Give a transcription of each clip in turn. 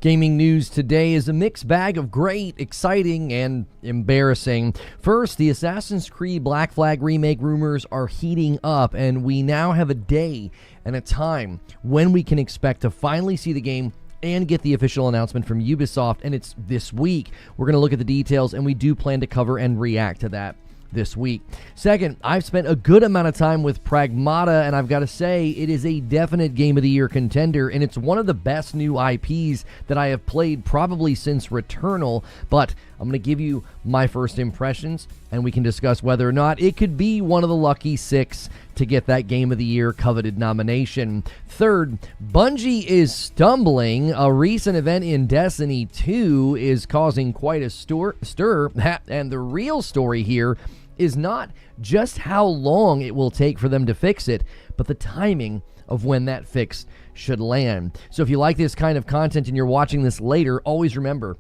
Gaming news today is a mixed bag of great, exciting, and embarrassing. First, the Assassin's Creed Black Flag Remake rumors are heating up, and we now have a day and a time when we can expect to finally see the game and get the official announcement from Ubisoft, and it's this week. We're going to look at the details, and we do plan to cover and react to that this week. Second, I've spent a good amount of time with Pragmata, and I've got to say, it is a definite Game of the Year contender, and it's one of the best new IPs that I have played probably since Returnal, but I'm going to give you my first impressions, and we can discuss whether or not it could be one of the lucky 6 to get that Game of the Year coveted nomination. Third, Bungie is stumbling. A recent event in Destiny 2 is causing quite a stir, and the real story here is not just how long it will take for them to fix it, but the timing of when that fix should land. So if you like this kind of content and you're watching this later, always remember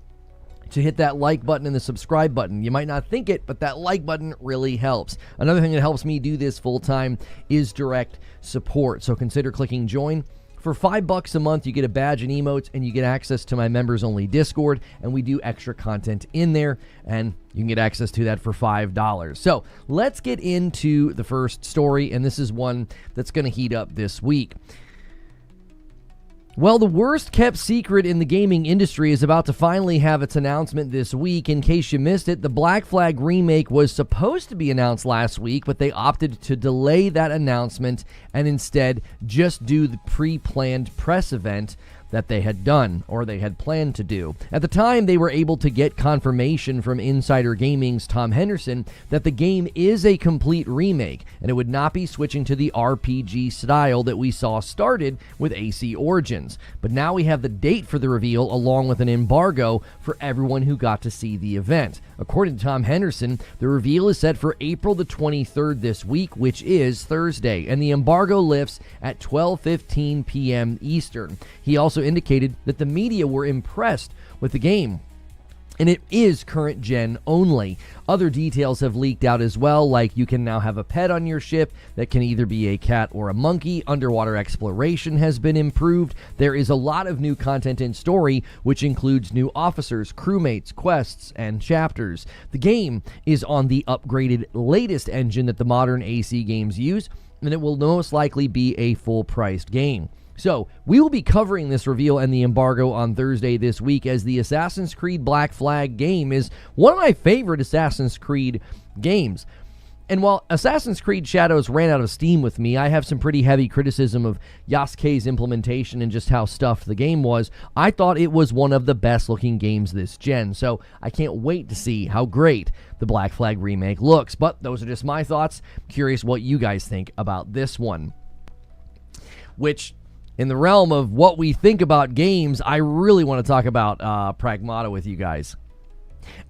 to hit that like button and the subscribe button. You might not think it, but that like button really helps. Another thing that helps me do this full time is direct support. So consider clicking join. For $5 a month, you get a badge and emotes, and you get access to my members-only Discord, and we do extra content in there, and you can get access to that for $5. So let's get into the first story, and this is one that's going to heat up this week. Well, the worst-kept secret in the gaming industry is about to finally have its announcement this week. In case you missed it, the Black Flag Remake was supposed to be announced last week, but they opted to delay that announcement and instead just do the pre-planned press event that they had done, or they had planned to do. At the time, they were able to get confirmation from Insider Gaming's Tom Henderson that the game is a complete remake, and it would not be switching to the RPG style that we saw started with AC Origins. But now we have the date for the reveal, along with an embargo for everyone who got to see the event. According to Tom Henderson, the reveal is set for April the 23rd this week, which is Thursday, and the embargo lifts at 12:15 p.m. Eastern. He also indicated that the media were impressed with the game, and it is current gen only. Other details have leaked out as well, like you can now have a pet on your ship that can either be a cat or a monkey. Underwater exploration has been improved. There is a lot of new content in story, which includes new officers, crewmates, quests, and chapters. The game is on the upgraded latest engine that the modern AC games use, and it will most likely be a full-priced game. So, we will be covering this reveal and the embargo on Thursday this week, as the Assassin's Creed Black Flag game is one of my favorite Assassin's Creed games. And while Assassin's Creed Shadows ran out of steam with me, I have some pretty heavy criticism of Yasuke's implementation and just how stuffed the game was. I thought it was one of the best looking games this gen, so I can't wait to see how great the Black Flag Remake looks. But those are just my thoughts. Curious what you guys think about this one. Which, in the realm of what we think about games, I really want to talk about Pragmata with you guys.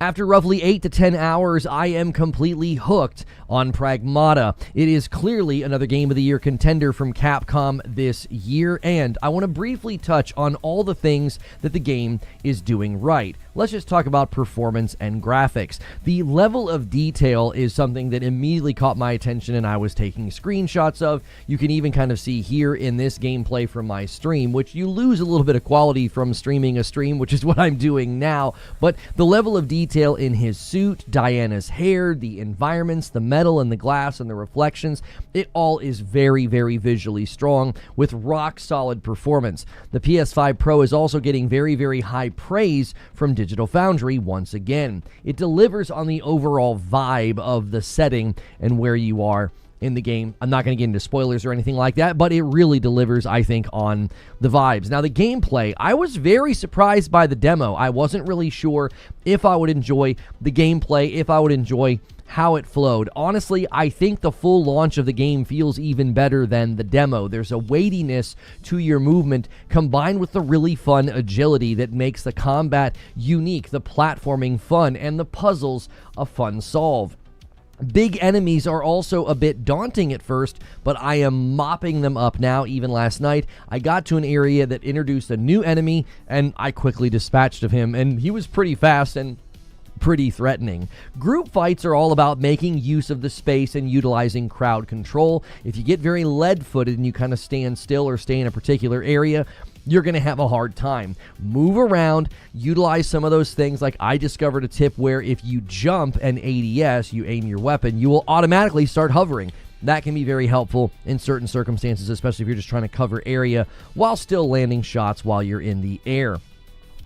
After roughly 8 to 10 hours, I am completely hooked on Pragmata. It is clearly another Game of the Year contender from Capcom this year, and I want to briefly touch on all the things that the game is doing right. Let's just talk about performance and graphics. The level of detail is something that immediately caught my attention, and I was taking screenshots of. You can even kind of see here in this gameplay from my stream, which you lose a little bit of quality from streaming a stream, which is what I'm doing now, but the level of detail in his suit, Diana's hair, the environments, the metal and the glass and the reflections, it all is very, very visually strong with rock solid performance. The PS5 Pro is also getting very, very high praise from Digital Foundry once again. It delivers on the overall vibe of the setting and where you are in the game. I'm not going to get into spoilers or anything like that, but it really delivers, I think, on the vibes. Now, the gameplay, I was very surprised by the demo. I wasn't really sure if I would enjoy the gameplay, if I would enjoy how it flowed. Honestly, I think the full launch of the game feels even better than the demo. There's a weightiness to your movement combined with the really fun agility that makes the combat unique, the platforming fun, and the puzzles a fun solve. Big enemies are also a bit daunting at first, but I am mopping them up now. Even last night, I got to an area that introduced a new enemy, and I quickly dispatched of him, and he was pretty fast and pretty threatening. Group fights are all about making use of the space and utilizing crowd control. If you get very lead-footed and you kind of stand still or stay in a particular area, you're going to have a hard time. Move around, utilize some of those things. Like I discovered a tip where if you jump and ADS, you aim your weapon, you will automatically start hovering. That can be very helpful in certain circumstances, especially if you're just trying to cover area while still landing shots while you're in the air.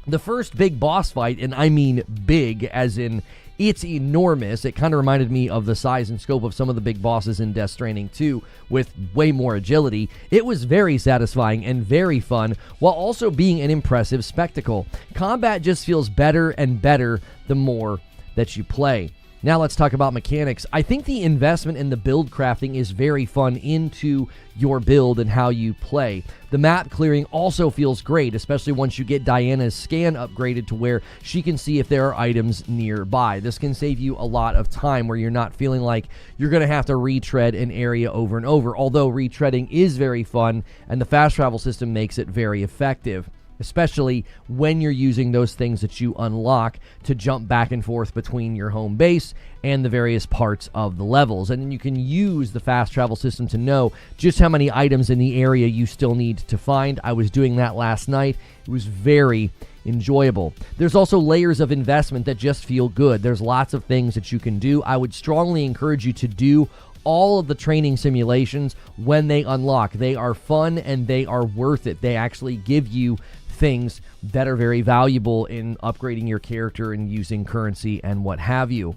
The first big boss fight, and I mean big as in it's enormous. It kind of reminded me of the size and scope of some of the big bosses in Death Stranding 2 with way more agility. It was very satisfying and very fun while also being an impressive spectacle. Combat just feels better and better the more that you play. Now let's talk about mechanics. I think the investment in the build crafting is very fun into your build and how you play. The map clearing also feels great, especially once you get Diana's scan upgraded to where she can see if there are items nearby. This can save you a lot of time where you're not feeling like you're going to have to retread an area over and over, although retreading is very fun and the fast travel system makes it very effective, especially when you're using those things that you unlock to jump back and forth between your home base and the various parts of the levels. And then you can use the fast travel system to know just how many items in the area you still need to find. I was doing that last night. It was very enjoyable. There's also layers of investment that just feel good. There's lots of things that you can do. I would strongly encourage you to do all of the training simulations when they unlock. They are fun and they are worth it. They actually give you things that are very valuable in upgrading your character and using currency and what have you.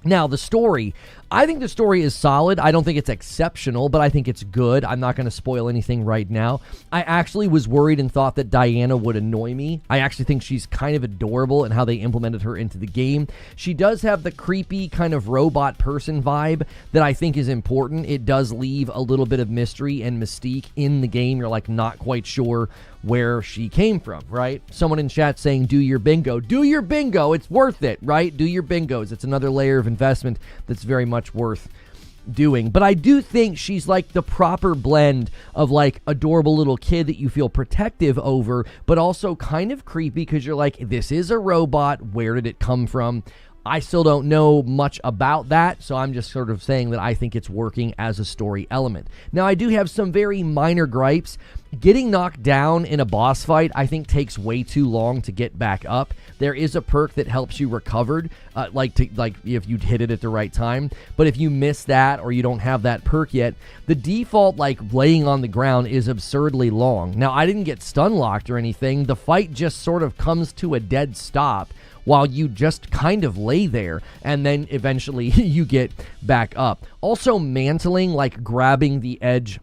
Now, the story. I think the story is solid. I don't think it's exceptional, but I think it's good. I'm not going to spoil anything right now. I actually was worried and thought that Diana would annoy me. I actually think she's kind of adorable in how they implemented her into the game. She does have the creepy kind of robot person vibe that I think is important. It does leave a little bit of mystery and mystique in the game. You're like not quite sure where she came from, right? Someone in chat saying, do your bingo. Do your bingo. It's worth it, right? Do your bingos. It's another layer of investment that's very much worth doing. But I do think she's like the proper blend of like adorable little kid that you feel protective over, but also kind of creepy because you're like, this is a robot. Where did it come from? I still don't know much about that, so I'm just sort of saying that I think it's working as a story element. Now, I do have some very minor gripes. Getting knocked down in a boss fight, I think, takes way too long to get back up. There is a perk that helps you recover, like if you hit it at the right time. But if you miss that or you don't have that perk yet, the default like laying on the ground is absurdly long. Now, I didn't get stun locked or anything. The fight just sort of comes to a dead stop while you just kind of lay there, and then eventually you get back up. Also, mantling, like grabbing the edge,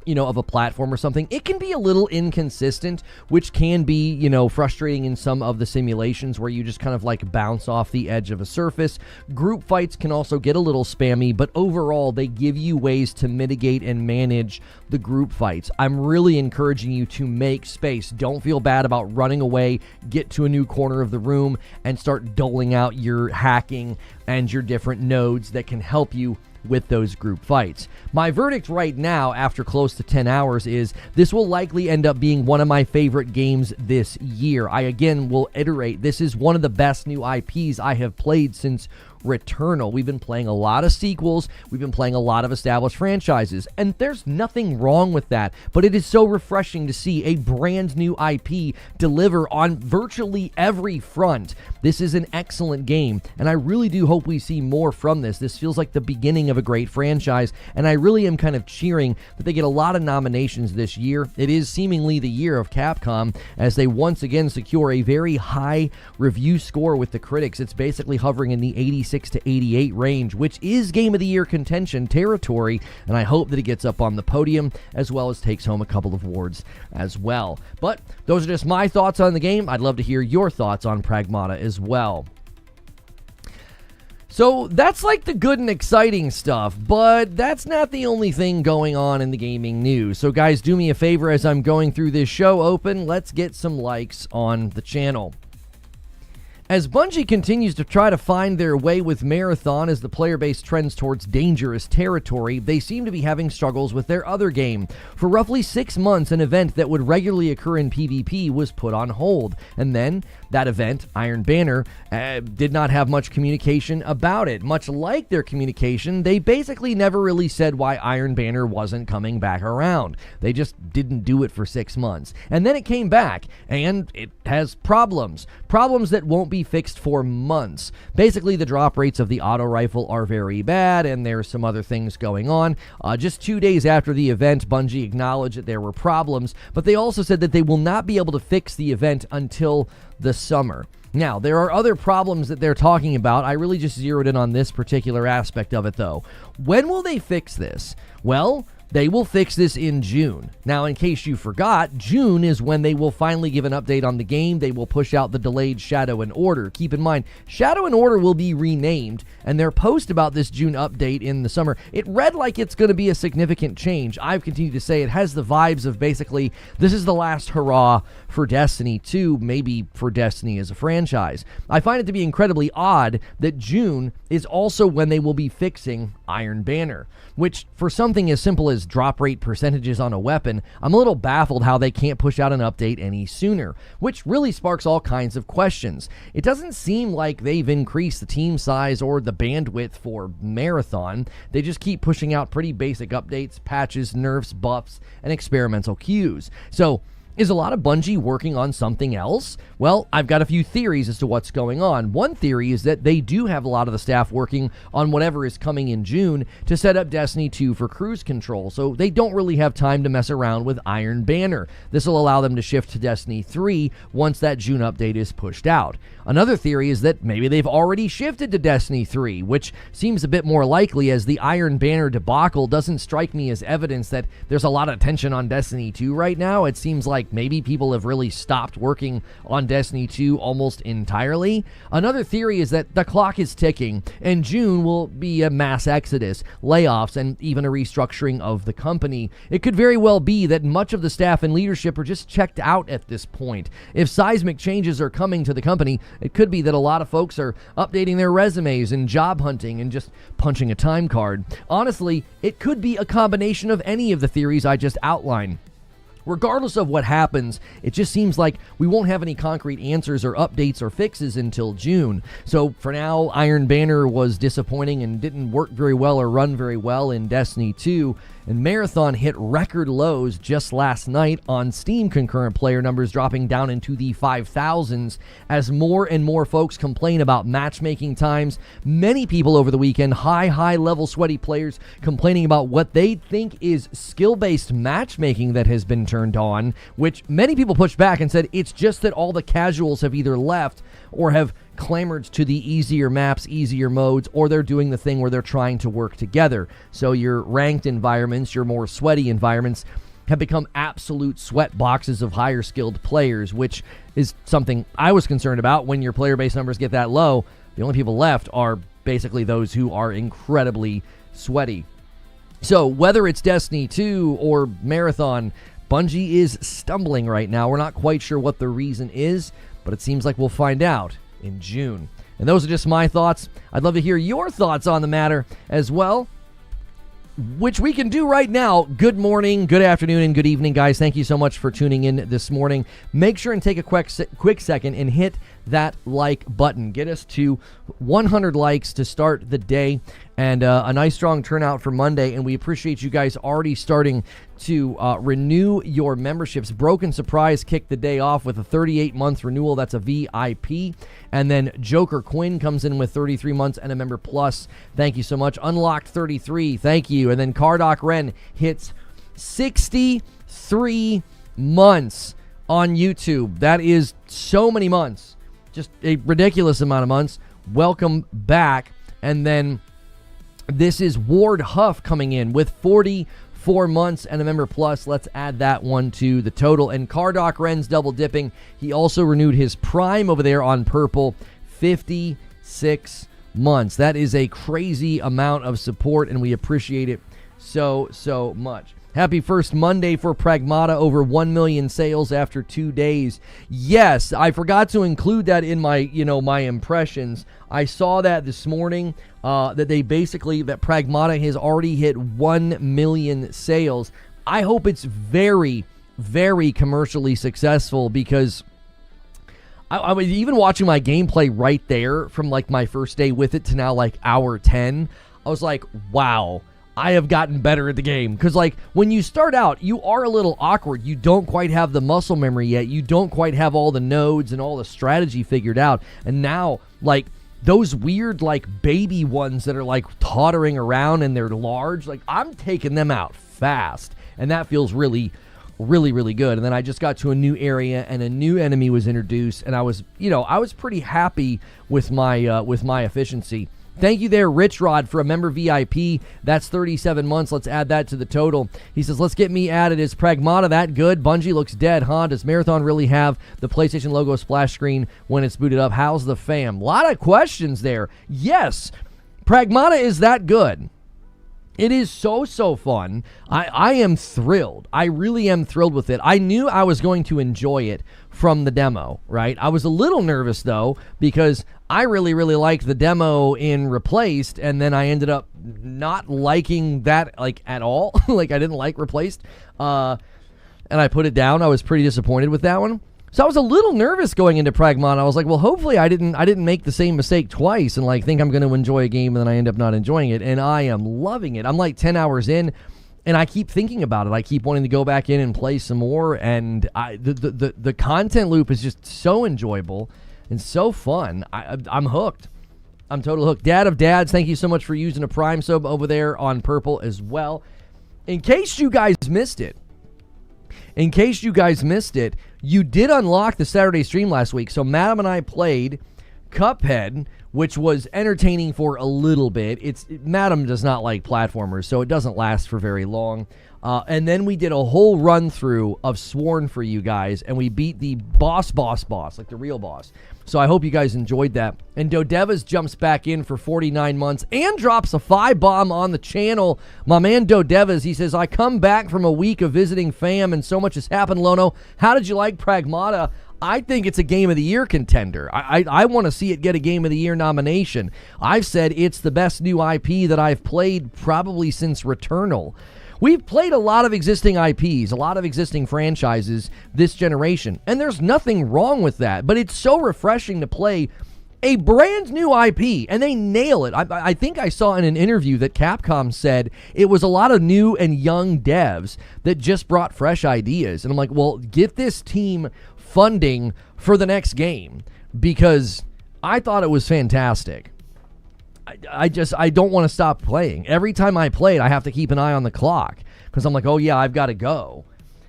of a platform or something, it can be a little inconsistent, which can be, frustrating in some of the simulations where you just kind of like bounce off the edge of a surface. Group fights can also get a little spammy, but overall, they give you ways to mitigate and manage the group fights. I'm really encouraging you to make space. Don't feel bad about running away, get to a new corner of the room, and start doling out your hacking and your different nodes that can help you with those group fights. My verdict right now, after close to 10 hours, is this will likely end up being one of my favorite games this year. I again will iterate, this is one of the best new IPs I have played since Returnal. We've been playing a lot of sequels, we've been playing a lot of established franchises, and there's nothing wrong with that, but it is so refreshing to see a brand new IP deliver on virtually every front. This is an excellent game, and I really do hope we see more from this. This feels like the beginning of a great franchise, and I really am kind of cheering that they get a lot of nominations this year. It is seemingly the year of Capcom, as they once again secure a very high review score with the critics. It's basically hovering in the 86 to 88 range, which is Game of the Year contention territory, and I hope that it gets up on the podium as well as takes home a couple of awards as well. But those are just my thoughts on the game. I'd love to hear your thoughts on Pragmata as well. So that's like the good and exciting stuff, but that's not the only thing going on in the gaming news. So guys, do me a favor as I'm going through this show open, let's get some likes on the channel. As Bungie continues to try to find their way with Marathon as the player base trends towards dangerous territory, they seem to be having struggles with their other game. For roughly 6 months, an event that would regularly occur in PvP was put on hold, and then that event, Iron Banner, did not have much communication about it. Much like their communication, they basically never really said why Iron Banner wasn't coming back around. They just didn't do it for 6 months. And then it came back, and it has problems that won't be fixed for months. Basically, the drop rates of the auto rifle are very bad, and there's some other things going on. Just 2 days after the event, Bungie acknowledged that there were problems, but they also said that they will not be able to fix the event until the summer. Now, there are other problems that they're talking about. I really just zeroed in on this particular aspect of it, though. When will they fix this? Well, they will fix this in June. Now, in case you forgot, June is when they will finally give an update on the game. They will push out the delayed Shadow and Order. Keep in mind, Shadow and Order will be renamed, and their post about this June update in the summer, it read like it's going to be a significant change. I've continued to say it has the vibes of basically, this is the last hurrah for Destiny 2, maybe for Destiny as a franchise. I find it to be incredibly odd that June is also when they will be fixing Iron Banner, which for something as simple as drop rate percentages on a weapon, I'm a little baffled how they can't push out an update any sooner, which really sparks all kinds of questions. It doesn't seem like they've increased the team size or the bandwidth for Marathon. They just keep pushing out pretty basic updates, patches, nerfs, buffs, and experimental queues. So, is a lot of Bungie working on something else? Well, I've got a few theories as to what's going on. One theory is that they do have a lot of the staff working on whatever is coming in June to set up Destiny 2 for cruise control, so they don't really have time to mess around with Iron Banner. This will allow them to shift to Destiny 3 once that June update is pushed out. Another theory is that maybe they've already shifted to Destiny 3, which seems a bit more likely as the Iron Banner debacle doesn't strike me as evidence that there's a lot of tension on Destiny 2 right now. It seems like maybe people have really stopped working on Destiny 2 almost entirely. Another theory is that the clock is ticking, and June will be a mass exodus, layoffs, and even a restructuring of the company. It could very well be that much of the staff and leadership are just checked out at this point. If seismic changes are coming to the company, it could be that a lot of folks are updating their resumes and job hunting and just punching a time card. Honestly, it could be a combination of any of the theories I just outlined. Regardless of what happens, it just seems like we won't have any concrete answers or updates or fixes until June. So for now, Iron Banner was disappointing and didn't work very well or run very well in Destiny 2, and Marathon hit record lows just last night on Steam concurrent player numbers, dropping down into the 5,000s as more and more folks complain about matchmaking times. Many people over the weekend, high level sweaty players, complaining about what they think is skill-based matchmaking that has been turned on, which many people pushed back and said it's just that all the casuals have either left or have clamored to the easier maps, easier modes, or they're doing the thing where they're trying to work together. So your ranked environments, your more sweaty environments, have become absolute sweat boxes of higher skilled players, which is something I was concerned about. When your player base numbers get that low, the only people left are basically those who are incredibly sweaty. So whether it's Destiny 2 or Marathon, Bungie is stumbling right now. We're not quite sure what the reason is, but it seems like we'll find out in June. And those are just my thoughts. I'd love to hear your thoughts on the matter as well, which we can do right now. Good morning, good afternoon, and good evening, guys. Thank you so much for tuning in this morning. Make sure and take a quick second and hit that like button. Get us to 100 likes to start the day, and a nice strong turnout for Monday. And we appreciate you guys already starting to renew your memberships. Broken Surprise kicked the day off with a 38-month renewal. That's a VIP. And then Joker Quinn comes in with 33 months and a member plus. Thank you so much. Unlocked 33. Thank you. And then Cardoc Ren hits 63 months on YouTube. That is so many months. Just a ridiculous amount of months. Welcome back. And then this is Ward Huff coming in with 44 months and a member plus. Let's add that one to the total. And Cardoc Ren's double dipping. He also renewed his Prime over there on purple. 56 months. That is a crazy amount of support, and we appreciate it so much. Happy first Monday for Pragmata, over 1 million sales after 2 days. Yes, I forgot to include that in my, my impressions. I saw that this morning, that Pragmata has already hit 1 million sales. I hope it's very, very commercially successful, because I was even watching my gameplay right there from like my first day with it to now like hour 10. I was like, wow. I have gotten better at the game. Because, like, when you start out, you are a little awkward. You don't quite have the muscle memory yet. You don't quite have all the nodes and all the strategy figured out. And now, like, those weird, like, baby ones that are, like, tottering around and they're large, like, I'm taking them out fast. And that feels really, really, really good. And then I just got to a new area and a new enemy was introduced. And I was pretty happy with my efficiency. Thank you there, Rich Rod, for a member VIP. That's 37 months. Let's add that to the total. He says, let's get me added. Is Pragmata that good? Bungie looks dead, huh? Does Marathon really have the PlayStation logo splash screen when it's booted up? How's the fam? A lot of questions there. Yes, Pragmata is that good. It is so fun. I am thrilled. I really am thrilled with it. I knew I was going to enjoy it from the demo, right? I was a little nervous, though, because I really, really liked the demo in Replaced, and then I ended up not liking that, like, at all. Like, I didn't like Replaced, and I put it down. I was pretty disappointed with that one. So I was a little nervous going into Pragmata. I was like, well, hopefully I didn't make the same mistake twice and like think I'm going to enjoy a game and then I end up not enjoying it. And I am loving it. I'm like 10 hours in and I keep thinking about it. I keep wanting to go back in and play some more. And the content loop is just so enjoyable and so fun. I'm hooked. I'm totally hooked. Dad of Dads, thank you so much for using a Prime sub over there on Purple as well. In case you guys missed it, you did unlock the Saturday stream last week. So Madam and I played Cuphead, which was entertaining for a little bit. Madam does not like platformers, so it doesn't last for very long. And then we did a whole run through of Sworn for you guys, and we beat the boss, like the real boss. So I hope you guys enjoyed that. And Dodevas jumps back in for 49 months and drops a 5-bomb on the channel. My man Dodevas, he says, I come back from a week of visiting fam and so much has happened, Lono. How did you like Pragmata? I think it's a Game of the Year contender. I want to see it get a Game of the Year nomination. I've said it's the best new IP that I've played probably since Returnal. We've played a lot of existing IPs, a lot of existing franchises this generation, and there's nothing wrong with that, but it's so refreshing to play a brand new IP, and they nail it. I think I saw in an interview that Capcom said it was a lot of new and young devs that just brought fresh ideas, and I'm like, well, get this team funding for the next game, because I thought it was fantastic. I don't want to stop playing. Every time I play it, I have to keep an eye on the clock because I'm like, oh yeah, I've got to go.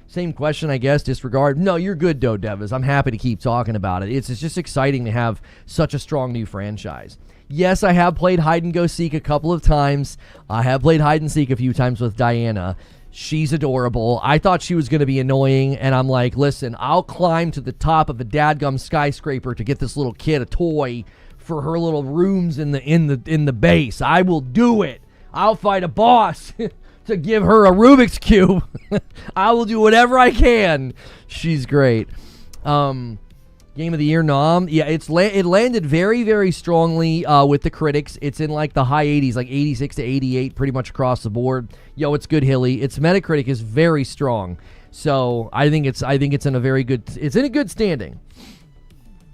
Same question, I guess, disregard. No, you're good, Dodevas. I'm happy to keep talking about it. It's just exciting to have such a strong new franchise. Yes, I have played Hide and Go Seek a couple of times. I have played Hide and Seek a few times with Diana. She's adorable. I thought she was going to be annoying, and I'm like, listen, I'll climb to the top of a dadgum skyscraper to get this little kid a toy for her little rooms in the base. I will do it. I'll fight a boss to give her a Rubik's Cube. I will do whatever I can. She's great. Game of the Year nom. Yeah, it landed very, very strongly with the critics. It's in like the high 80s, like 86 to 88, pretty much across the board. Yo, it's good, Hilly. Its Metacritic is very strong. So I think it's in a very good. It's in a good standing.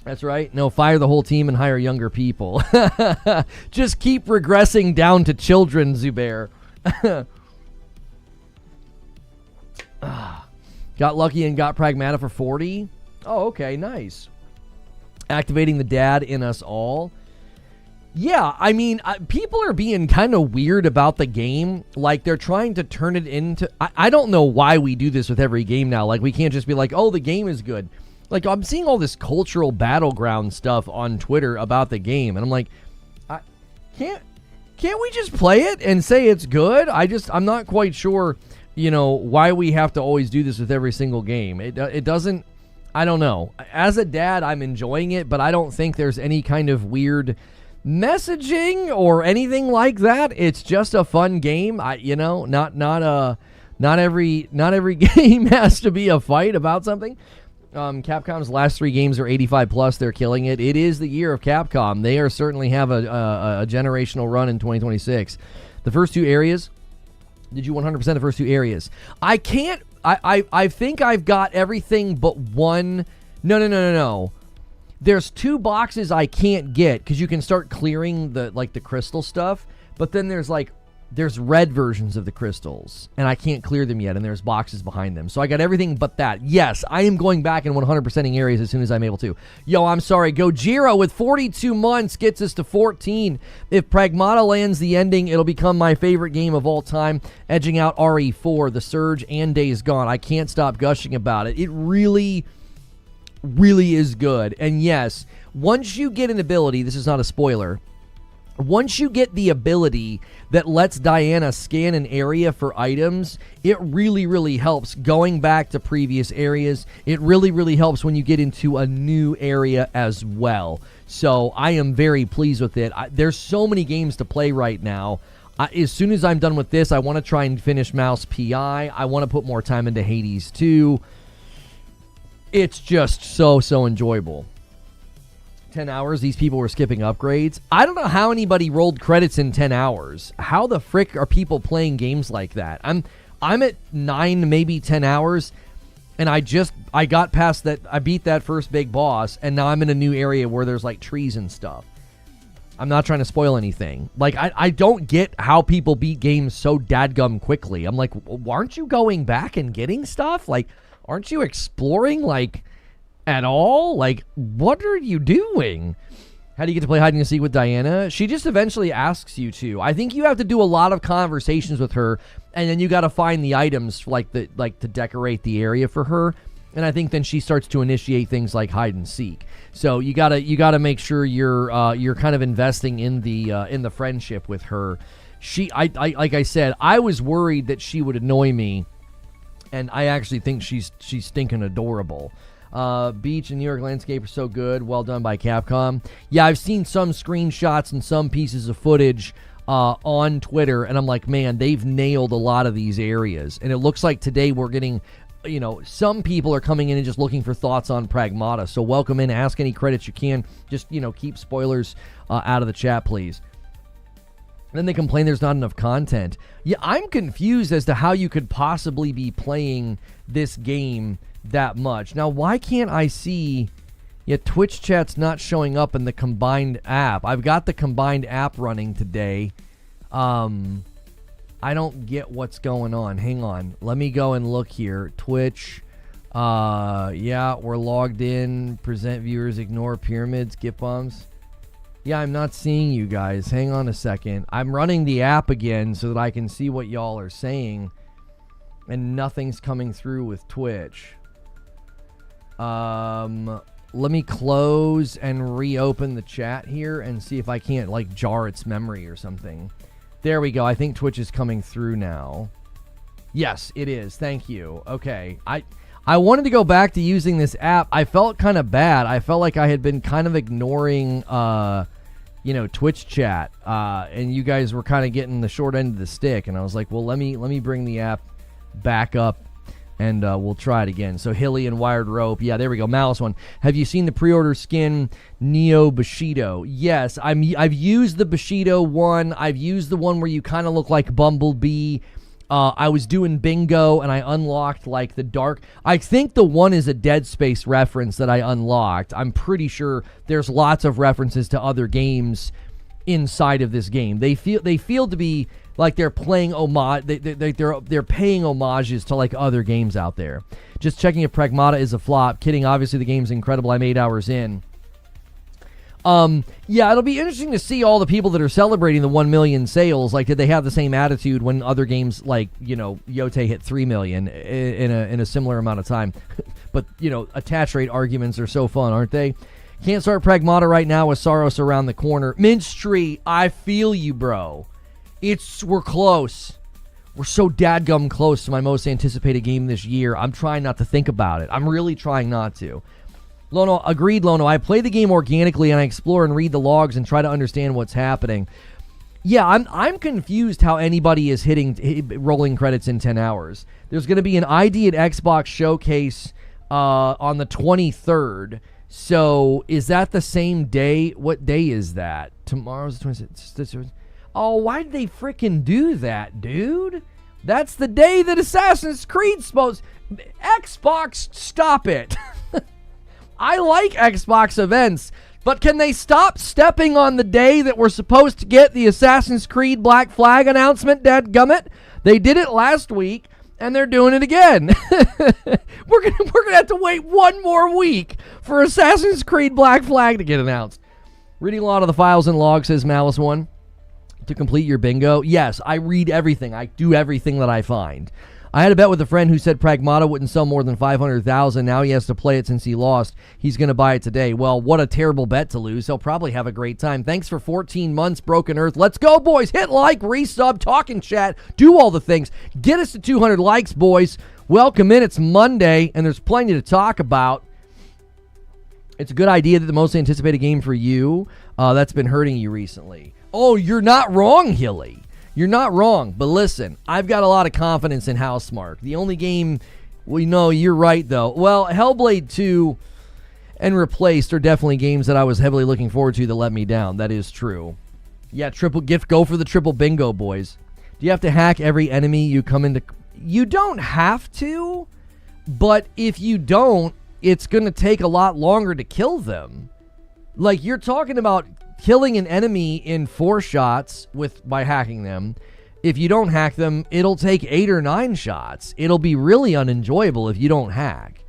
That's right. No, fire the whole team and hire younger people. Just keep regressing down to children, Zubair. Got lucky and got Pragmata for 40. Oh, okay, nice. Activating the dad in us all. Yeah, I mean, people are being kind of weird about the game. Like, they're trying to turn it into... I don't know why we do this with every game now. Like, we can't just be like, oh, the game is good. Like, I'm seeing all this cultural battleground stuff on Twitter about the game, and I'm like, can't we just play it and say it's good? I'm not quite sure, why we have to always do this with every single game. It doesn't, I don't know. As a dad, I'm enjoying it, but I don't think there's any kind of weird messaging or anything like that. It's just a fun game. Not Not every game has to be a fight about something. Capcom's last 3 games are 85 plus. They're killing it. It is the year of Capcom. They are certainly have a generational run in 2026. The first 2 areas. Did you 100% the first 2 areas? I can't. I think I've got everything but one. No. There's 2 boxes I can't get because you can start clearing the crystal stuff, but then there's red versions of the crystals, and I can't clear them yet, and there's boxes behind them. So I got everything but that. Yes, I am going back and 100%ing areas as soon as I'm able to. Yo, I'm sorry. Gojira with 42 months gets us to 14. If Pragmata lands the ending, it'll become my favorite game of all time, edging out RE4, The Surge, and Days Gone. I can't stop gushing about it. It really is good. And yes, once you get an ability, this is not a spoiler, once you get the ability that lets Diana scan an area for items, it really helps going back to previous areas. It really helps when you get into a new area as well. So I am very pleased with it. There's so many games to play right now. As soon as I'm done with this, I want to try and finish Mouse PI. I want to put more time into Hades 2. It's just so enjoyable. 10 hours, these people were skipping upgrades. I don't know how anybody rolled credits in 10 hours. How the frick are people playing games like that? I'm at 9, maybe 10 hours, and I got past that. I beat that first big boss, and now I'm in a new area where there's like trees and stuff. I'm not trying to spoil anything. Like, I don't get how people beat games so dadgum quickly. I'm like, aren't you going back and getting stuff? Like, aren't you exploring, like, at all? Like, what are you doing? How do you get to play hide and seek with Diana? She just eventually asks you to. I think you have to do a lot of conversations with her, and then you got to find the items to decorate the area for her. And I think then she starts to initiate things like hide and seek. So you gotta make sure you're kind of investing in the friendship with her. I like I said, I was worried that she would annoy me, and I actually think she's stinking adorable. Beach and New York landscape are so good. Well done by Capcom. Yeah, I've seen some screenshots and some pieces of footage on Twitter, and I'm like, man, they've nailed a lot of these areas. And it looks like today we're getting, some people are coming in and just looking for thoughts on Pragmata. So welcome in, ask any credits you can. Just, keep spoilers out of the chat, please. Then they complain there's not enough content. Yeah, I'm confused as to how you could possibly be playing this game that much. Now, why can't I see... Yeah, Twitch chat's not showing up in the combined app. I've got the combined app running today. I don't get what's going on. Hang on. Let me go and look here. Twitch. Yeah, we're logged in. Present viewers. Ignore pyramids. Gift bombs. Yeah, I'm not seeing you guys. Hang on a second. I'm running the app again so that I can see what y'all are saying. And nothing's coming through with Twitch. Let me close and reopen the chat here and see if I can't, jar its memory or something. There we go. I think Twitch is coming through now. Yes, it is. Thank you. Okay. I wanted to go back to using this app. I felt kind of bad. I felt like I had been kind of ignoring, Twitch chat. And you guys were kind of getting the short end of the stick. And I was like, well, let me bring the app back up. And we'll try it again. So Hilly and Wired Rope. Yeah, there we go. Malice one. Have you seen the pre-order skin Neo Bushido? Yes, I've used the Bushido one. I've used the one where you kind of look like Bumblebee. I was doing bingo and I unlocked the dark. I think the one is a Dead Space reference that I unlocked. I'm pretty sure there's lots of references to other games inside of this game. They feel to be like they're playing homage. They're paying homages to other games out there. Just checking if Pragmata is a flop. Kidding. Obviously the game's incredible. I'm 8 hours in. Yeah, it'll be interesting to see all the people that are celebrating the 1 million sales. Did they have the same attitude when other games Yote hit 3 million in a similar amount of time? But attach rate arguments are so fun, aren't they? Can't start Pragmata right now with Saros around the corner. Minstree, I feel you, bro. We're close. We're so dadgum close to my most anticipated game this year. I'm trying not to think about it. I'm really trying not to. Lono, agreed, Lono. I play the game organically and I explore and read the logs and try to understand what's happening. Yeah, I'm confused how anybody is hitting rolling credits in 10 hours. There's going to be an ID at Xbox showcase on the 23rd. So is that the same day? What day is that? Tomorrow's the 26th. Oh, why did they freaking do that, dude? That's the day that Assassin's Creed's supposed... Xbox, stop it. I like Xbox events, but can they stop stepping on the day that we're supposed to get the Assassin's Creed Black Flag announcement, dadgummit? They did it last week, and they're doing it again. We're gonna have to wait one more week for Assassin's Creed Black Flag to get announced. Reading a lot of the files and logs, says Malice One. To complete your bingo, yes, I read everything. I do everything that I find. I had a bet with a friend who said Pragmata wouldn't sell more than 500,000. Now he has to play it since he lost. He's going to buy it today. Well, what a terrible bet to lose. He'll probably have a great time. Thanks for 14 months, Broken Earth. Let's go, boys. Hit like, resub, talk and chat. Do all the things. Get us to 200 likes, boys. Welcome in. It's Monday, and there's plenty to talk about. It's a good idea that the most anticipated game for you that's been hurting you recently. Oh, you're not wrong, Hilly. You're not wrong, but listen, I've got a lot of confidence in Housemarque. The only game, well, no, you're right, though. Well, Hellblade 2 and Replaced are definitely games that I was heavily looking forward to that let me down. That is true. Yeah, triple gift, go for the triple bingo, boys. Do you have to hack every enemy you come into? You don't have to, but if you don't, it's going to take a lot longer to kill them. Like, you're talking about killing an enemy in 4 shots by hacking them. If you don't hack them, it'll take 8 or 9 shots. It'll be really unenjoyable if you don't hack.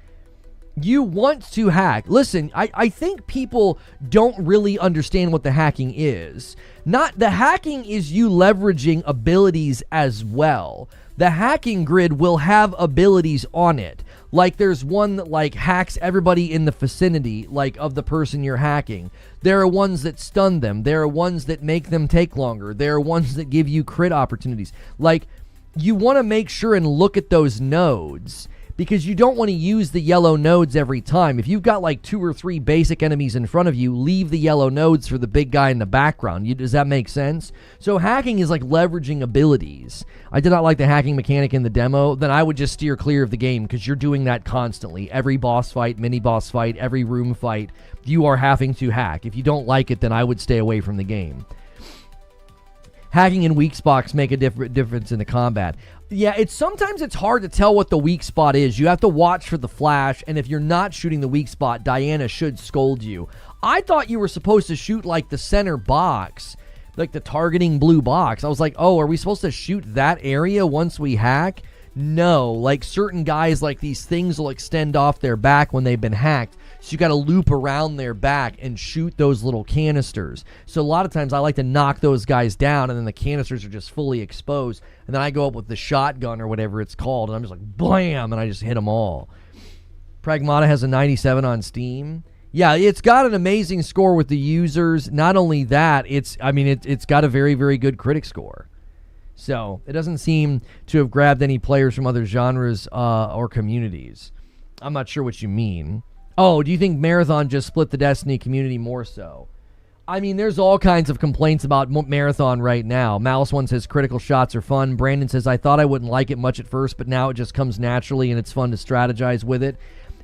You want to hack. Listen, I think people don't really understand what the hacking is. The hacking is you leveraging abilities as well. The hacking grid will have abilities on it. Like, there's one that, like, hacks everybody in the vicinity, like, of the person you're hacking. There are ones that stun them. There are ones that make them take longer. There are ones that give you crit opportunities. Like, you want to make sure and look at those nodes, because you don't want to use the yellow nodes every time. If you've got, like, 2 or 3 basic enemies in front of you, leave the yellow nodes for the big guy in the background. Does that make sense? So hacking is like leveraging abilities. I did not like the hacking mechanic in the demo. Then I would just steer clear of the game, because you're doing that constantly. Every boss fight, mini boss fight, every room fight, you are having to hack. If you don't like it, then I would stay away from the game. Hacking and weak spots make a difference in the combat. Yeah, sometimes it's hard to tell what the weak spot is. You have to watch for the flash, and if you're not shooting the weak spot, Diana should scold you. I thought you were supposed to shoot, like, the center box, like the targeting blue box. I was like, oh, are we supposed to shoot that area once we hack? No, like, certain guys, like, these things will extend off their back when they've been hacked. So you got to loop around their back and shoot those little canisters. So a lot of times I like to knock those guys down, and then the canisters are just fully exposed. And then I go up with the shotgun or whatever it's called, and I'm just like, blam, and I just hit them all. Pragmata has a 97 on Steam. Yeah, it's got an amazing score with the users. Not only that, it's got a very, very good critic score. So it doesn't seem to have grabbed any players from other genres or communities. I'm not sure what you mean. Oh, do you think Marathon just split the Destiny community more so? I mean, there's all kinds of complaints about Marathon right now. Malice One says critical shots are fun. Brandon says, I thought I wouldn't like it much at first, but now it just comes naturally and it's fun to strategize with it.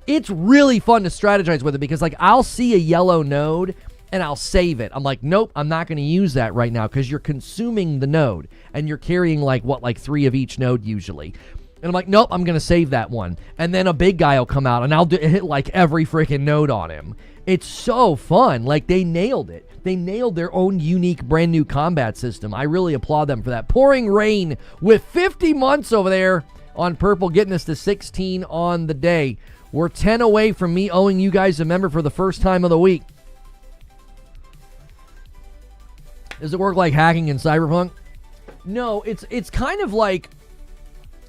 It's really fun to strategize with it because, like, I'll see a yellow node and I'll save it. I'm like, nope, I'm not going to use that right now, because you're consuming the node and you're carrying, like 3 of each node usually. And I'm like, nope, I'm going to save that one. And then a big guy will come out, and I'll hit, like, every freaking node on him. It's so fun. Like, they nailed it. They nailed their own unique, brand new combat system. I really applaud them for that. Pouring Rain with 50 months over there on Purple, getting us to 16 on the day. We're 10 away from me owing you guys a member for the first time of the week. Does it work like hacking in Cyberpunk? No, it's kind of like...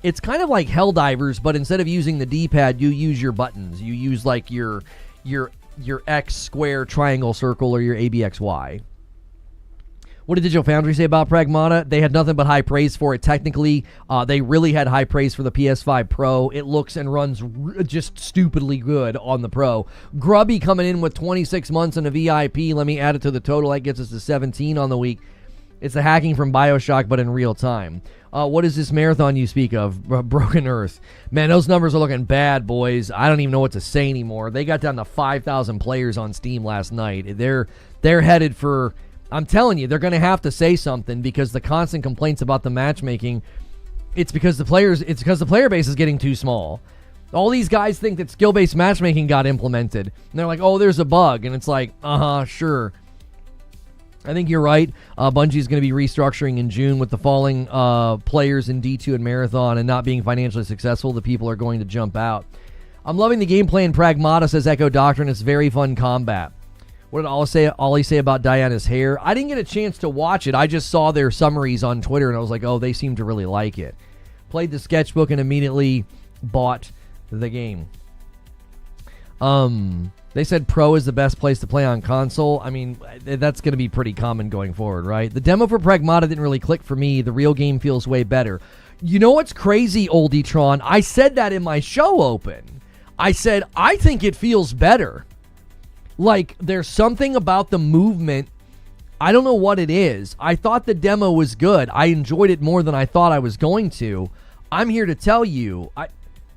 It's kind of like Helldivers, but instead of using the D-pad, you use your buttons. You use, like, your X, square, triangle, circle, or your ABXY. What did Digital Foundry say about Pragmata? They had nothing but high praise for it. Technically, they really had high praise for the PS5 Pro. It looks and runs just stupidly good on the Pro. Grubby coming in with 26 months and a VIP. Let me add it to the total. That gets us to 17 on the week. It's the hacking from BioShock, but in real time. What is this marathon you speak of? Broken Earth. Man, those numbers are looking bad, boys. I don't even know what to say anymore. They got down to 5,000 players on Steam last night. They're headed for... I'm telling you, they're going to have to say something because the constant complaints about the matchmaking, it's because the player base is getting too small. All these guys think that skill-based matchmaking got implemented. And they're like, oh, there's a bug. And it's like, sure. I think you're right. Bungie is going to be restructuring in June with the falling players in D2 and Marathon and not being financially successful. The people are going to jump out. I'm loving the gameplay in Pragmata, says Echo Doctrine. It's very fun combat. What did Ollie say about Diana's hair? I didn't get a chance to watch it. I just saw their summaries on Twitter, and I was like, oh, they seem to really like it. Played the sketchbook and immediately bought the game. They said Pro is the best place to play on console. I mean, that's going to be pretty common going forward, right? The demo for Pragmata didn't really click for me. The real game feels way better. You know what's crazy, Oldie-tron? I said that in my show open. I said, I think it feels better. Like, there's something about the movement. I don't know what it is. I thought the demo was good. I enjoyed it more than I thought I was going to. I'm here to tell you,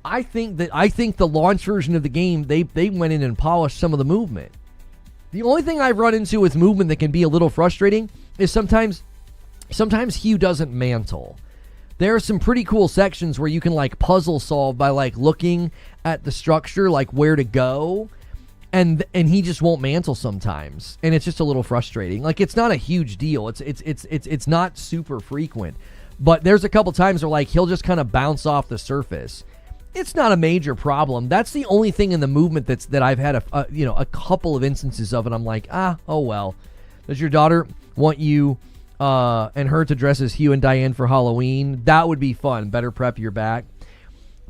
I think the launch version of the game, they went in and polished some of the movement. The only thing I've run into with movement that can be a little frustrating is sometimes Hugh doesn't mantle. There are some pretty cool sections where you can like puzzle solve by like looking at the structure, like where to go, and he just won't mantle sometimes, and it's just a little frustrating. Like, it's not a huge deal. It's not super frequent, but there's a couple times where like he'll just kind of bounce off the surface. It's not a major problem. That's the only thing in the movement that I've had a couple of instances of, and I'm like, oh well. Does your daughter want you and her to dress as Hugh and Diana for Halloween? That would be fun. Better prep your back.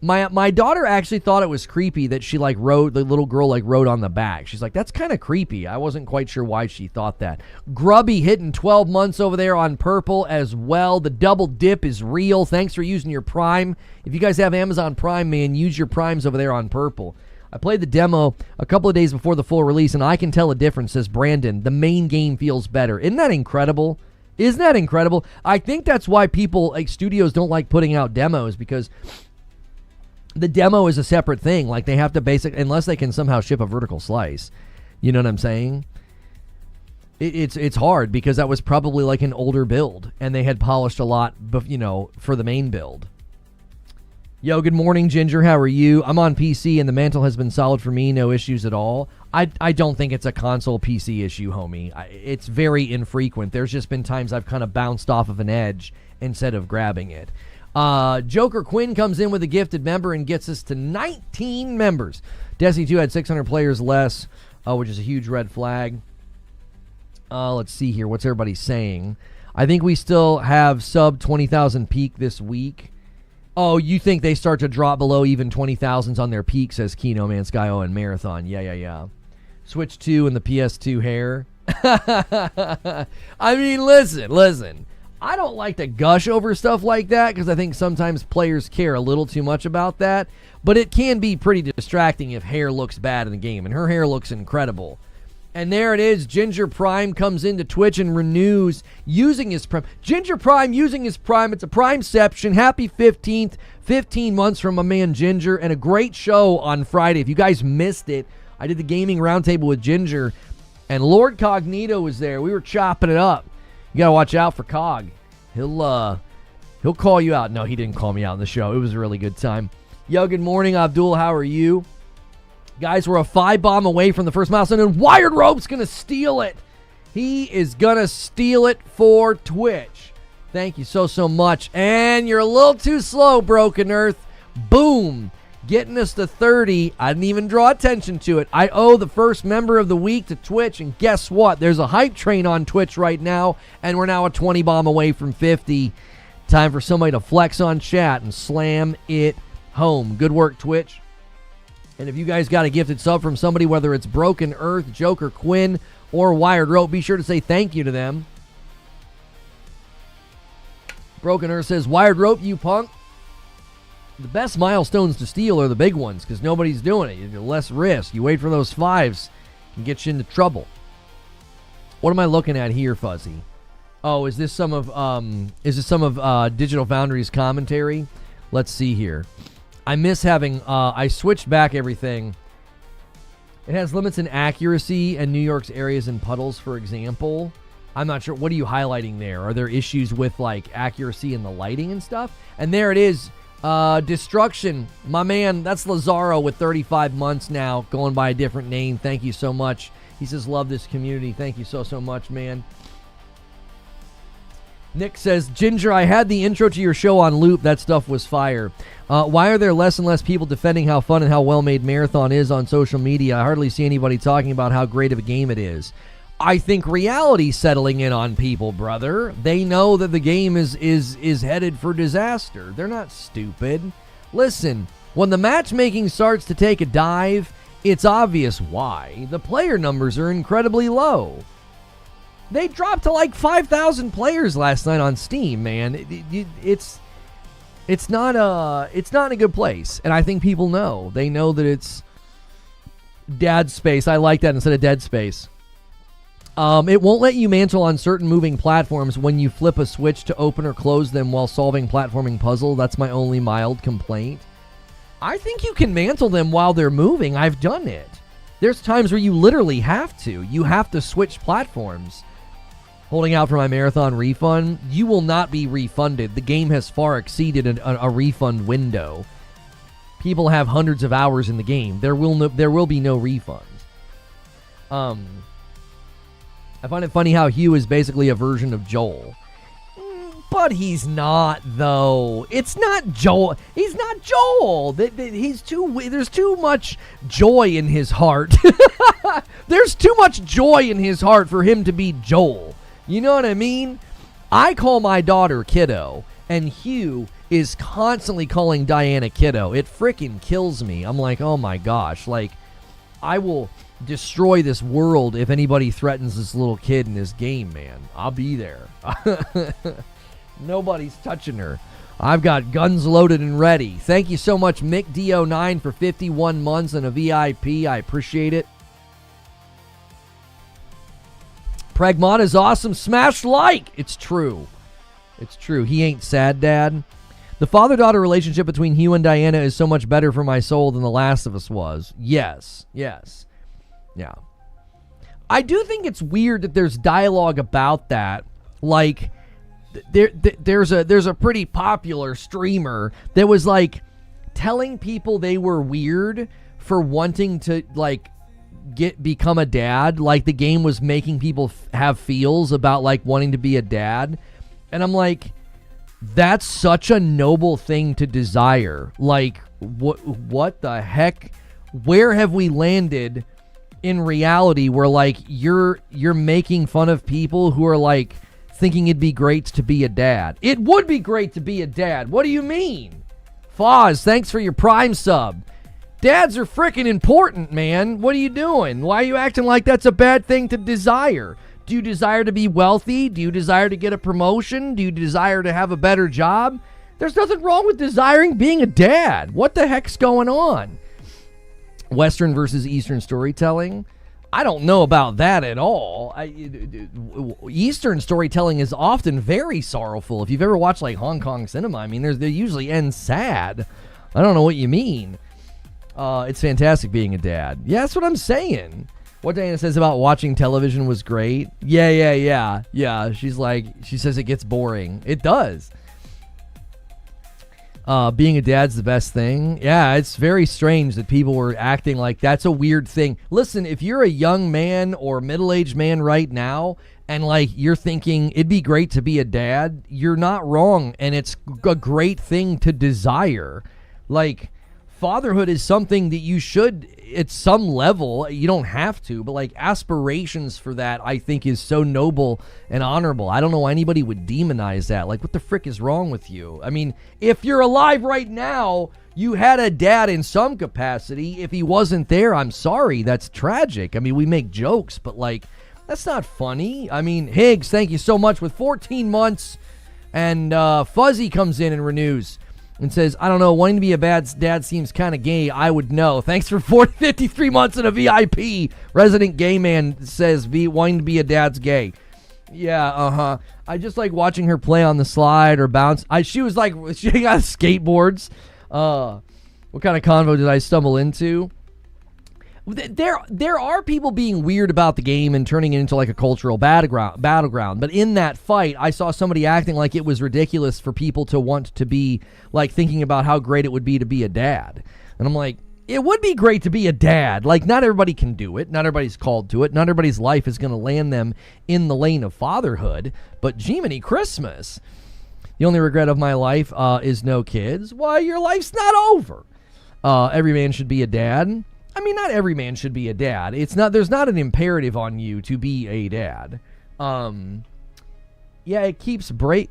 My daughter actually thought it was creepy that she the little girl rode on the back. She's like, that's kind of creepy. I wasn't quite sure why she thought that. Grubby hitting 12 months over there on purple as well. The double dip is real. Thanks for using your Prime. If you guys have Amazon Prime, man, use your Primes over there on purple. I played the demo a couple of days before the full release, and I can tell a difference, says Brandon. The main game feels better. Isn't that incredible? Isn't that incredible? I think that's why people, studios don't like putting out demos, because the demo is a separate thing. Like, they have to unless they can somehow ship a vertical slice. You know what I'm saying? It's hard because that was probably like an older build, and they had polished a lot, for the main build. Yo, good morning, Ginger. How are you? I'm on PC, and the mantle has been solid for me. No issues at all. I don't think it's a console PC issue, homie. It's very infrequent. There's just been times I've kind of bounced off of an edge instead of grabbing it. Joker Quinn comes in with a gifted member and gets us to 19 members. Destiny 2 had 600 players less, which is a huge red flag. Let's see here. What's everybody saying? I think we still have sub 20,000 peak this week. Oh, you think they start to drop below even 20,000s on their peak, says Kino Man Skyo and Marathon. Yeah. Switch 2 and the PS2 hair. I mean, listen. I don't like to gush over stuff like that because I think sometimes players care a little too much about that. But it can be pretty distracting if hair looks bad in the game. And her hair looks incredible. And there it is. Ginger Prime comes into Twitch and renews using his Prime. Ginger Prime using his Prime. It's a Primeception. Happy 15th. 15 months from my man Ginger. And a great show on Friday. If you guys missed it, I did the gaming roundtable with Ginger. And Lord Cognito was there. We were chopping it up. You got to watch out for Cog. He'll call you out. No, he didn't call me out in the show. It was a really good time. Yo, good morning, Abdul. How are you? Guys, we're a 5-bomb away from the first milestone, and Wired Rope's going to steal it. He is going to steal it for Twitch. Thank you so much. And you're a little too slow, Broken Earth. Boom. Getting us to 30. I didn't even draw attention to it. I owe the first member of the week to Twitch, and guess what? There's a hype train on Twitch right now, and we're now a 20-bomb away from 50. Time for somebody to flex on chat and slam it home. Good work, Twitch. And if you guys got a gifted sub from somebody, whether it's Broken Earth, Joker Quinn, or Wired Rope, be sure to say thank you to them. Broken Earth says, Wired Rope, you punk. The best milestones to steal are the big ones because nobody's doing it. You're less risk. You wait for those 5s and get you into trouble. What am I looking at here, Fuzzy? Oh, is this some of Digital Foundry's commentary? Let's see here. I miss having I switched back everything. It has limits in accuracy and New York's areas and puddles, for example. I'm not sure. What are you highlighting there? Are there issues with like accuracy and the lighting and stuff? And there it is. Destruction. My man, that's Lazaro with 35 months now, going by a different name. Thank you so much. He says, love this community. Thank you so much, man. Nick says, Ginger, I had the intro to your show on loop. That stuff was fire. Why are there less and less people defending how fun and how well-made Marathon is on social media? I hardly see anybody talking about how great of a game it is. I think reality's settling in on people, brother. They know that the game is headed for disaster. They're not stupid. Listen, when the matchmaking starts to take a dive, it's obvious why. The player numbers are incredibly low. They dropped to like 5,000 players last night on Steam, man. It's not in a good place, and I think people know. They know that it's dad space. I like that instead of dead space. It won't let you mantle on certain moving platforms when you flip a switch to open or close them while solving platforming puzzle. That's my only mild complaint. I think you can mantle them while they're moving. I've done it. There's times where you literally have to. You have to switch platforms. Holding out for my Marathon refund, you will not be refunded. The game has far exceeded a refund window. People have hundreds of hours in the game. There will be no refunds. I find it funny how Hugh is basically a version of Joel. But he's not, though. It's not Joel. He's not Joel. There's too much joy in his heart. There's too much joy in his heart for him to be Joel. You know what I mean? I call my daughter Kiddo, and Hugh is constantly calling Diana Kiddo. It freaking kills me. I'm like, oh my gosh. Like, I will destroy this world if anybody threatens this little kid in this game, man. I'll be there. Nobody's touching her. I've got guns loaded and ready. Thank you so much, Mick D09, for 51 months and a VIP. I appreciate it. Pragmata's awesome. Smash like. It's true. It's true. He ain't sad, Dad. The father-daughter relationship between Hugh and Diana is so much better for my soul than The Last of Us was. Yes. Yes. Yeah. I do think it's weird that there's dialogue about that. Like, there's a pretty popular streamer that was, like, telling people they were weird for wanting to, like, become a dad. Like, the game was making people have feels about, like, wanting to be a dad. And I'm like, that's such a noble thing to desire. Like, what the heck? Where have we landed in reality where, like, you're making fun of people who are, like, thinking it'd be great to be a dad? It would be great to be a dad. What do you mean? Foz, thanks for your Prime sub. Dads are freaking important, man. What are you doing? Why are you acting like that's a bad thing to desire? Do you desire to be wealthy? Do you desire to get a promotion? Do you desire to have a better job? There's nothing wrong with desiring being a dad. What the heck's going on? Western versus Eastern storytelling? I don't know about that at all. Eastern storytelling is often very sorrowful. If you've ever watched, like, Hong Kong cinema, I mean, they usually end sad. I don't know what you mean. It's fantastic being a dad. Yeah, that's what I'm saying. What Diana says about watching television was great. Yeah. She says it gets boring. It does. Being a dad's the best thing. Yeah, it's very strange that people were acting like that's a weird thing. Listen, if you're a young man or middle-aged man right now and, like, you're thinking it'd be great to be a dad, you're not wrong, and it's a great thing to desire. Like, fatherhood is something that you should, at some level, you don't have to, but, like, aspirations for that, I think, is so noble and honorable. I don't know why anybody would demonize that. Like, what the frick is wrong with you? I mean, if you're alive right now, you had a dad in some capacity. If he wasn't there, I'm sorry. That's tragic. I mean, we make jokes, but, like, that's not funny. I mean, Higgs, thank you so much with 14 months. And Fuzzy comes in and renews and says, I don't know, wanting to be a bad dad seems kind of gay. I would know. Thanks for 53 months in a VIP. Resident Gay Man says, wanting to be a dad's gay. Yeah, I just like watching her play on the slide or bounce. She got skateboards. What kind of convo did I stumble into? There are people being weird about the game and turning it into like a cultural battleground. But in that fight, I saw somebody acting like it was ridiculous for people to want to be like thinking about how great it would be to be a dad. And I'm like, it would be great to be a dad. Like, not everybody can do it. Not everybody's called to it. Not everybody's life is going to land them in the lane of fatherhood. But Jiminy Christmas. The only regret of my life is no kids. Why, your life's not over. Every man should be a dad. I mean, not every man should be a dad. There's not an imperative on you to be a dad. Yeah, it keeps Wait,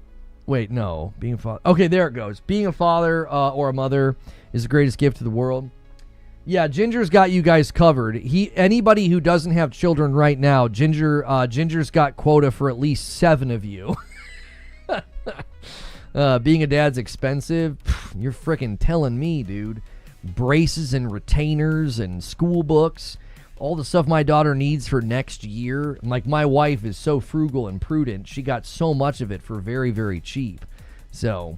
no. Being a father. Okay, there it goes. Being a father or a mother is the greatest gift to the world. Yeah, Ginger's got you guys covered. Anybody who doesn't have children right now, Ginger's got quota for at least 7 of you. Being a dad's expensive. You're freaking telling me, dude. Braces and retainers and school books, all the stuff my daughter needs for next year. Like, my wife is so frugal and prudent. She got so much of it for very, very cheap. So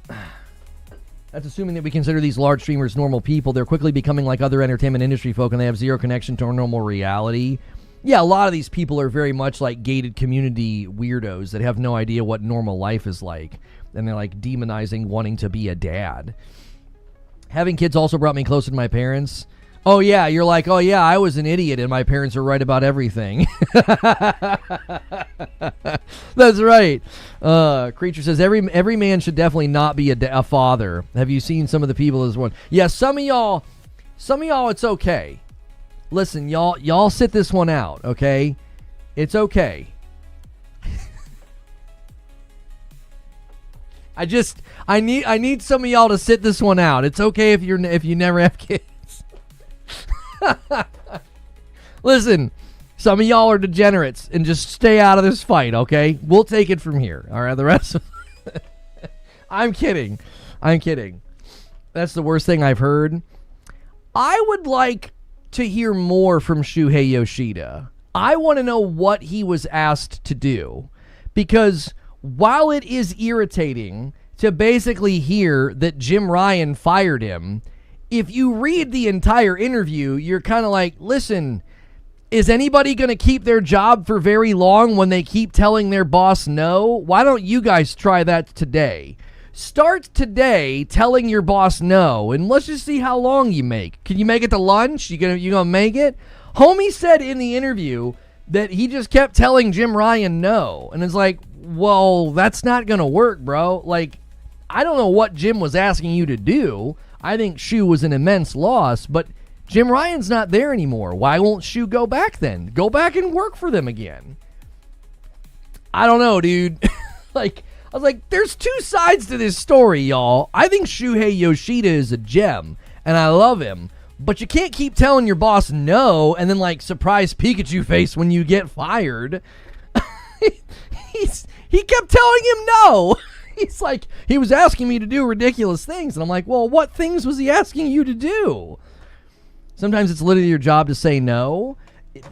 that's assuming that we consider these large streamers normal people. They're quickly becoming like other entertainment industry folk, and they have zero connection to our normal reality. Yeah, a lot of these people are very much like gated community weirdos that have no idea what normal life is like. And they're like demonizing wanting to be a dad. Having kids also brought me closer to my parents. Oh yeah, you're like, oh yeah, I was an idiot and my parents are right about everything. That's right. Creature says every man should definitely not be a father. Have you seen some of the people as one? Yeah, some of y'all it's okay. Listen, y'all sit this one out, okay? It's okay. I need some of y'all to sit this one out. It's okay if you never have kids. Listen, some of y'all are degenerates and just stay out of this fight, okay? We'll take it from here. All right, the rest of I'm kidding. That's the worst thing I've heard. I would like to hear more from Shuhei Yoshida. I want to know what he was asked to do, because while it is irritating to basically hear that Jim Ryan fired him, if you read the entire interview, you're kind of like, listen, is anybody going to keep their job for very long when they keep telling their boss no? Why don't you guys try that today? Start today telling your boss no, and let's just see how long you make. Can you make it to lunch? You gonna make it? Homie said in the interview that he just kept telling Jim Ryan no, and it's like, well, that's not going to work, bro. Like, I don't know what Jim was asking you to do. I think Shu was an immense loss, but Jim Ryan's not there anymore. Why won't Shu go back then? Go back and work for them again. I don't know, dude. I was like, there's 2 sides to this story, y'all. I think Shuhei Yoshida is a gem, and I love him. But you can't keep telling your boss no and then, like, surprise Pikachu face when you get fired. He kept telling him no. He's like, he was asking me to do ridiculous things. And I'm like, well, what things was he asking you to do? Sometimes it's literally your job to say no.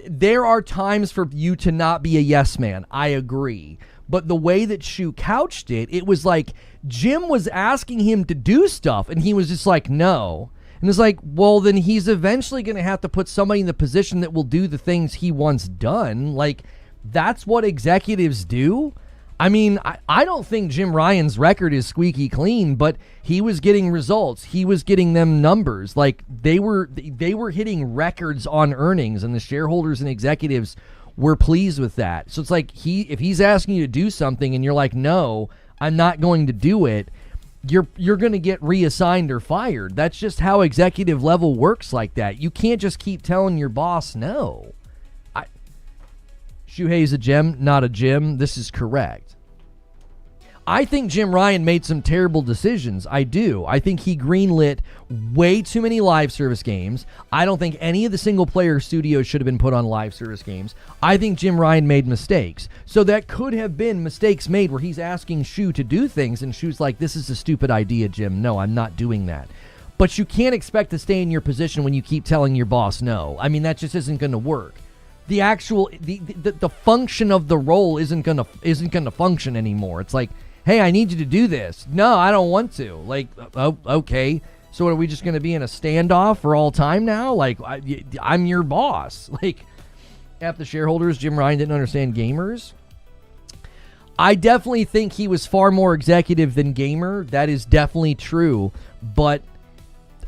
There are times for you to not be a yes man. I agree. But the way that Shu couched it, it was like Jim was asking him to do stuff and he was just like, no. And it's like, well, then he's eventually going to have to put somebody in the position that will do the things he wants done. Like, that's what executives do. I mean, I don't think Jim Ryan's record is squeaky clean, but he was getting results. He was getting them numbers. Like, they were hitting records on earnings, and the shareholders and executives were pleased with that. So it's like, if he's asking you to do something and you're like, no, I'm not going to do it, you're going to get reassigned or fired. That's just how executive level works like that. You can't just keep telling your boss no. Shuhei's a gem, not a Jim. This is correct. I think Jim Ryan made some terrible decisions. I do. I think he greenlit way too many live service games. I don't think any of the single-player studios should have been put on live service games. I think Jim Ryan made mistakes. So that could have been mistakes made where he's asking Shu to do things, and Shu's like, this is a stupid idea, Jim. No, I'm not doing that. But you can't expect to stay in your position when you keep telling your boss no. I mean, that just isn't going to work. the actual the function of the role isn't gonna function anymore. It's like, hey, I need you to do this. No, I don't want to. Like, oh, okay. So are we just gonna be in a standoff for all time now? Like, I'm your boss. Like, half the shareholders, Jim Ryan didn't understand gamers. I definitely think he was far more executive than gamer. That is definitely true. But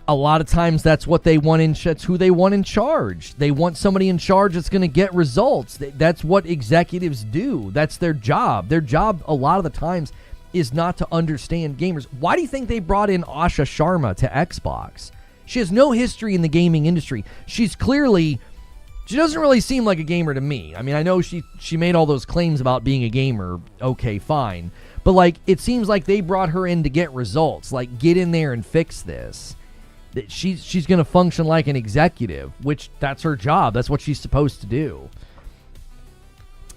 a lot of times that's what they want that's who they want in charge. They want somebody in charge that's going to get results. That's what executives do. That's their job. Their job a lot of the times is not to understand gamers. Why do you think they brought in Asha Sharma to Xbox? She has no history in the gaming industry. She doesn't really seem like a gamer to me. I mean, I know she made all those claims about being a gamer. Okay, fine. But, like, it seems like they brought her in to get results. Like, get in there and fix this. That she's going to function like an executive, which that's her job. That's what she's supposed to do.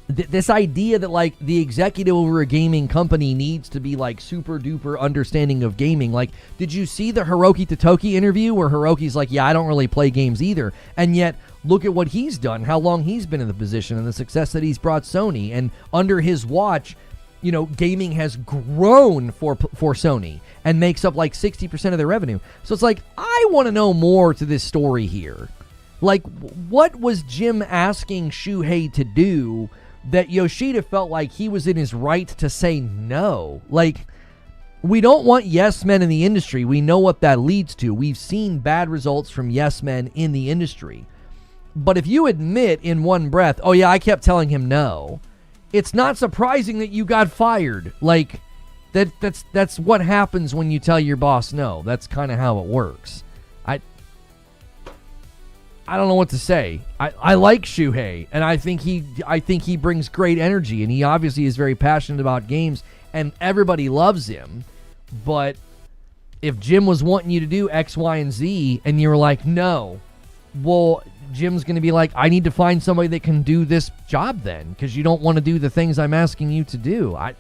This idea that, like, the executive over a gaming company needs to be, like, super duper understanding of gaming. Like, did you see the Hiroki Totoki interview where Hiroki's like, yeah, I don't really play games either. And yet, look at what he's done, how long he's been in the position, and the success that he's brought Sony. And under his watch, you know, gaming has grown for Sony and makes up like 60% of their revenue. So it's like, I want to know more to this story here. Like, what was Jim asking Shuhei to do that Yoshida felt like he was in his right to say no? Like, we don't want yes men in the industry. We know what that leads to. We've seen bad results from yes men in the industry. But if you admit in one breath, oh yeah, I kept telling him no, it's not surprising that you got fired. Like, that's what happens when you tell your boss no. That's kind of how it works. I don't know what to say. I like Shuhei, and I think he brings great energy, and he obviously is very passionate about games, and everybody loves him. But if Jim was wanting you to do X, Y, and Z, and you were like, no, well, Jim's going to be like, I need to find somebody that can do this job then, because you don't want to do the things I'm asking you to do. I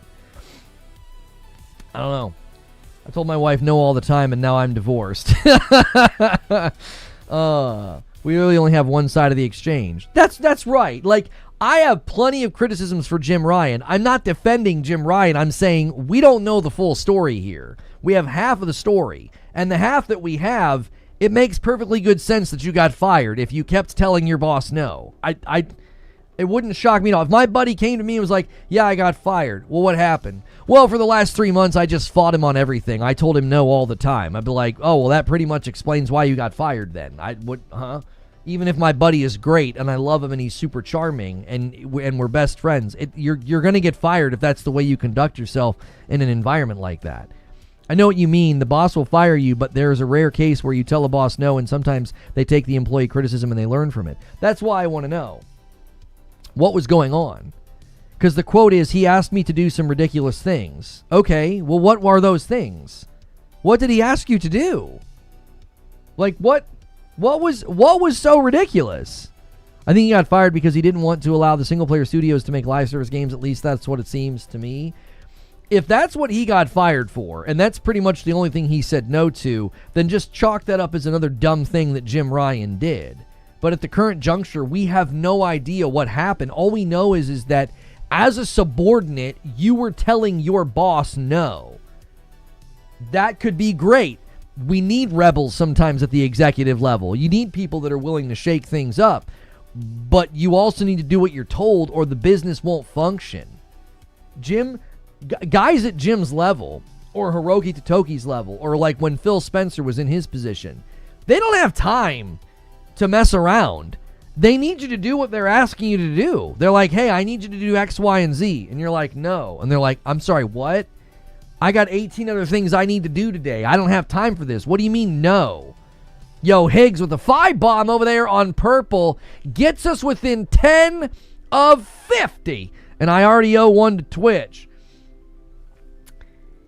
don't know. I told my wife no all the time, and now I'm divorced. We really only have one side of the exchange. That's right. Like, I have plenty of criticisms for Jim Ryan. I'm not defending Jim Ryan. I'm saying we don't know the full story here. We have half of the story, and the half that we have, it makes perfectly good sense that you got fired if you kept telling your boss no. It wouldn't shock me at all. If my buddy came to me and was like, yeah, I got fired. Well, what happened? Well, for the last 3 months, I just fought him on everything. I told him no all the time. I'd be like, oh, well, that pretty much explains why you got fired then. Even if my buddy is great and I love him and he's super charming and we're best friends, you're going to get fired if that's the way you conduct yourself in an environment like that. I know what you mean. The boss will fire you, but there's a rare case where you tell a boss no, and sometimes they take the employee criticism and they learn from it. That's why I want to know what was going on. Because the quote is, he asked me to do some ridiculous things. Okay, well, what were those things? What did he ask you to do? Like, what was so ridiculous? I think he got fired because he didn't want to allow the single-player studios to make live service games. At least that's what it seems to me. If that's what he got fired for, and that's pretty much the only thing he said no to, then just chalk that up as another dumb thing that Jim Ryan did. But at the current juncture, we have no idea what happened. All we know is that as a subordinate, you were telling your boss no. That could be great. We need rebels sometimes at the executive level. You need people that are willing to shake things up. But you also need to do what you're told or the business won't function. Guys at Jim's level, or Hiroki Totoki's level, or like when Phil Spencer was in his position, they don't have time to mess around. They need you to do what they're asking you to do. They're like, hey, I need you to do X, Y, and Z. And you're like, no. And they're like, I'm sorry, what? I got 18 other things I need to do today. I don't have time for this. What do you mean, no? Yo, Higgs with the 5-bomb over there on purple gets us within 10 of 50. And I already owe one to Twitch.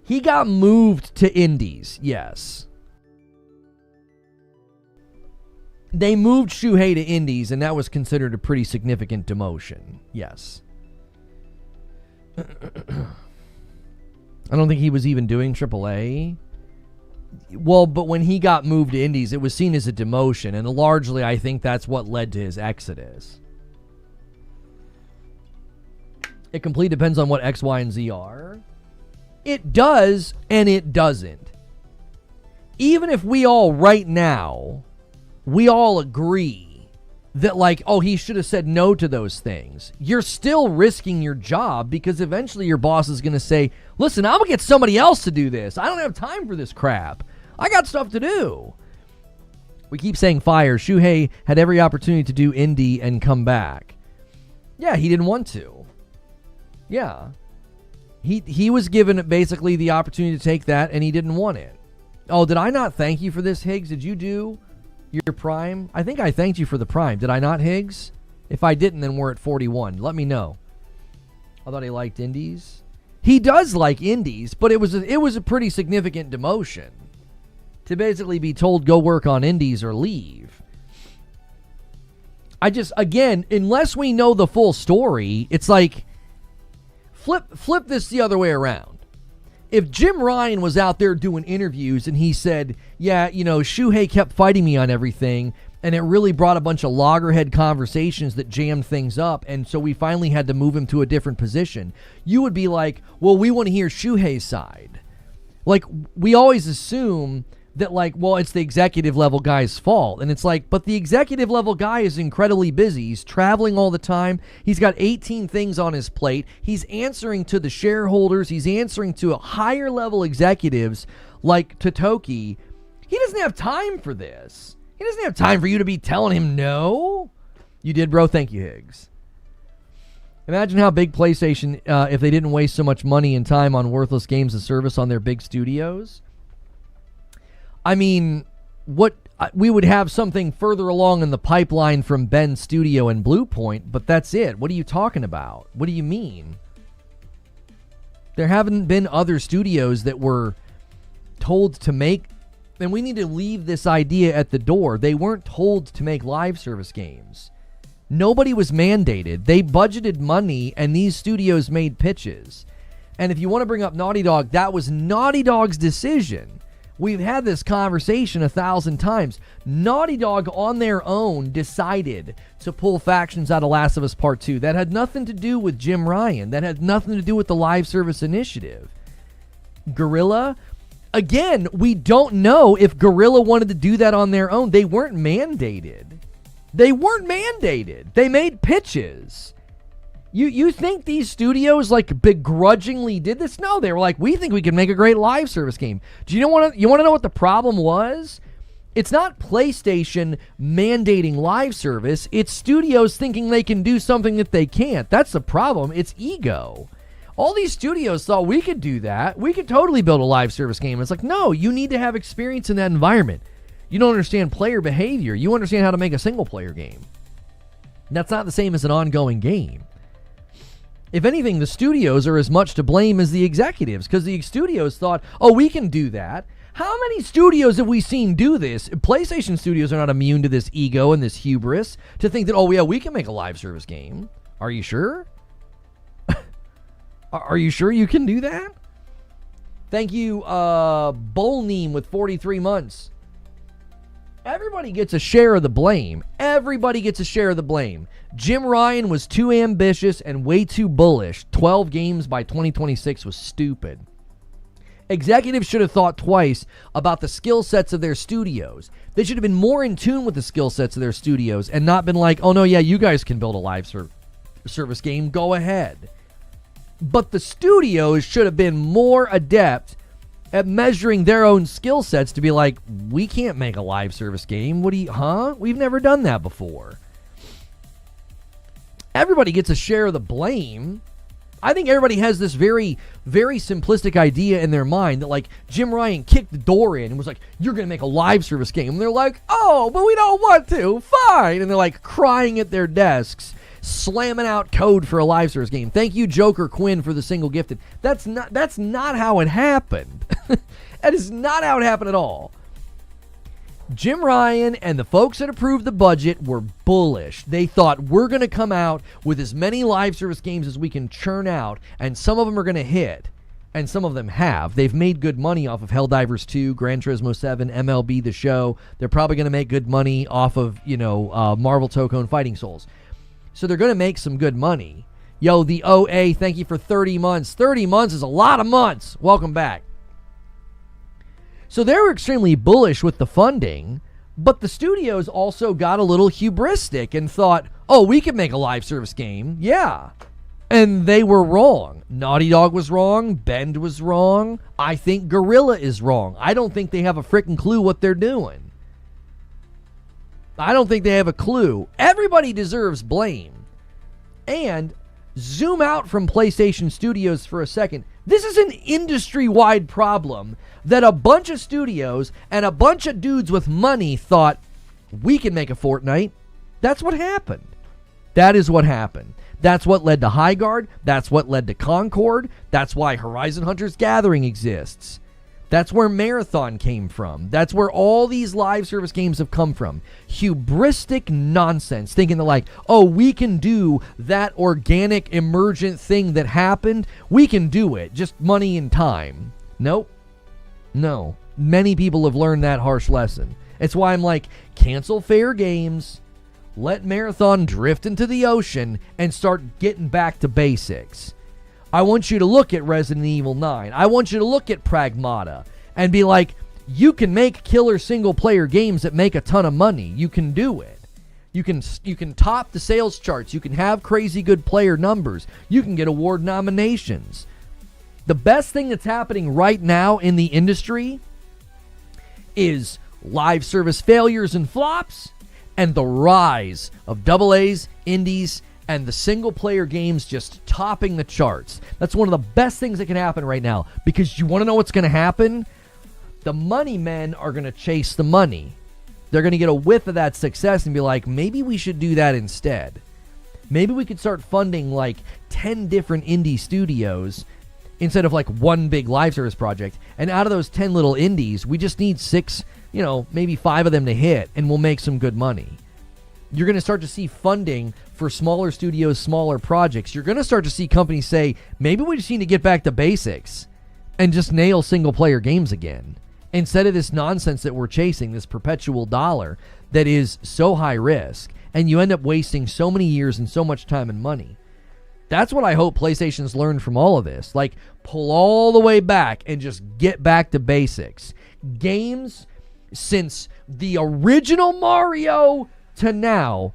He got moved to indies, yes. They moved Shuhei to indies, and that was considered a pretty significant demotion, yes. I don't think he was even doing AAA. Well, but when he got moved to indies, it was seen as a demotion, and largely I think that's what led to his exodus. It completely depends on what X, Y, and Z are. It does, and it doesn't. Even if we all right now, we all agree that like, oh, he should have said no to those things. You're still risking your job because eventually your boss is going to say, listen, I'm going to get somebody else to do this. I don't have time for this crap. I got stuff to do. We keep saying fire. Shuhei had every opportunity to do indie and come back. Yeah, he didn't want to. Yeah. He was given basically the opportunity to take that, and he didn't want it. Oh, did I not thank you for this, Higgs? Did you do your Prime? I think I thanked you for the Prime. Did I not, Higgs? If I didn't, then we're at 41. Let me know. I thought he liked indies. He does like indies, but it was a pretty significant demotion to basically be told go work on indies or leave. Again, unless we know the full story, it's like flip this the other way around. If Jim Ryan was out there doing interviews and he said, yeah, Shuhei kept fighting me on everything, and it really brought a bunch of loggerhead conversations that jammed things up, and so we finally had to move him to a different position, you would be like, well, we want to hear Shuhei's side. Like, we always assume that, like, well, it's the executive level guy's fault. And it's like, but the executive level guy is incredibly busy. He's traveling all the time. He's got 18 things on his plate. He's answering to the shareholders. He's answering to higher level executives like Totoki. He doesn't have time for this. He doesn't have time for you to be telling him no. You did, bro. Thank you, Higgs. Imagine how big PlayStation, if they didn't waste so much money and time on worthless games of service on their big studios. I mean, we would have something further along in the pipeline from Ben's studio and Bluepoint, but that's it. What are you talking about? What do you mean? There haven't been other studios that were told to make, and we need to leave this idea at the door. They weren't told to make live service games. Nobody was mandated. They budgeted money, and these studios made pitches. And if you want to bring up Naughty Dog, that was Naughty Dog's decision. We've had this conversation 1,000 times. Naughty Dog on their own decided to pull factions out of Last of Us Part 2. That had nothing to do with Jim Ryan. That had nothing to do with the live service initiative. Guerrilla, again, we don't know if Guerrilla wanted to do that on their own. They weren't mandated. They made pitches. You think these studios like begrudgingly did this? No, they were like, we think we can make a great live service game. Do you want to know what the problem was? It's not PlayStation mandating live service. It's studios thinking they can do something that they can't. That's the problem. It's ego. All these studios thought we could do that. We could totally build a live service game. It's like, no, you need to have experience in that environment. You don't understand player behavior. You understand how to make a single player game. That's not the same as an ongoing game. If anything, the studios are as much to blame as the executives, because the studios thought, oh, we can do that. How many studios have we seen do this? PlayStation studios are not immune to this ego and this hubris to think that, oh, yeah, we can make a live service game. Are you sure? Are you sure you can do that? Thank you, Bolneem with 43 months. Everybody gets a share of the blame. Everybody gets a share of the blame. Jim Ryan was too ambitious and way too bullish. 12 games by 2026 was stupid. Executives should have thought twice about the skill sets of their studios. They should have been more in tune with the skill sets of their studios and not been like, oh no, yeah, you guys can build a live service game. Go ahead. But the studios should have been more adept at measuring their own skill sets to be like, we can't make a live service game. We've never done that before. Everybody gets a share of the blame. I think everybody has this very, very simplistic idea in their mind that, like, Jim Ryan kicked the door in and was like, you're going to make a live service game. And they're like, oh, but we don't want to. Fine. And they're like crying at their desks, slamming out code for a live service game. Thank you, Joker Quinn, for the single gifted. That's not how it happened. That is not how it happened at all. Jim Ryan and the folks that approved the budget were bullish. They thought, we're going to come out with as many live service games as we can churn out, and some of them are going to hit, and some of them have. They've made good money off of Helldivers 2, Gran Turismo 7, MLB The Show. They're probably going to make good money off of, Marvel Tokyo and Fighting Souls. So they're going to make some good money. Yo, the OA, thank you for 30 months. 30 months is a lot of months. Welcome back. So they were extremely bullish with the funding, but the studios also got a little hubristic and thought, oh, we can make a live service game. Yeah. And they were wrong. Naughty Dog was wrong. Bend was wrong. I think Guerrilla is wrong. I don't think they have a freaking clue what they're doing. I don't think they have a clue. Everybody deserves blame. And zoom out from PlayStation Studios for a second. This is an industry-wide problem that a bunch of studios and a bunch of dudes with money thought, we can make a Fortnite. That's what happened. That is what happened. That's what led to High Guard. That's what led to Concord. That's why Horizon Hunters Gathering exists. That's where Marathon came from. That's where all these live service games have come from. Hubristic nonsense, thinking that like, oh, we can do that organic emergent thing that happened. We can do it. Just money and time. Nope. No. Many people have learned that harsh lesson. It's why I'm like, cancel fair games. Let Marathon drift into the ocean and start getting back to basics. I want you to look at Resident Evil 9. I want you to look at Pragmata and be like, you can make killer single-player games that make a ton of money. You can do it. You can top the sales charts. You can have crazy good player numbers. You can get award nominations. The best thing that's happening right now in the industry is live service failures and flops and the rise of AA's, indies, and the single-player games just topping the charts. That's one of the best things that can happen right now. Because you want to know what's going to happen? The money men are going to chase the money. They're going to get a whiff of that success and be like, maybe we should do that instead. Maybe we could start funding like 10 different indie studios instead of like one big live service project. And out of those 10 little indies, we just need 6, maybe 5 of them to hit, and we'll make some good money. You're going to start to see funding for smaller studios, smaller projects. You're going to start to see companies say, maybe we just need to get back to basics and just nail single-player games again. Instead of this nonsense that we're chasing, this perpetual dollar that is so high risk, and you end up wasting so many years and so much time and money. That's what I hope PlayStation's learned from all of this. Like, pull all the way back and just get back to basics. Games since the original Mario to now,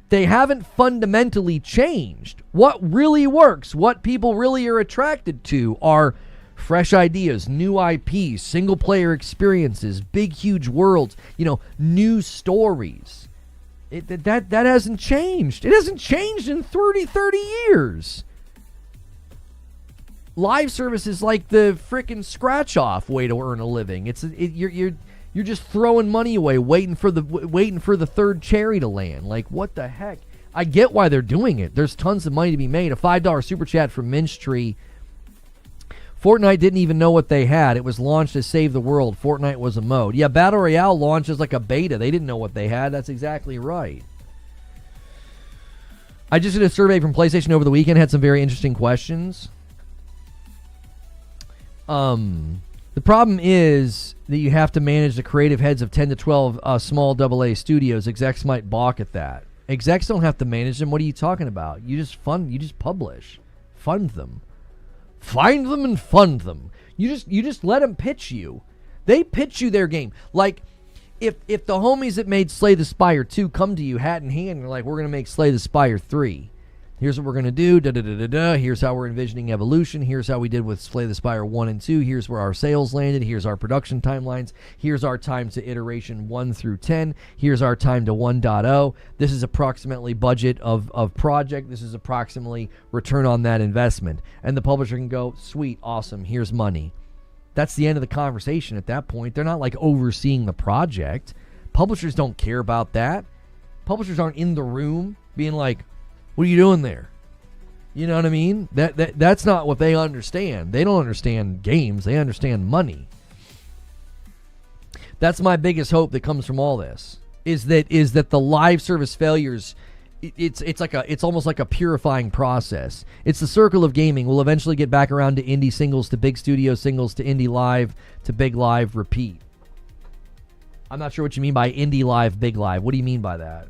they haven't fundamentally changed. What really works, what people really are attracted to are fresh ideas, new IPs, single-player experiences, big, huge worlds, new stories. That hasn't changed. It hasn't changed in 30 years. Live service is like the frickin' scratch-off way to earn a living. You're just throwing money away, waiting for the third cherry to land. Like, what the heck? I get why they're doing it. There's tons of money to be made. A $5 super chat from Minch Tree. Fortnite didn't even know what they had. It was launched as Save the World. Fortnite was a mode. Yeah, Battle Royale launched as like a beta. They didn't know what they had. That's exactly right. I just did a survey from PlayStation over the weekend. Had some very interesting questions. The problem is that you have to manage the creative heads of 10 to 12 small AA studios. Execs might balk at that. Execs don't have to manage them. What are you talking about? You just publish. Fund them. Find them and fund them. You just let them pitch you. They pitch you their game. Like, if the homies that made Slay the Spire 2 come to you hat in hand and they're like, we're going to make Slay the Spire 3. Here's what we're going to do. Here's how we're envisioning evolution. Here's how we did with Slay the Spire 1 and 2. Here's where our sales landed. Here's our production timelines. Here's our time to iteration 1 through 10. Here's our time to 1.0. This is approximately budget of project. This is approximately return on that investment. And the publisher can go, sweet, awesome, here's money. That's the end of the conversation at that point. They're not like overseeing the project. Publishers don't care about that. Publishers aren't in the room being like, what are you doing there? You know what I mean? That's not what they understand. They don't understand games. They understand money. That's my biggest hope that comes from all this. Is that the live service failures, it's almost like a purifying process. It's the circle of gaming. We'll eventually get back around to indie singles, to big studio singles, to indie live, to big live, repeat. I'm not sure what you mean by indie live, big live. What do you mean by that?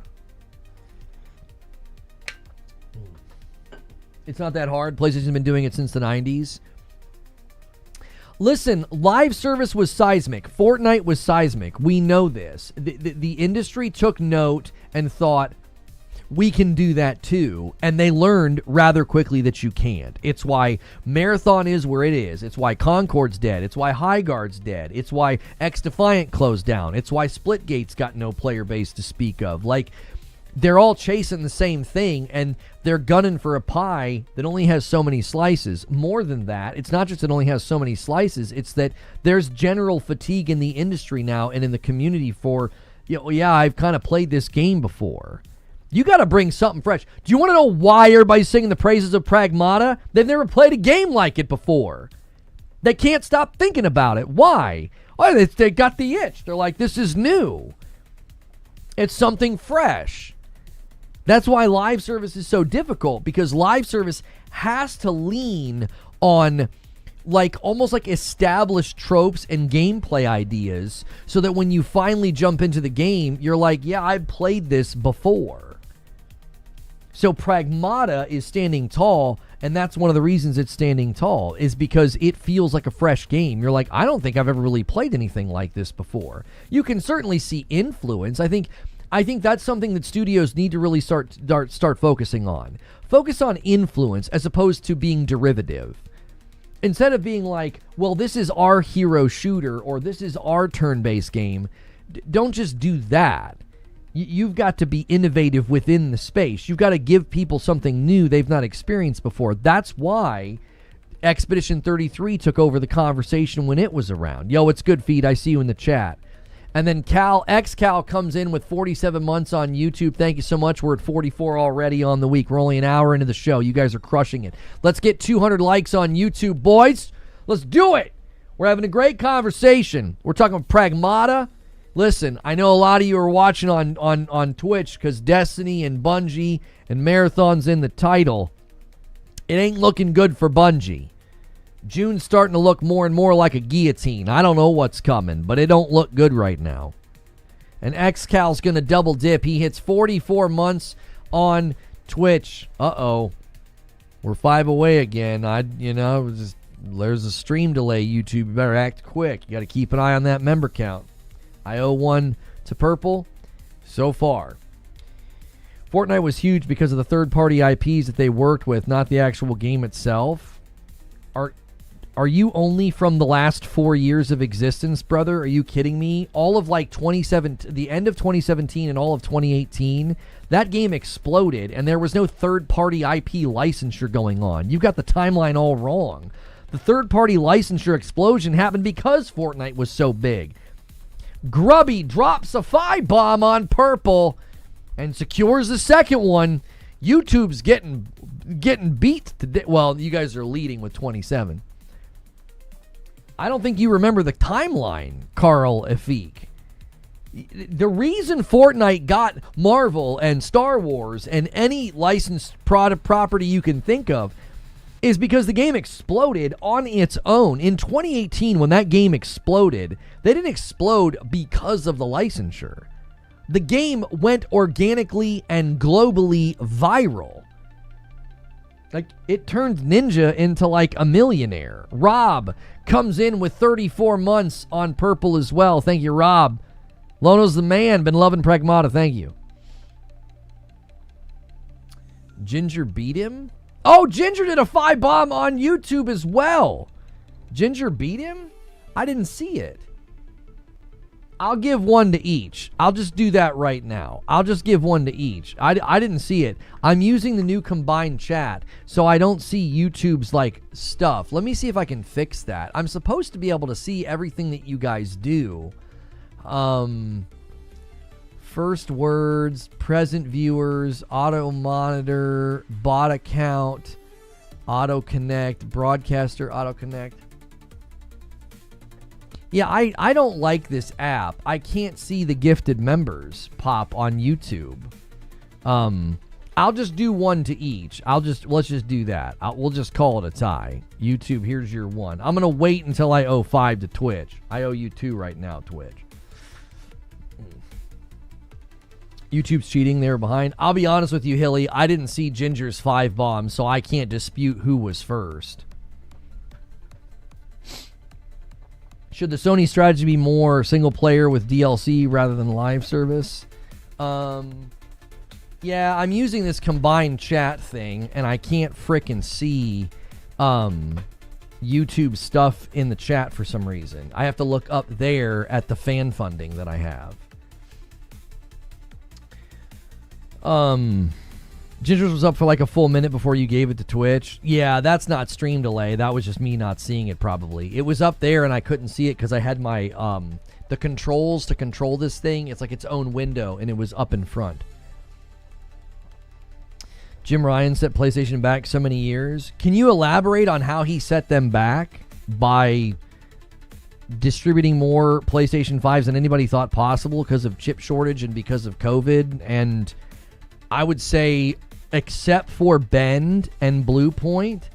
It's not that hard. PlayStation's been doing it since the 90s. Listen, live service was seismic. Fortnite was seismic. We know this. The industry took note and thought, we can do that too. And they learned rather quickly that you can't. It's why Marathon is where it is. It's why Concord's dead. It's why Highguard's dead. It's why X-Defiant closed down. It's why Splitgate's got no player base to speak of. Like, they're all chasing the same thing, and they're gunning for a pie that only has so many slices. More than that, it's not just it only has so many slices, it's that there's general fatigue in the industry now and in the community for, yeah, I've kind of played this game before. You got to bring something fresh. Do you want to know why everybody's singing the praises of Pragmata? They've never played a game like it before. They can't stop thinking about it. Why? Oh, they got the itch. They're like, this is new. It's something fresh. That's why live service is so difficult, because live service has to lean on almost like established tropes and gameplay ideas so that when you finally jump into the game, you're like, yeah, I've played this before. So Pragmata is standing tall, and that's one of the reasons it's standing tall, is because it feels like a fresh game. You're like, I don't think I've ever really played anything like this before. You can certainly see influence. I think that's something that studios need to really start focusing on. Focus on influence as opposed to being derivative. Instead of being like, well, this is our hero shooter or this is our turn-based game, don't just do that. You've got to be innovative within the space. You've got to give people something new they've not experienced before. That's why Expedition 33 took over the conversation when it was around. Yo, it's good, Feed. I see you in the chat. And then Cal comes in with 47 months on YouTube. Thank you so much. We're at 44 already on the week. We're only an hour into the show. You guys are crushing it. Let's get 200 likes on YouTube, boys. Let's do it. We're having a great conversation. We're talking Pragmata. Listen, I know a lot of you are watching on Twitch because Destiny and Bungie and Marathon's in the title. It ain't looking good for Bungie. June's starting to look more and more like a guillotine. I don't know what's coming, but it don't look good right now. And XCal's going to double dip. He hits 44 months on Twitch. Uh-oh. We're 5 away again. There's a stream delay, YouTube. You better act quick. You got to keep an eye on that member count. I owe one to Purple so far. Fortnite was huge because of the third-party IPs that they worked with, not the actual game itself. Are you only from the last 4 years of existence, brother? Are you kidding me? All of the end of 2017 and all of 2018, that game exploded, and there was no third-party IP licensure going on. You've got the timeline all wrong. The third-party licensure explosion happened because Fortnite was so big. Grubby drops a 5-bomb on Purple and secures the second one. YouTube's getting beat today. Well, you guys are leading with 27. I don't think you remember the timeline, Carl Efik. The reason Fortnite got Marvel and Star Wars and any licensed property you can think of is because the game exploded on its own. In 2018, when that game exploded, they didn't explode because of the licensure. The game went organically and globally viral. Like, it turned Ninja into like a millionaire. Rob comes in with 34 months on Purple as well. Thank you, Rob. Lono's the man. Been loving Pragmata. Thank you. Ginger beat him? Oh, Ginger did a 5-bomb on YouTube as well. Ginger beat him? I didn't see it. I'll give one to each. I'll just do that right now. I'll just give one to each. I didn't see it. I'm using the new combined chat, so I don't see YouTube's, stuff. Let me see if I can fix that. I'm supposed to be able to see everything that you guys do. First words, present viewers, auto monitor, bot account, auto connect, broadcaster, auto connect. Yeah, I don't like this app. I can't see the gifted members pop on YouTube. I'll just do one to each. Let's just do that. We'll just call it a tie. YouTube, here's your one. I'm gonna wait until I owe 5 to Twitch. I owe you 2 right now, Twitch. YouTube's cheating. They were behind. I'll be honest with you, Hilly. I didn't see Ginger's 5 bombs, so I can't dispute who was first. Should the Sony strategy be more single player with DLC rather than live service? Yeah, I'm using this combined chat thing, and I can't frickin' see YouTube stuff in the chat for some reason. I have to look up there at the fan funding that I have. Ginger's was up for like a full minute before you gave it to Twitch. Yeah, that's not stream delay. That was just me not seeing it probably. It was up there and I couldn't see it because I had my, the controls to control this thing. It's like its own window and it was up in front. Jim Ryan set PlayStation back so many years. Can you elaborate on how he set them back by distributing more PlayStation 5s than anybody thought possible because of chip shortage and because of COVID? And I would say, except for Bend and Blue Point,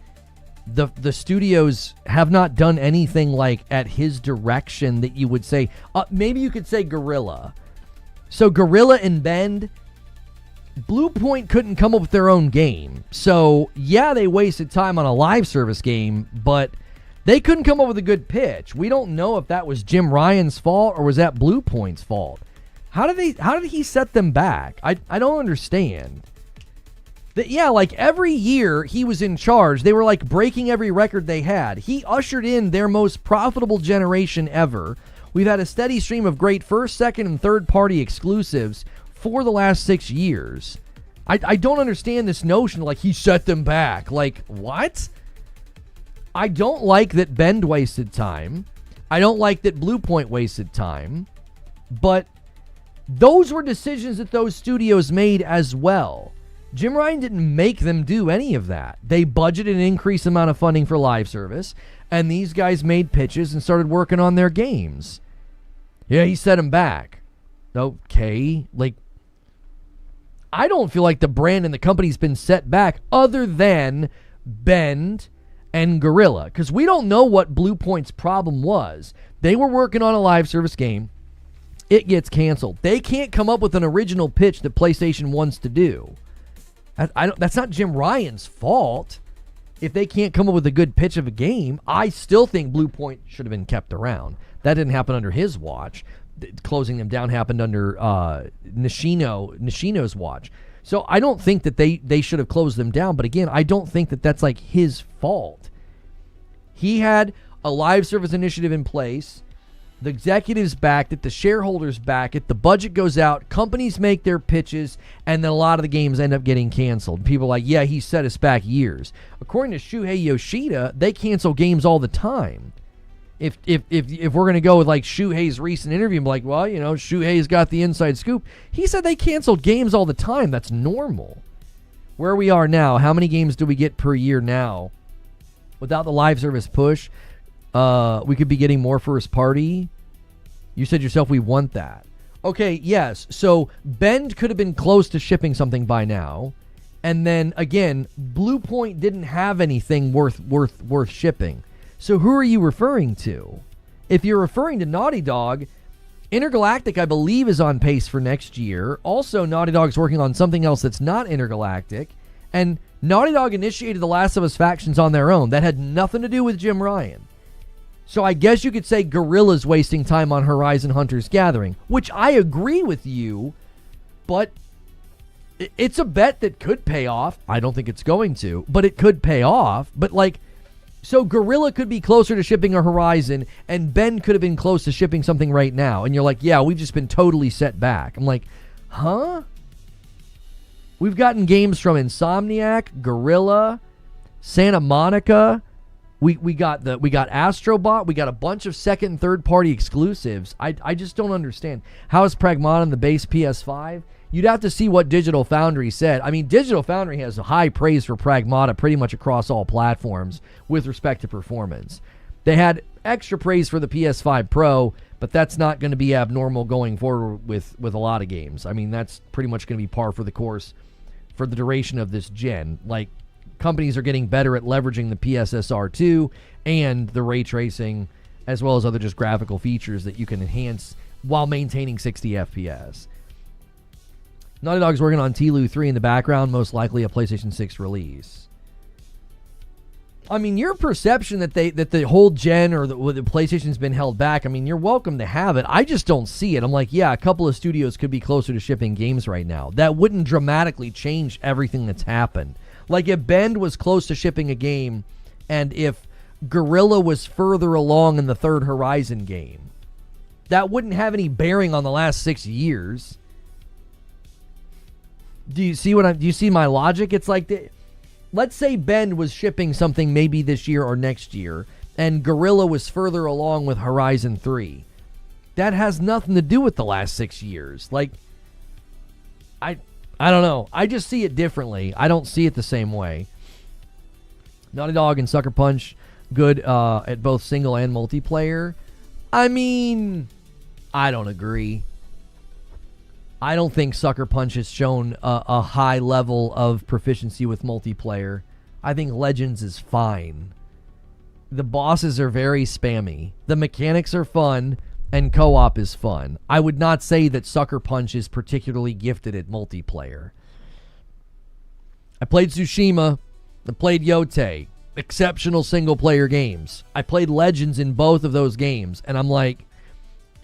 the studios have not done anything like at his direction that you would say. Maybe you could say Guerrilla. So Guerrilla and Bend, Blue Point couldn't come up with their own game. So yeah, they wasted time on a live service game, but they couldn't come up with a good pitch. We don't know if that was Jim Ryan's fault or was that Blue Point's fault. How did he set them back? I don't understand. Yeah, like every year he was in charge, they were like breaking every record they had. He ushered in their most profitable generation ever. We've had a steady stream of great first, second, and third party exclusives for the last 6 years. I don't understand this notion like he set them back. Like, what? I don't like that Bend wasted time. I don't like that Blue Point wasted time. But those were decisions that those studios made as well. Jim Ryan didn't make them do any of that. They budgeted an increased amount of funding for live service, and these guys made pitches and started working on their games. Yeah, he set them back. Okay, like, I don't feel like the brand and the company's been set back other than Bend and Guerrilla, because we don't know what Blue Point's problem was. They were working on a live service game. It gets canceled. They can't come up with an original pitch that PlayStation wants to do. That's not Jim Ryan's fault. If they can't come up with a good pitch of a game, I still think Blue Point should have been kept around. That didn't happen under his watch. Closing them down happened under Nishino's watch. So I don't think that they should have closed them down. But again, I don't think that that's like his fault. He had a live service initiative in place. The executives backed it. The shareholders back it. The budget goes out. Companies make their pitches. And then a lot of the games end up getting canceled. People are like, yeah, he set us back years. According to Shuhei Yoshida, they cancel games all the time. If we're going to go with like Shuhei's recent interview and be like, well, you know, Shuhei's got the inside scoop. He said they canceled games all the time. That's normal. Where we are now, how many games do we get per year now? Without the live service push, we could be getting more first party. You said yourself we want that. Okay, yes. So Bend could have been close to shipping something by now. And then again, Blue Point didn't have anything worth shipping. So who are you referring to? If you're referring to Naughty Dog, Intergalactic, I believe, is on pace for next year. Also, Naughty Dog's working on something else that's not Intergalactic. And Naughty Dog initiated the Last of Us factions on their own. That had nothing to do with Jim Ryan. So I guess you could say Guerrilla's wasting time on Horizon Hunter's Gathering, which I agree with you, but it's a bet that could pay off. I don't think it's going to, but it could pay off. But like, so Guerrilla could be closer to shipping a Horizon, and Ben could have been close to shipping something right now. And you're like, yeah, we've just been totally set back. I'm like, huh? We've gotten games from Insomniac, Guerrilla, Santa Monica. We got Astrobot. We got a bunch of second and third party exclusives. I just don't understand. How is Pragmata on the base PS5? You'd have to see what Digital Foundry said. I mean, Digital Foundry has high praise for Pragmata pretty much across all platforms with respect to performance. They had extra praise for the PS5 Pro, but that's not going to be abnormal going forward with a lot of games. I mean, that's pretty much going to be par for the course for the duration of this gen. Like, companies are getting better at leveraging the PSSR2 and the ray tracing, as well as other just graphical features that you can enhance while maintaining 60 FPS. Naughty Dog's working on TLU 3 in the background, most likely a PlayStation 6 release. I mean, your perception that the whole gen or the PlayStation's been held back, I mean, you're welcome to have it. I just don't see it. I'm like, yeah, a couple of studios could be closer to shipping games right now. That wouldn't dramatically change everything that's happened. Like, if Bend was close to shipping a game, and if Guerrilla was further along in the third Horizon game, that wouldn't have any bearing on the last 6 years. Do you see my logic? It's like, let's say Bend was shipping something maybe this year or next year, and Guerrilla was further along with Horizon 3. That has nothing to do with the last 6 years. Like, I don't know. I just see it differently. I don't see it the same way. Naughty Dog and Sucker Punch, good at both single and multiplayer. I mean, I don't agree. I don't think Sucker Punch has shown a high level of proficiency with multiplayer. I think Legends is fine. The bosses are very spammy. The mechanics are fun, and co-op is fun. I would not say that Sucker Punch is particularly gifted at multiplayer. I played Tsushima. I played Yote. Exceptional single-player games. I played Legends in both of those games, and I'm like,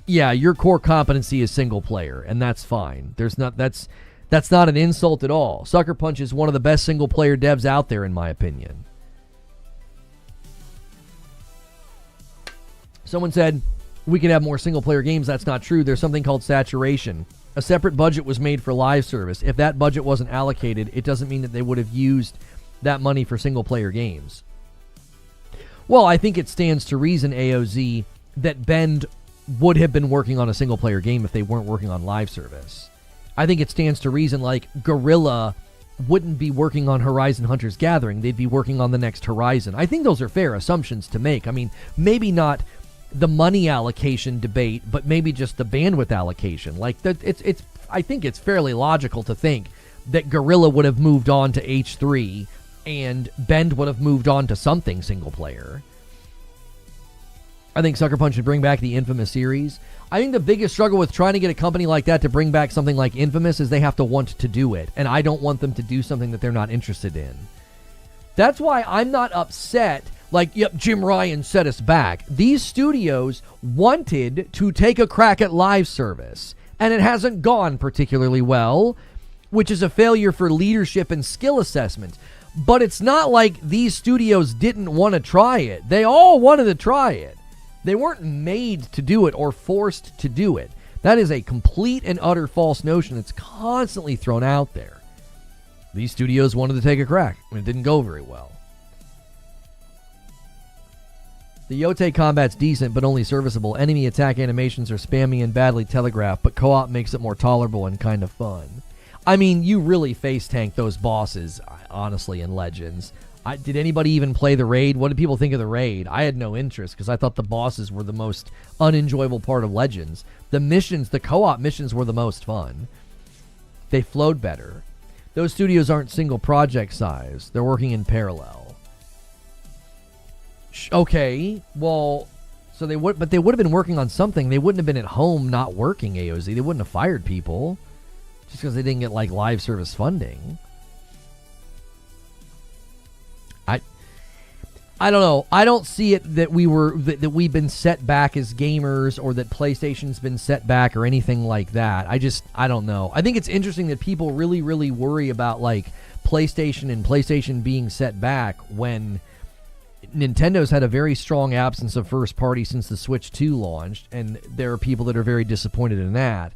yeah, your core competency is single player, and that's fine. That's not an insult at all. Sucker Punch is one of the best single player devs out there, in my opinion. Someone said we could have more single player games. That's not true. There's something called saturation. A separate budget was made for live service. If that budget wasn't allocated, it doesn't mean that they would have used that money for single player games. Well, I think it stands to reason, AOZ, that Bend would have been working on a single-player game if they weren't working on live service. I think it stands to reason, like, Guerrilla wouldn't be working on Horizon Hunter's Gathering. They'd be working on the next Horizon. I think those are fair assumptions to make. I mean, maybe not the money allocation debate, but maybe just the bandwidth allocation. Like, I think it's fairly logical to think that Guerrilla would have moved on to H3 and Bend would have moved on to something single-player. I think Sucker Punch should bring back the Infamous series. I think the biggest struggle with trying to get a company like that to bring back something like Infamous is they have to want to do it. And I don't want them to do something that they're not interested in. That's why I'm not upset. Like, yep, Jim Ryan set us back. These studios wanted to take a crack at live service. And it hasn't gone particularly well, which is a failure for leadership and skill assessment. But it's not like these studios didn't want to try it. They all wanted to try it. They weren't made to do it or forced to do it. That is a complete and utter false notion that's constantly thrown out there. These studios wanted to take a crack, and it didn't go very well. The Yote combat's decent, but only serviceable. Enemy attack animations are spammy and badly telegraphed, but co-op makes it more tolerable and kind of fun. I mean, you really face tank those bosses, honestly, in Legends. Did anybody even play the raid? What did people think of the raid? I had no interest because I thought the bosses were the most unenjoyable part of Legends. The missions, the co-op missions were the most fun. They flowed better. Those studios aren't single project size. They're working in parallel. Okay, well, so they would have been working on something. They wouldn't have been at home not working, AOZ. They wouldn't have fired people just because they didn't get, like, live service funding. I don't know. I don't see it that we've been set back as gamers or that PlayStation's been set back or anything like that. I don't know. I think it's interesting that people really, really worry about, like, PlayStation and PlayStation being set back when Nintendo's had a very strong absence of first party since the Switch 2 launched, and there are people that are very disappointed in that.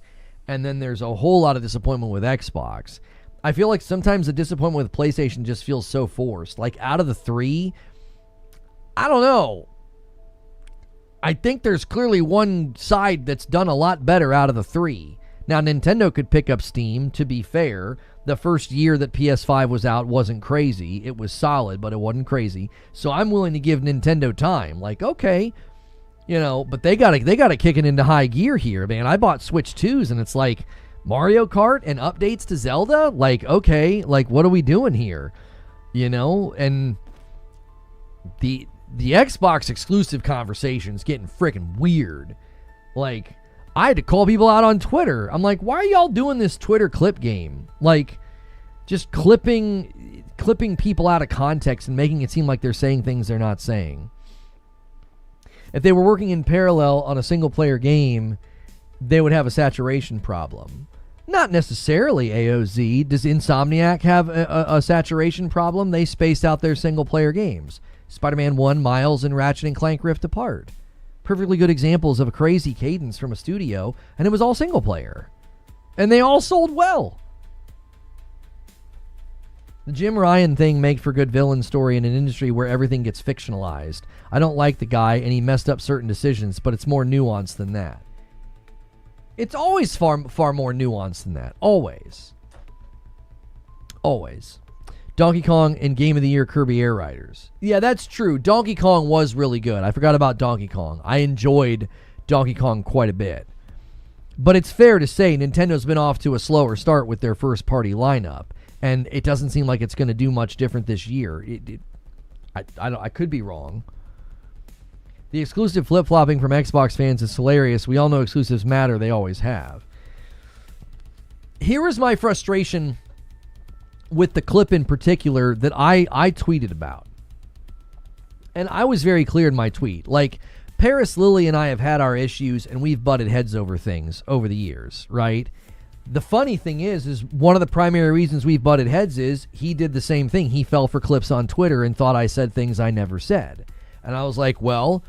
And then there's a whole lot of disappointment with Xbox. I feel like sometimes the disappointment with PlayStation just feels so forced. Like, out of the three, I don't know. I think there's clearly one side that's done a lot better out of the three. Now, Nintendo could pick up steam, to be fair. The first year that PS5 was out wasn't crazy. It was solid, but it wasn't crazy. So I'm willing to give Nintendo time. Like, okay, but they gotta kick it into high gear here, man. I bought Switch 2s, and it's like Mario Kart and updates to Zelda? Like, okay, like, what are we doing here? And the Xbox exclusive conversation's getting freaking weird. Like, I had to call people out on Twitter. I'm like, why are y'all doing this Twitter clip game? Like, just clipping people out of context and making it seem like they're saying things they're not saying. If they were working in parallel on a single-player game, they would have a saturation problem. Not necessarily, AOZ. Does Insomniac have a saturation problem? They spaced out their single-player games. Spider-Man 1, Miles, and Ratchet & Clank Rift Apart. Perfectly good examples of a crazy cadence from a studio, and it was all single-player. And they all sold well. The Jim Ryan thing makes for good villain story in an industry where everything gets fictionalized. I don't like the guy, and he messed up certain decisions, but it's more nuanced than that. It's always far more nuanced than that. Always. Donkey Kong and Game of the Year Kirby Air Riders. Yeah, that's true. Donkey Kong was really good. I forgot about Donkey Kong. I enjoyed Donkey Kong quite a bit. But it's fair to say Nintendo's been off to a slower start with their first-party lineup, and it doesn't seem like it's going to do much different this year. I could be wrong. The exclusive flip-flopping from Xbox fans is hilarious. We all know exclusives matter. They always have. Here is my frustration with the clip in particular that I tweeted about. And I was very clear in my tweet. Like, Paris Lilly and I have had our issues, and we've butted heads over things over the years, right? The funny thing is one of the primary reasons we've butted heads is he did the same thing. He fell for clips on Twitter and thought I said things I never said. And I was like, well,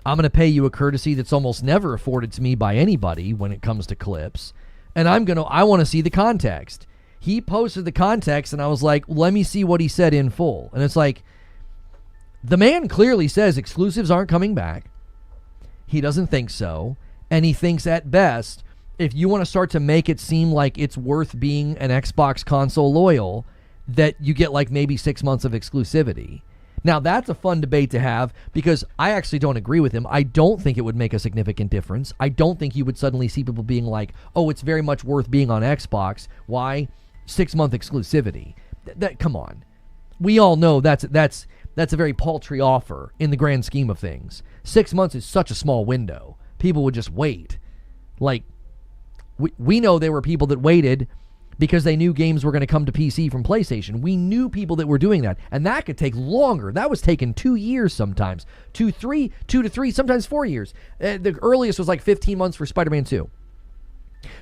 I'm going to pay you a courtesy that's almost never afforded to me by anybody when it comes to clips. And I want to see the context. He posted the context, and I was like, let me see what he said in full. And it's like, the man clearly says exclusives aren't coming back. He doesn't think so. And he thinks at best, if you want to start to make it seem like it's worth being an Xbox console loyal, that you get like maybe 6 months of exclusivity. Now, that's a fun debate to have because I actually don't agree with him. I don't think it would make a significant difference. I don't think you would suddenly see people being like, oh, it's very much worth being on Xbox. Why? 6-month exclusivity. Come on. We all know that's a very paltry offer in the grand scheme of things. 6 months is such a small window. People would just wait. Like, we know there were people that waited because they knew games were going to come to PC from PlayStation. We knew people that were doing that, and that could take longer. That was taking 2 years sometimes. 2 to 3, sometimes 4 years. The earliest was like 15 months for Spider-Man 2.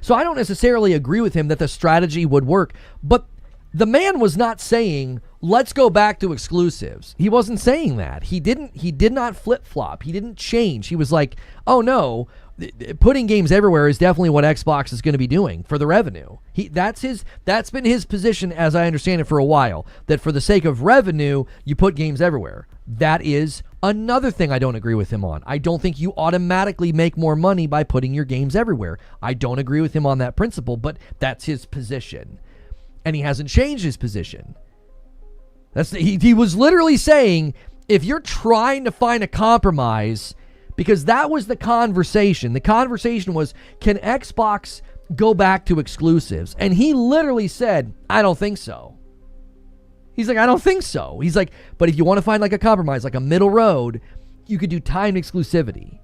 So I don't necessarily agree with him that the strategy would work, but the man was not saying, let's go back to exclusives. He wasn't saying that. He did not flip-flop. He didn't change. He was like, oh no, putting games everywhere is definitely what Xbox is going to be doing for the revenue. That's been his position, as I understand it, for a while, that for the sake of revenue, you put games everywhere. That is another thing I don't agree with him on. I don't think you automatically make more money by putting your games everywhere. I don't agree with him on that principle, but that's his position. And he hasn't changed his position. He was literally saying, if you're trying to find a compromise, because that was the conversation. The conversation was, can Xbox go back to exclusives? And he literally said, I don't think so. He's like, I don't think so. He's like, but if you want to find like a compromise, like a middle road, you could do timed exclusivity.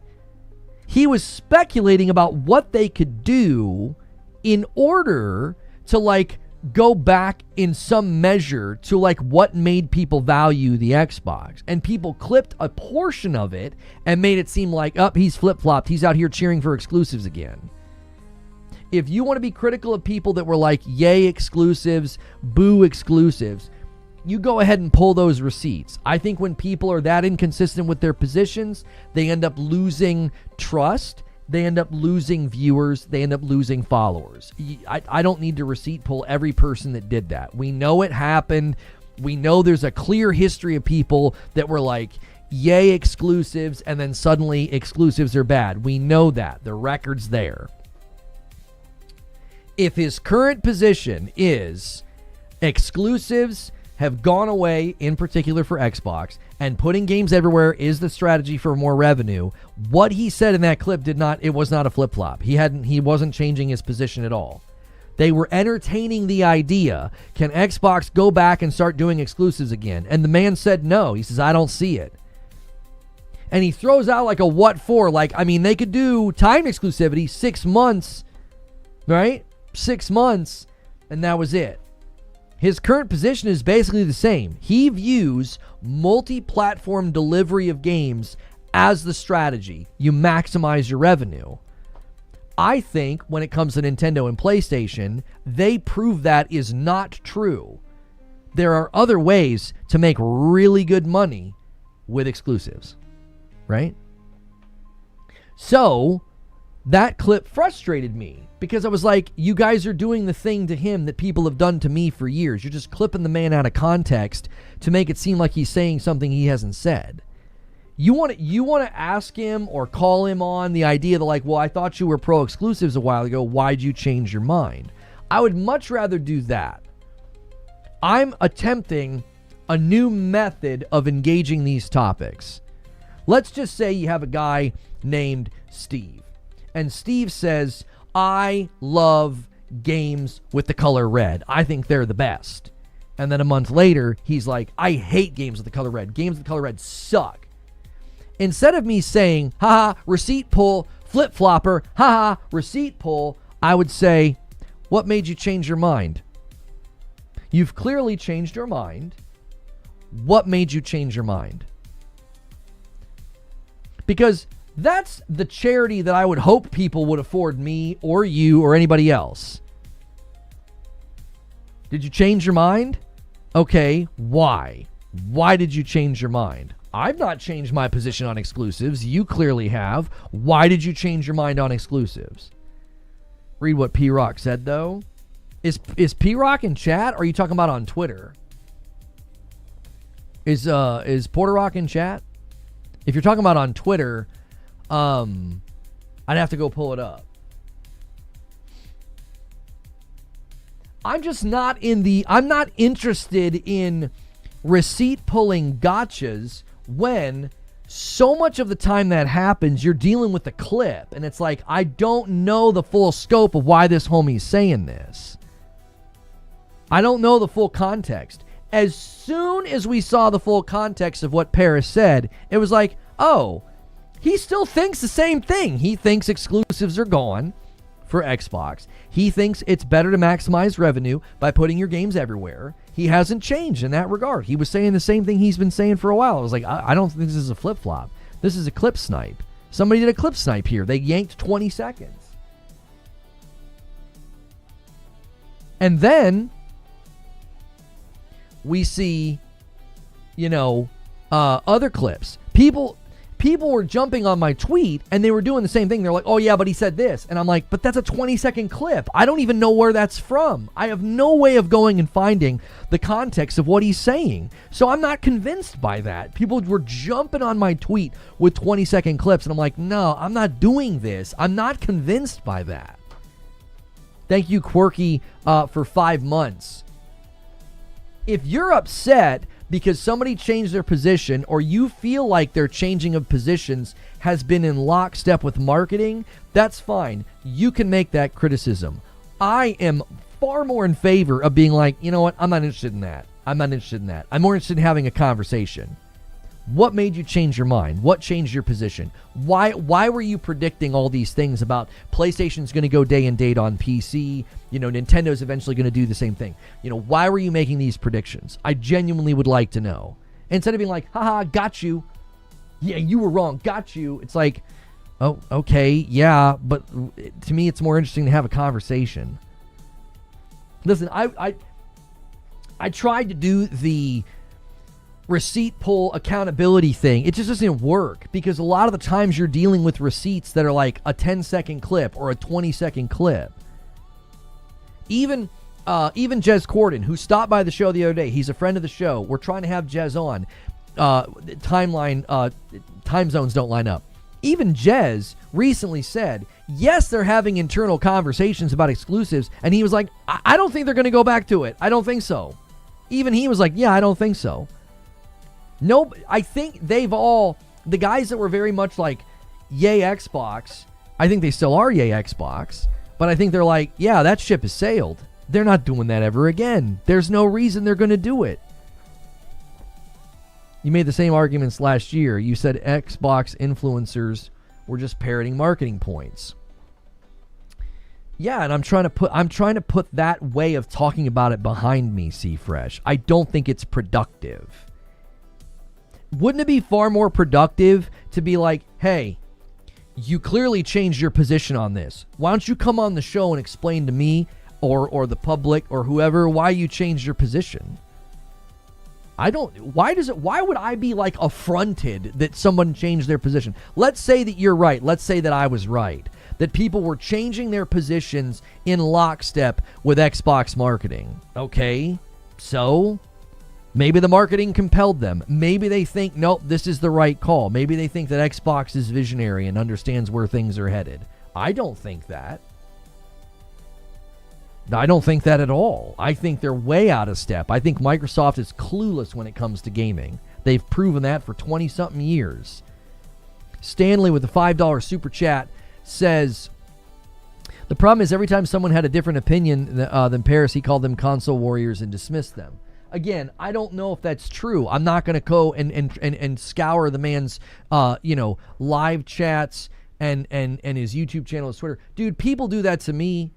He was speculating about what they could do in order to like go back in some measure to like what made people value the Xbox. And people clipped a portion of it and made it seem like, he's flip-flopped. He's out here cheering for exclusives again. If you want to be critical of people that were like, yay exclusives, boo exclusives, you go ahead and pull those receipts. I think when people are that inconsistent with their positions, they end up losing trust. They end up losing viewers. They end up losing followers. I don't need to receipt pull every person that did that. We know it happened. We know there's a clear history of people that were like, yay exclusives, and then suddenly exclusives are bad. We know that. The record's there. If his current position is exclusives have gone away, in particular for Xbox, and putting games everywhere is the strategy for more revenue, what he said in that clip was not a flip-flop. He wasn't changing his position at all. They were entertaining the idea, can Xbox go back and start doing exclusives again? And the man said no. He says, I don't see it. And he throws out like a what for. Like, I mean, they could do time exclusivity, 6 months, right? 6 months, and that was it. His current position is basically the same. He views multi-platform delivery of games as the strategy. You maximize your revenue. I think when it comes to Nintendo and PlayStation, they prove that is not true. There are other ways to make really good money with exclusives, right? So that clip frustrated me because I was like, you guys are doing the thing to him that people have done to me for years. You're just clipping the man out of context to make it seem like he's saying something he hasn't said. You want to ask him or call him on the idea that like, well, I thought you were pro exclusives a while ago. Why'd you change your mind? I would much rather do that. I'm attempting a new method of engaging these topics. Let's just say you have a guy named Steve. And Steve says, I love games with the color red. I think they're the best. And then a month later, he's like, I hate games with the color red. Games with the color red suck. Instead of me saying, haha, receipt pull, flip-flopper, haha, receipt pull, I would say, what made you change your mind? You've clearly changed your mind. What made you change your mind? Because that's the charity that I would hope people would afford me or you or anybody else. Did you change your mind? Okay, why? Why did you change your mind? I've not changed my position on exclusives. You clearly have. Why did you change your mind on exclusives? Read what P-Rock said, though. Is P-Rock in chat, or are you talking about on Twitter? Is Porter Rock in chat? If you're talking about on Twitter, I'd have to go pull it up. I'm not interested in receipt pulling gotchas when so much of the time that happens, you're dealing with a clip, and it's like, I don't know the full scope of why this homie's saying this. I don't know the full context. As soon as we saw the full context of what Paris said, it was like, oh, he still thinks the same thing. He thinks exclusives are gone for Xbox. He thinks it's better to maximize revenue by putting your games everywhere. He hasn't changed in that regard. He was saying the same thing he's been saying for a while. I was like, I don't think this is a flip-flop. This is a clip snipe. Somebody did a clip snipe here. They yanked 20 seconds. And then we see, other clips. People were jumping on my tweet, and they were doing the same thing. They're like, oh, yeah, but he said this. And I'm like, but that's a 20-second clip. I don't even know where that's from. I have no way of going and finding the context of what he's saying. So I'm not convinced by that. People were jumping on my tweet with 20-second clips, and I'm like, no, I'm not doing this. I'm not convinced by that. Thank you, Quirky, for 5 months. If you're upset because somebody changed their position, or you feel like their changing of positions has been in lockstep with marketing, that's fine. You can make that criticism. I am far more in favor of being like, you know what, I'm not interested in that. I'm more interested in having a conversation. What made you change your mind? What changed your position? Why were you predicting all these things about PlayStation's going to go day and date on PC? Nintendo's eventually going to do the same thing. Why were you making these predictions? I genuinely would like to know. Instead of being like, haha, got you. Yeah, you were wrong. Got you. It's like, oh, okay, yeah, but to me it's more interesting to have a conversation. Listen, I tried to do the receipt pull accountability thing. It just doesn't work because a lot of the times you're dealing with receipts that are like a 10-second clip or a 20-second clip. Even Jez Corden, who stopped by the show the other day, he's a friend of the show. We're trying to have Jez on. Time zones don't line up. Even Jez recently said, yes, they're having internal conversations about exclusives, and he was like, I don't think they're going to go back to it. I don't think so. Even he was like, yeah, I don't think so. No, I think the guys that were very much like, yay Xbox, I think they still are yay Xbox, but I think they're like, yeah, that ship has sailed. They're not doing that ever again. There's no reason they're going to do it. You made the same arguments last year. You said Xbox influencers were just parroting marketing points. Yeah, and I'm trying to put that way of talking about it behind me, C-Fresh. I don't think it's productive. Wouldn't it be far more productive to be like, hey, you clearly changed your position on this. Why don't you come on the show and explain to me or the public or whoever why you changed your position? Why would I be like affronted that someone changed their position? Let's say that you're right. Let's say that I was right. That people were changing their positions in lockstep with Xbox marketing. Okay, so maybe the marketing compelled them. Maybe they think, nope, this is the right call. Maybe they think that Xbox is visionary and understands where things are headed. I don't think that. I don't think that at all. I think they're way out of step. I think Microsoft is clueless when it comes to gaming. They've proven that for 20-something years. Stanley with the $5 super chat says, the problem is every time someone had a different opinion than Paris, he called them console warriors and dismissed them. Again, I don't know if that's true. I'm not going to go and scour the man's live chats and his YouTube channel, his Twitter. Dude, people do that to me.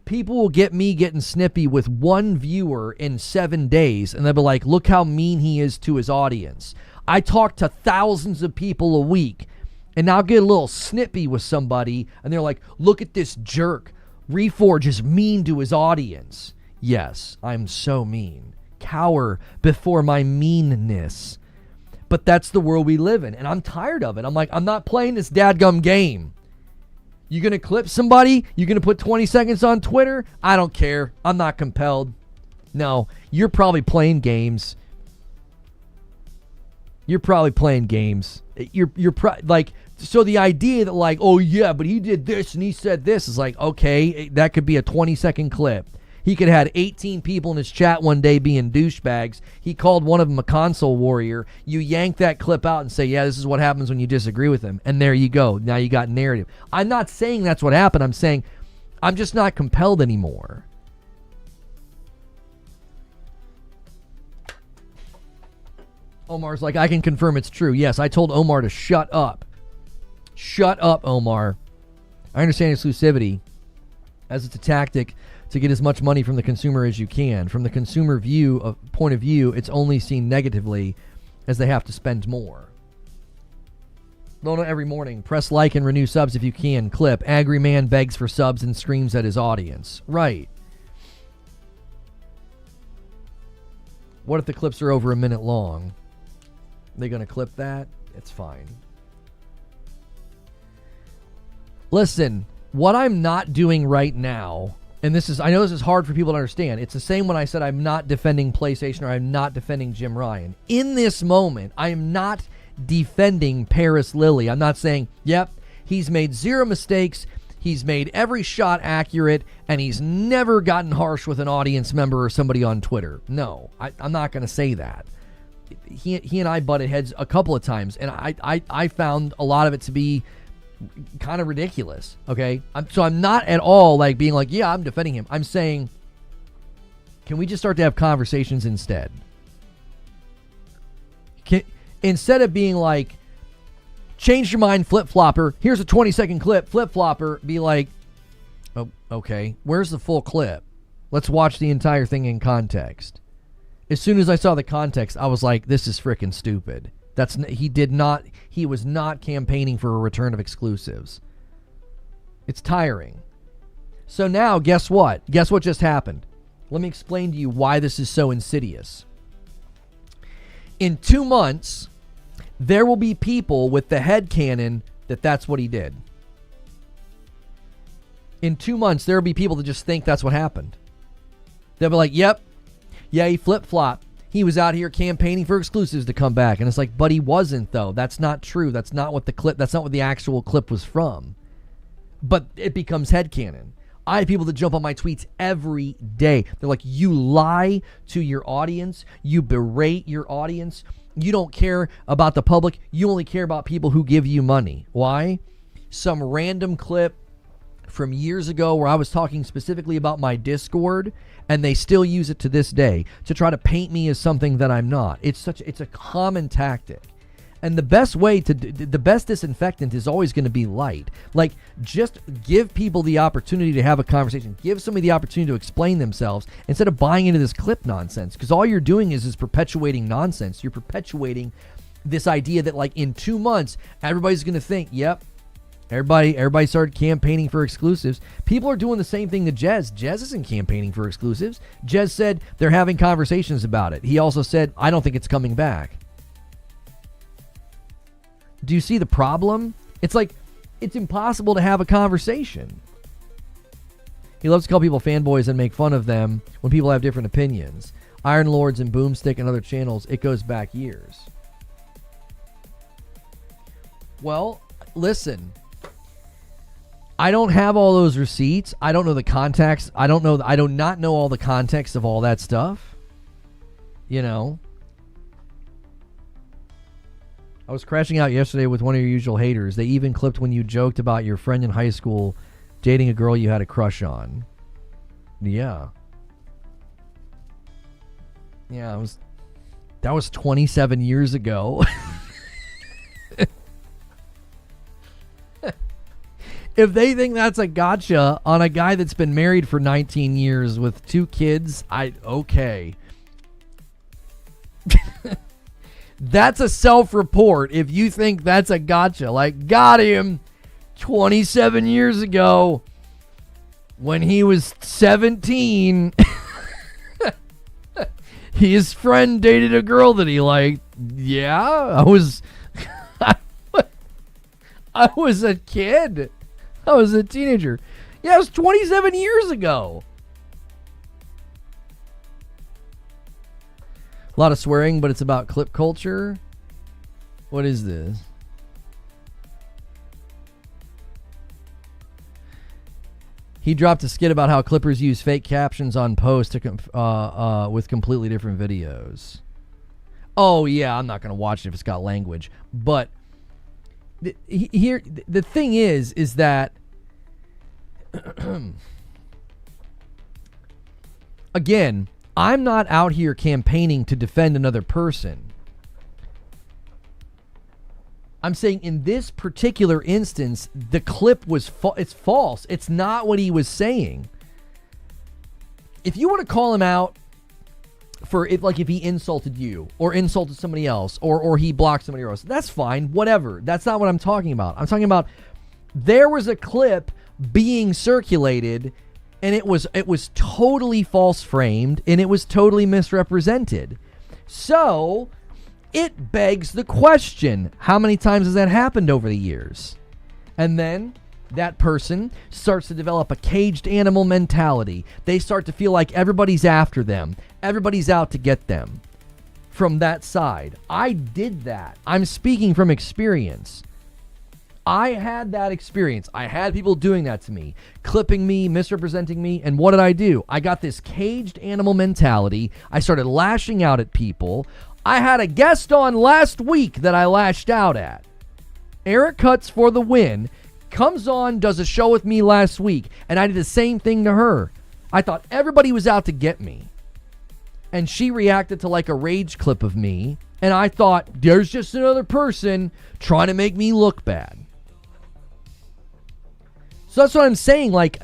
People will get me getting snippy with one viewer in 7 days, and they'll be like, look how mean he is to his audience. I talk to thousands of people a week, and I'll get a little snippy with somebody, and they're like, look at this jerk. Reforge is mean to his audience. Yes, I'm so mean. Cower before my meanness. But that's the world we live in, and I'm tired of it. I'm like, I'm not playing this dadgum game. You going to clip somebody? You going to put 20 seconds on Twitter? I don't care. I'm not compelled. No, you're probably playing games. You're probably playing games. So the idea that like, oh yeah, but he did this and he said this is like, okay, that could be a 20-second clip. He could have had 18 people in his chat one day being douchebags. He called one of them a console warrior. You yank that clip out and say, yeah, this is what happens when you disagree with him. And there you go. Now you got narrative. I'm not saying that's what happened. I'm saying I'm just not compelled anymore. Omar's like, I can confirm it's true. Yes, I told Omar to shut up. Shut up, Omar. I understand exclusivity as it's a tactic to get as much money from the consumer as you can. From the consumer point of view, it's only seen negatively as they have to spend more. Lona every morning, press like and renew subs if you can. Clip, angry man begs for subs and screams at his audience. Right. What if the clips are over a minute long? They gonna clip that? It's fine. Listen, what I'm not doing right now, and I know this is hard for people to understand. It's the same when I said I'm not defending PlayStation or I'm not defending Jim Ryan. In this moment, I am not defending Paris Lilly. I'm not saying, yep, he's made zero mistakes, he's made every shot accurate, and he's never gotten harsh with an audience member or somebody on Twitter. No, I'm not going to say that. He and I butted heads a couple of times, and I found a lot of it to be kind of ridiculous, okay? So I'm not at all like being like, yeah, I'm defending him. I'm saying, can we just start to have conversations instead? Instead of being like, change your mind, flip-flopper, here's a 20-second clip, flip-flopper, be like, oh, okay, where's the full clip? Let's watch the entire thing in context. As soon as I saw the context, I was like, this is freaking stupid. He was not campaigning for a return of exclusives. It's tiring. So now, guess what? Guess what just happened? Let me explain to you why this is so insidious. In 2 months, there will be people with the headcanon that that's what he did. In 2 months, there will be people that just think that's what happened. They'll be like, yep, yeah, he flip-flopped. He was out here campaigning for exclusives to come back. And it's like, but he wasn't, though. That's not true. That's not what the actual clip was from. But it becomes headcanon. I have people that jump on my tweets every day. They're like, you lie to your audience. You berate your audience. You don't care about the public. You only care about people who give you money. Why? Some random clip from years ago where I was talking specifically about my Discord, and they still use it to this day to try to paint me as something that I'm not. It's a common tactic. And the best disinfectant is always going to be light. Like, just give people the opportunity to have a conversation. Give somebody the opportunity to explain themselves instead of buying into this clip nonsense. Because all you're doing is perpetuating nonsense. You're perpetuating this idea that, like, in 2 months, everybody's going to think, yep, everybody started campaigning for exclusives. People are doing the same thing to Jez. Jez isn't campaigning for exclusives. Jez said they're having conversations about it. He also said, I don't think it's coming back. Do you see the problem? It's like, it's impossible to have a conversation. He loves to call people fanboys and make fun of them when people have different opinions. Iron Lords and Boomstick and other channels, it goes back years. Well, listen. I don't have all those receipts. I don't know the context. I do not know all the context of all that stuff. You know. I was crashing out yesterday with one of your usual haters. They even clipped when you joked about your friend in high school dating a girl you had a crush on. Yeah. Yeah, that was 27 years ago. If they think that's a gotcha on a guy that's been married for 19 years with 2 kids, okay. That's a self-report if you think that's a gotcha. Like, got him 27 years ago when he was 17. His friend dated a girl that he liked. Yeah, I was a kid. I was a teenager. Yeah, it was 27 years ago. A lot of swearing, but it's about clip culture. What is this? He dropped a skit about how Clippers use fake captions on posts to with completely different videos. Oh, yeah, I'm not going to watch it if it's got language. But here, the thing is that again, I'm not out here campaigning to defend another person. I'm saying in this particular instance, the clip was it's false. It's not what he was saying. If you want to call him out for it, like if he insulted you or insulted somebody else or he blocked somebody else, that's fine, whatever. That's not what I'm talking about. I'm talking about there was a clip being circulated and it was totally false framed and it was totally misrepresented. So it begs the question, how many times has that happened over the years? And then that person starts to develop a caged animal mentality. They start to feel like everybody's after them. Everybody's out to get them from that side. I did that. I'm speaking from experience. I had that experience. I had people doing that to me, clipping me, misrepresenting me, and what did I do? I got this caged animal mentality. I started lashing out at people. I had a guest on last week that I lashed out at. Eric Cuts for the win. Comes on, does a show with me last week, and I did the same thing to her. I thought everybody was out to get me. And she reacted to like a rage clip of me, and I thought, there's just another person trying to make me look bad. So that's what I'm saying. Like,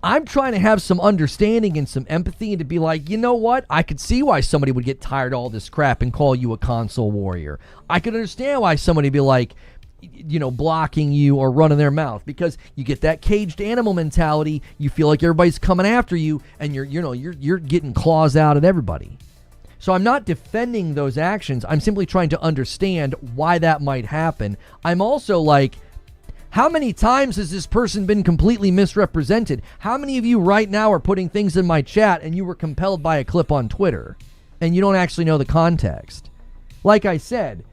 I'm trying to have some understanding and some empathy and to be like, you know what? I could see why somebody would get tired of all this crap and call you a console warrior. I could understand why somebody would be like, you know, blocking you or running their mouth, because you get that caged animal mentality. You feel like everybody's coming after you, and you're getting claws out at everybody. So I'm not defending those actions. I'm simply trying to understand why that might happen. I'm also like, how many times has this person been completely misrepresented? How many of you right now are putting things in my chat and you were compelled by a clip on Twitter and you don't actually know the context? Like I said,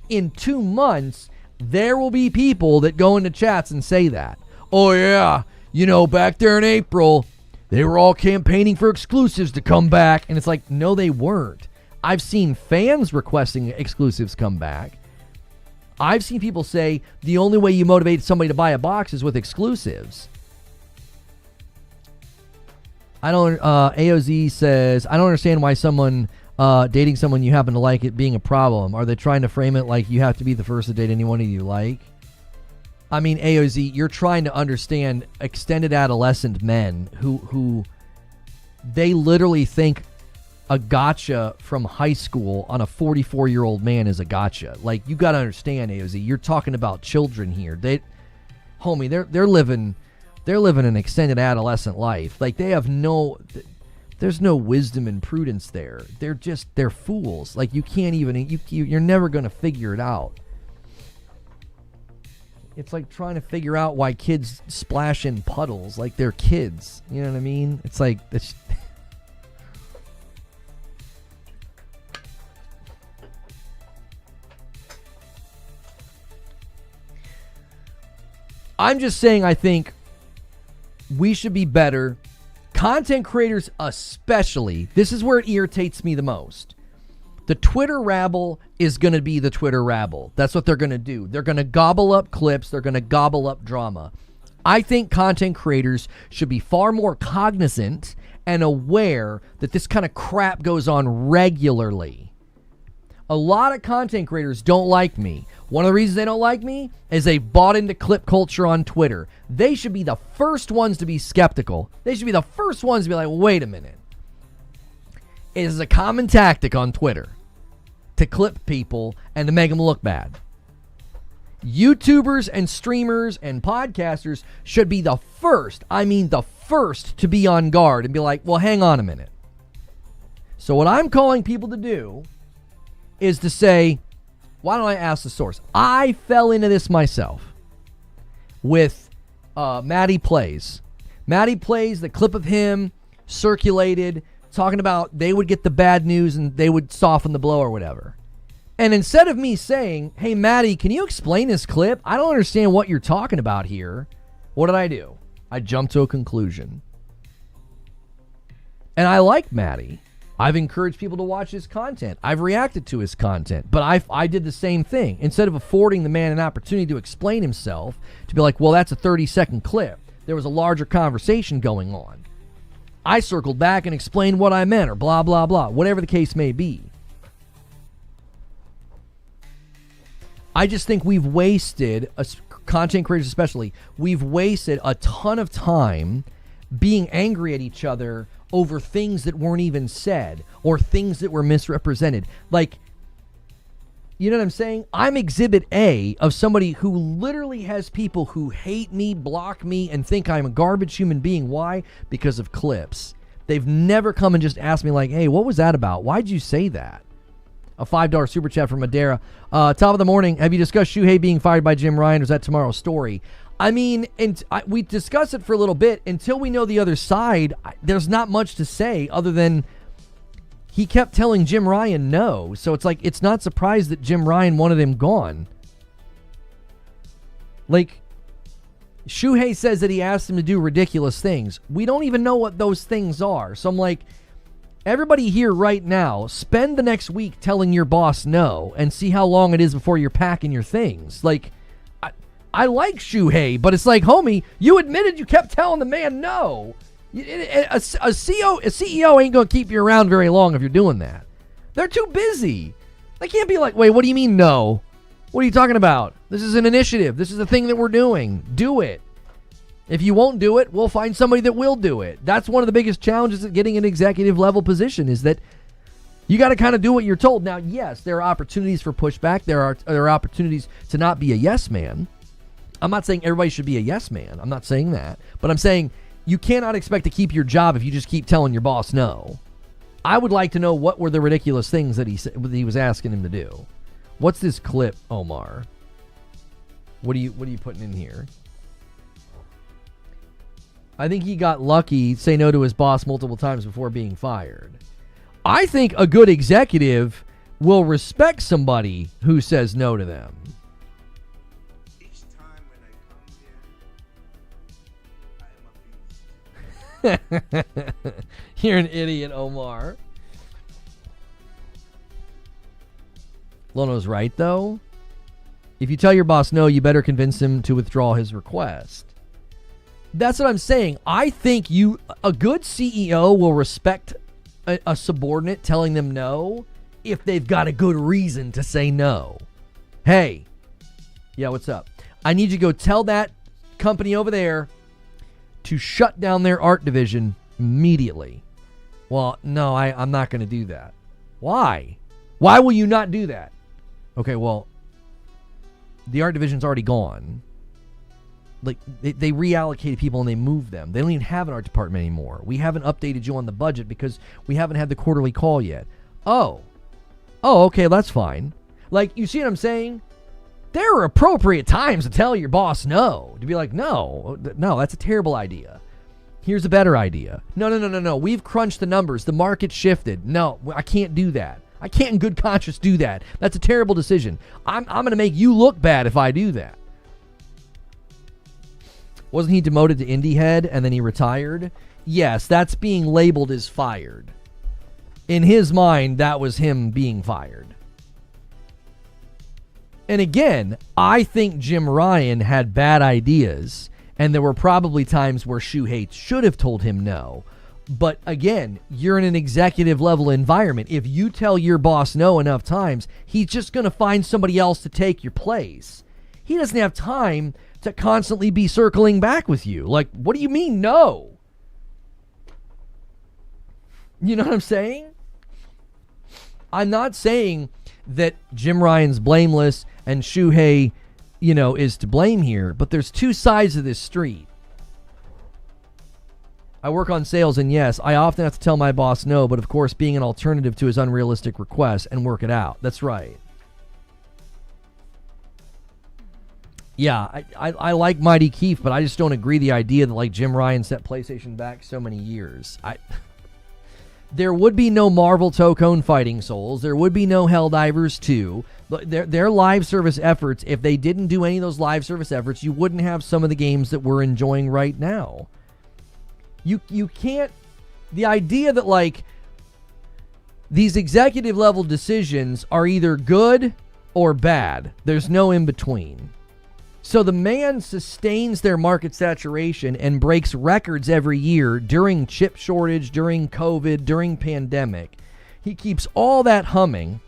in 2 months, there will be people that go into chats and say that. Oh yeah, you know, back there in April, they were all campaigning for exclusives to come back. And it's like, no, they weren't. I've seen fans requesting exclusives come back. I've seen people say the only way you motivate somebody to buy a box is with exclusives. AOZ says, I don't understand why someone dating someone you happen to like it being a problem. Are they trying to frame it like you have to be the first to date anyone you like? I mean, AOZ, you're trying to understand extended adolescent men who they literally think a gotcha from high school on a 44-year-old man is a gotcha. Like, you got to understand, AOZ, you're talking about children here. They're living an extended adolescent life. Like, there's no wisdom and prudence there. They're fools. Like, you can't even, you're never going to figure it out. It's like trying to figure out why kids splash in puddles like they're kids. You know what I mean? It's like, I'm just saying, I think we should be better. Content creators especially. This is where it irritates me the most. The Twitter rabble is going to be the Twitter rabble. That's what they're going to do. They're going to gobble up clips. They're going to gobble up drama. I think content creators should be far more cognizant and aware that this kind of crap goes on regularly. A lot of content creators don't like me. One of the reasons they don't like me is they bought into clip culture on Twitter. They should be the first ones to be skeptical. They should be the first ones to be like, wait a minute. It is a common tactic on Twitter to clip people and to make them look bad. YouTubers and streamers and podcasters should be the first to be on guard and be like, well, hang on a minute. So what I'm calling people to do is to say, why don't I ask the source? I fell into this myself with Maddie Plays. Maddie Plays, the clip of him circulated talking about they would get the bad news and they would soften the blow or whatever. And instead of me saying, hey, Maddie, can you explain this clip? I don't understand what you're talking about here. What did I do? I jumped to a conclusion. And I like Maddie. I've encouraged people to watch his content. I've reacted to his content. But I did the same thing. Instead of affording the man an opportunity to explain himself, to be like, well, that's a 30-second clip. There was a larger conversation going on. I circled back and explained what I meant, or blah, blah, blah, whatever the case may be. I just think we've wasted, content creators especially, we've wasted a ton of time being angry at each other over things that weren't even said or things that were misrepresented. Like, you know what I'm saying? I'm exhibit A of somebody who literally has people who hate me, block me, and think I'm a garbage human being. Why? Because of clips. They've never come and just asked me like, hey, what was that about? Why'd you say that? A $5 super chat from Madera. Top of the morning, have you discussed Shuhei being fired by Jim Ryan, or is that tomorrow's story? I mean, we discussed it for a little bit. Until we know the other side, there's not much to say other than he kept telling Jim Ryan no. So it's like, it's not surprised that Jim Ryan wanted him gone. Like, Shuhei says that he asked him to do ridiculous things. We don't even know what those things are. So I'm like, everybody here right now, spend the next week telling your boss no and see how long it is before you're packing your things. Like, I like Shuhei, but it's like, homie, you admitted you kept telling the man no. A CEO ain't going to keep you around very long if you're doing that. They're too busy. They can't be like, wait, what do you mean no? What are you talking about? This is an initiative. This is a thing that we're doing. Do it. If you won't do it, we'll find somebody that will do it. That's one of the biggest challenges of getting an executive level position, is that you got to kind of do what you're told. Now, yes, there are opportunities for pushback. There are opportunities to not be a yes man. I'm not saying everybody should be a yes man. I'm not saying that. But I'm saying you cannot expect to keep your job if you just keep telling your boss no. I would like to know what were the ridiculous things that he was asking him to do. What's this clip, Omar? What are you putting in here? I think he got lucky, say no to his boss multiple times before being fired. I think a good executive will respect somebody who says no to them. Each time when I come here, I am abused. You're an idiot, Omar. Lono's right, though. If you tell your boss no, you better convince him to withdraw his request. That's what I'm saying. I think a good CEO will respect a subordinate telling them no if they've got a good reason to say no. Hey, yeah, what's up? I need you to go tell that company over there to shut down their art division immediately. Well, no, I'm not going to do that. Why? Why will you not do that? Okay, well, the art division's already gone. Like, they reallocated people and they moved them. They don't even have an art department anymore. We haven't updated you on the budget because we haven't had the quarterly call yet. Oh, okay, that's fine. Like, you see what I'm saying? There are appropriate times to tell your boss no. To be like, no, that's a terrible idea. Here's a better idea. No. We've crunched the numbers. The market shifted. No, I can't do that. I can't in good conscience do that. That's a terrible decision. I'm going to make you look bad if I do that. Wasn't he demoted to indie head and then he retired? Yes, that's being labeled as fired. In his mind, that was him being fired. And again, I think Jim Ryan had bad ideas, and there were probably times where Shuhei should have told him no. But again, you're in an executive level environment. If you tell your boss no enough times, he's just going to find somebody else to take your place. He doesn't have time to constantly be circling back with you. Like, what do you mean no? You know what I'm saying? I'm not saying that Jim Ryan's blameless and Shuhei, is to blame here, but there's two sides of this street. I work on sales, and yes, I often have to tell my boss no, but of course being an alternative to his unrealistic requests and work it out. That's right. Yeah, I like Mighty Keith, but I just don't agree the idea that like Jim Ryan set PlayStation back so many years. There would be no Marvel Tokone Fighting Souls. There would be no Helldivers 2. Their live service efforts, if they didn't do any of those live service efforts, you wouldn't have some of the games that we're enjoying right now. You can't... The idea that, like, these executive level decisions are either good or bad. There's no in between. So the man sustains their market saturation and breaks records every year during chip shortage, during COVID, during pandemic. He keeps all that humming.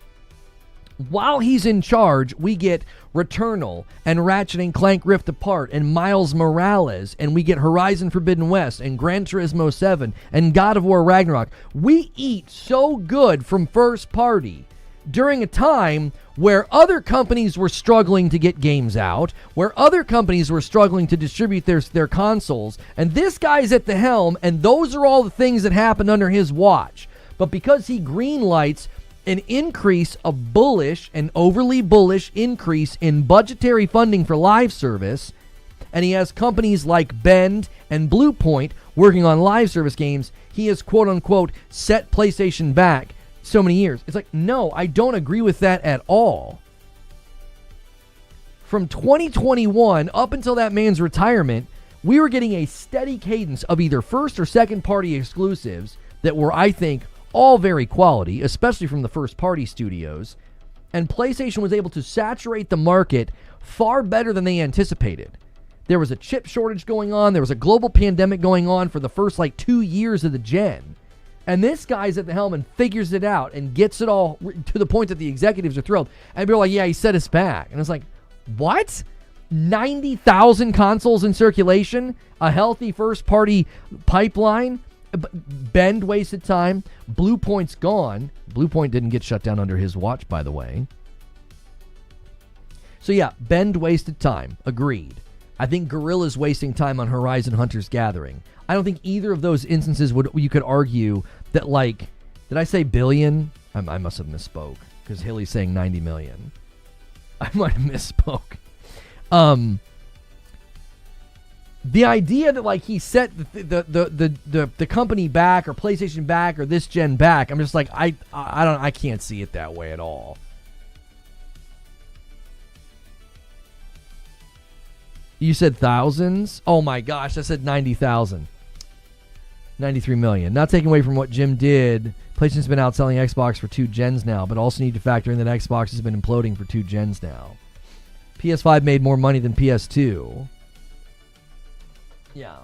While he's in charge, we get Returnal and Ratchet & Clank Rift Apart and Miles Morales, and we get Horizon Forbidden West and Gran Turismo 7 and God of War Ragnarok. We eat so good from first party during a time where other companies were struggling to get games out, where other companies were struggling to distribute their consoles, and this guy's at the helm, and those are all the things that happened under his watch. But because he greenlights an increase, a bullish, an overly bullish increase in budgetary funding for live service, and he has companies like Bend and Bluepoint working on live service games, he has quote-unquote set PlayStation back so many years. It's like, no, I don't agree with that at all. From 2021 up until that man's retirement, we were getting a steady cadence of either first or second party exclusives that were, I think, all very quality, especially from the first party studios. And PlayStation was able to saturate the market far better than they anticipated. There was a chip shortage going on. There was a global pandemic going on for the first 2 years of the gen. And this guy's at the helm and figures it out and gets it all to the point that the executives are thrilled. And people are like, yeah, he set us back. And it's like, what? 90,000 consoles in circulation? A healthy first-party pipeline? Bend wasted time. Bluepoint's gone. Bluepoint didn't get shut down under his watch, by the way. So yeah, Bend wasted time. Agreed. I think Guerrilla's wasting time on Horizon Hunter's Gathering. I don't think either of those instances you could argue that, did I say billion? I must have misspoke, because Hilly's saying 90 million. I might have misspoke. The idea that he set the company back or PlayStation back or this gen back, I'm just like, I can't see it that way at all. You said thousands? Oh my gosh, I said 90,000. 93 million. Not taking away from what Jim did. PlayStation's been outselling Xbox for 2 gens now, but also need to factor in that Xbox has been imploding for 2 gens now. PS5 made more money than PS2. Yeah.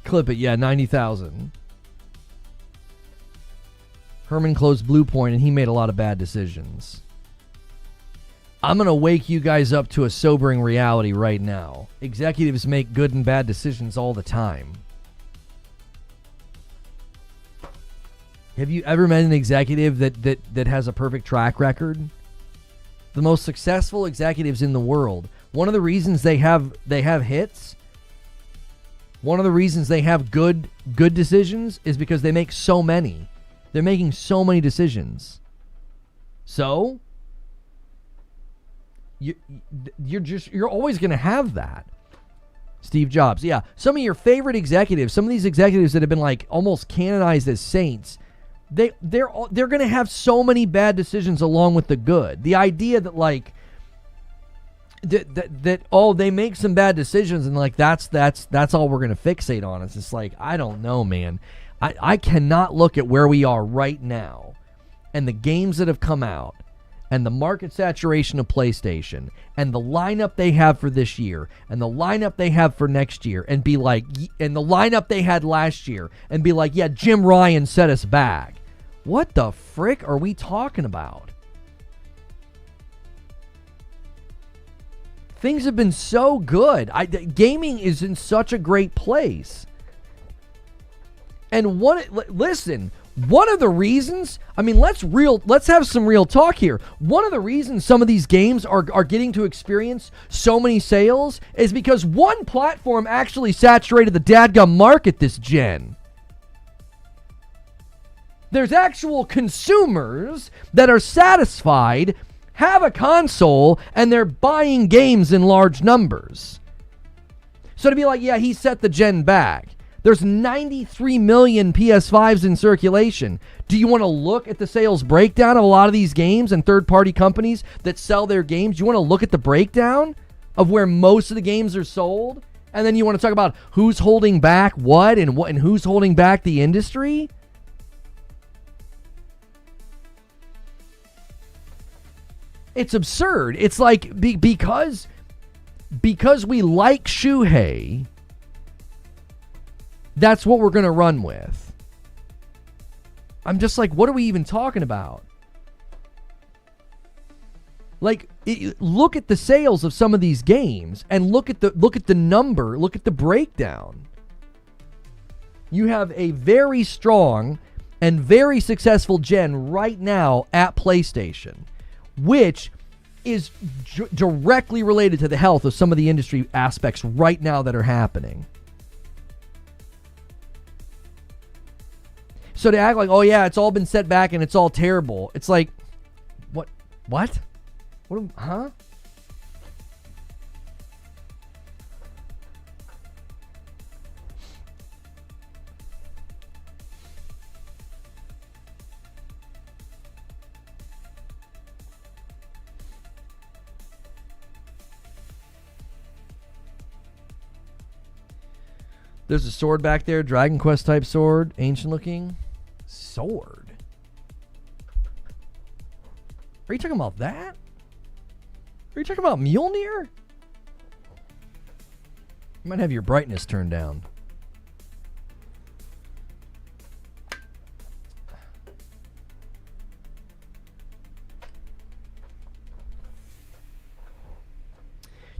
Clip it, yeah, 90,000. Herman closed Blue Point, and he made a lot of bad decisions. I'm going to wake you guys up to a sobering reality right now. Executives make good and bad decisions all the time. Have you ever met an executive that has a perfect track record? The most successful executives in the world, one of the reasons they have hits, one of the reasons they have good decisions is because they make so many. They're making so many decisions. So you're always going to have that. Steve Jobs, yeah. Some of your favorite executives, some of these executives that have been like almost canonized as saints, they're going to have so many bad decisions along with the good. The idea that like that they make some bad decisions and like that's all we're going to fixate on. It's just like, I don't know, man. I cannot look at where we are right now and the games that have come out and the market saturation of PlayStation and the lineup they have for this year and the lineup they have for next year and be like, and the lineup they had last year and be like, yeah, Jim Ryan set us back. What the frick are we talking about? Things have been so good. Gaming is in such a great place. And listen, one of the reasons, I mean, let's have some real talk here. One of the reasons some of these games are getting to experience so many sales is because one platform actually saturated the dadgum market this gen. There's actual consumers that are satisfied, have a console, and they're buying games in large numbers. So to be like, yeah, he set the gen back. There's 93 million PS5s in circulation. Do you want to look at the sales breakdown of a lot of these games and third-party companies that sell their games? Do you want to look at the breakdown of where most of the games are sold? And then you want to talk about who's holding back what and who's holding back the industry? It's absurd. It's like because we like Shuhei, that's what we're going to run with. I'm just like, what are we even talking about? Like, look at the sales of some of these games and look at the number, look at the breakdown. You have a very strong and very successful gen right now at PlayStation, which is directly related to the health of some of the industry aspects right now that are happening. So to act like, oh yeah, it's all been set back and it's all terrible. It's like, what? Huh? There's a sword back there, Dragon Quest type sword, ancient looking. Sword? Are you talking about that? Are you talking about Mjolnir? You might have your brightness turned down.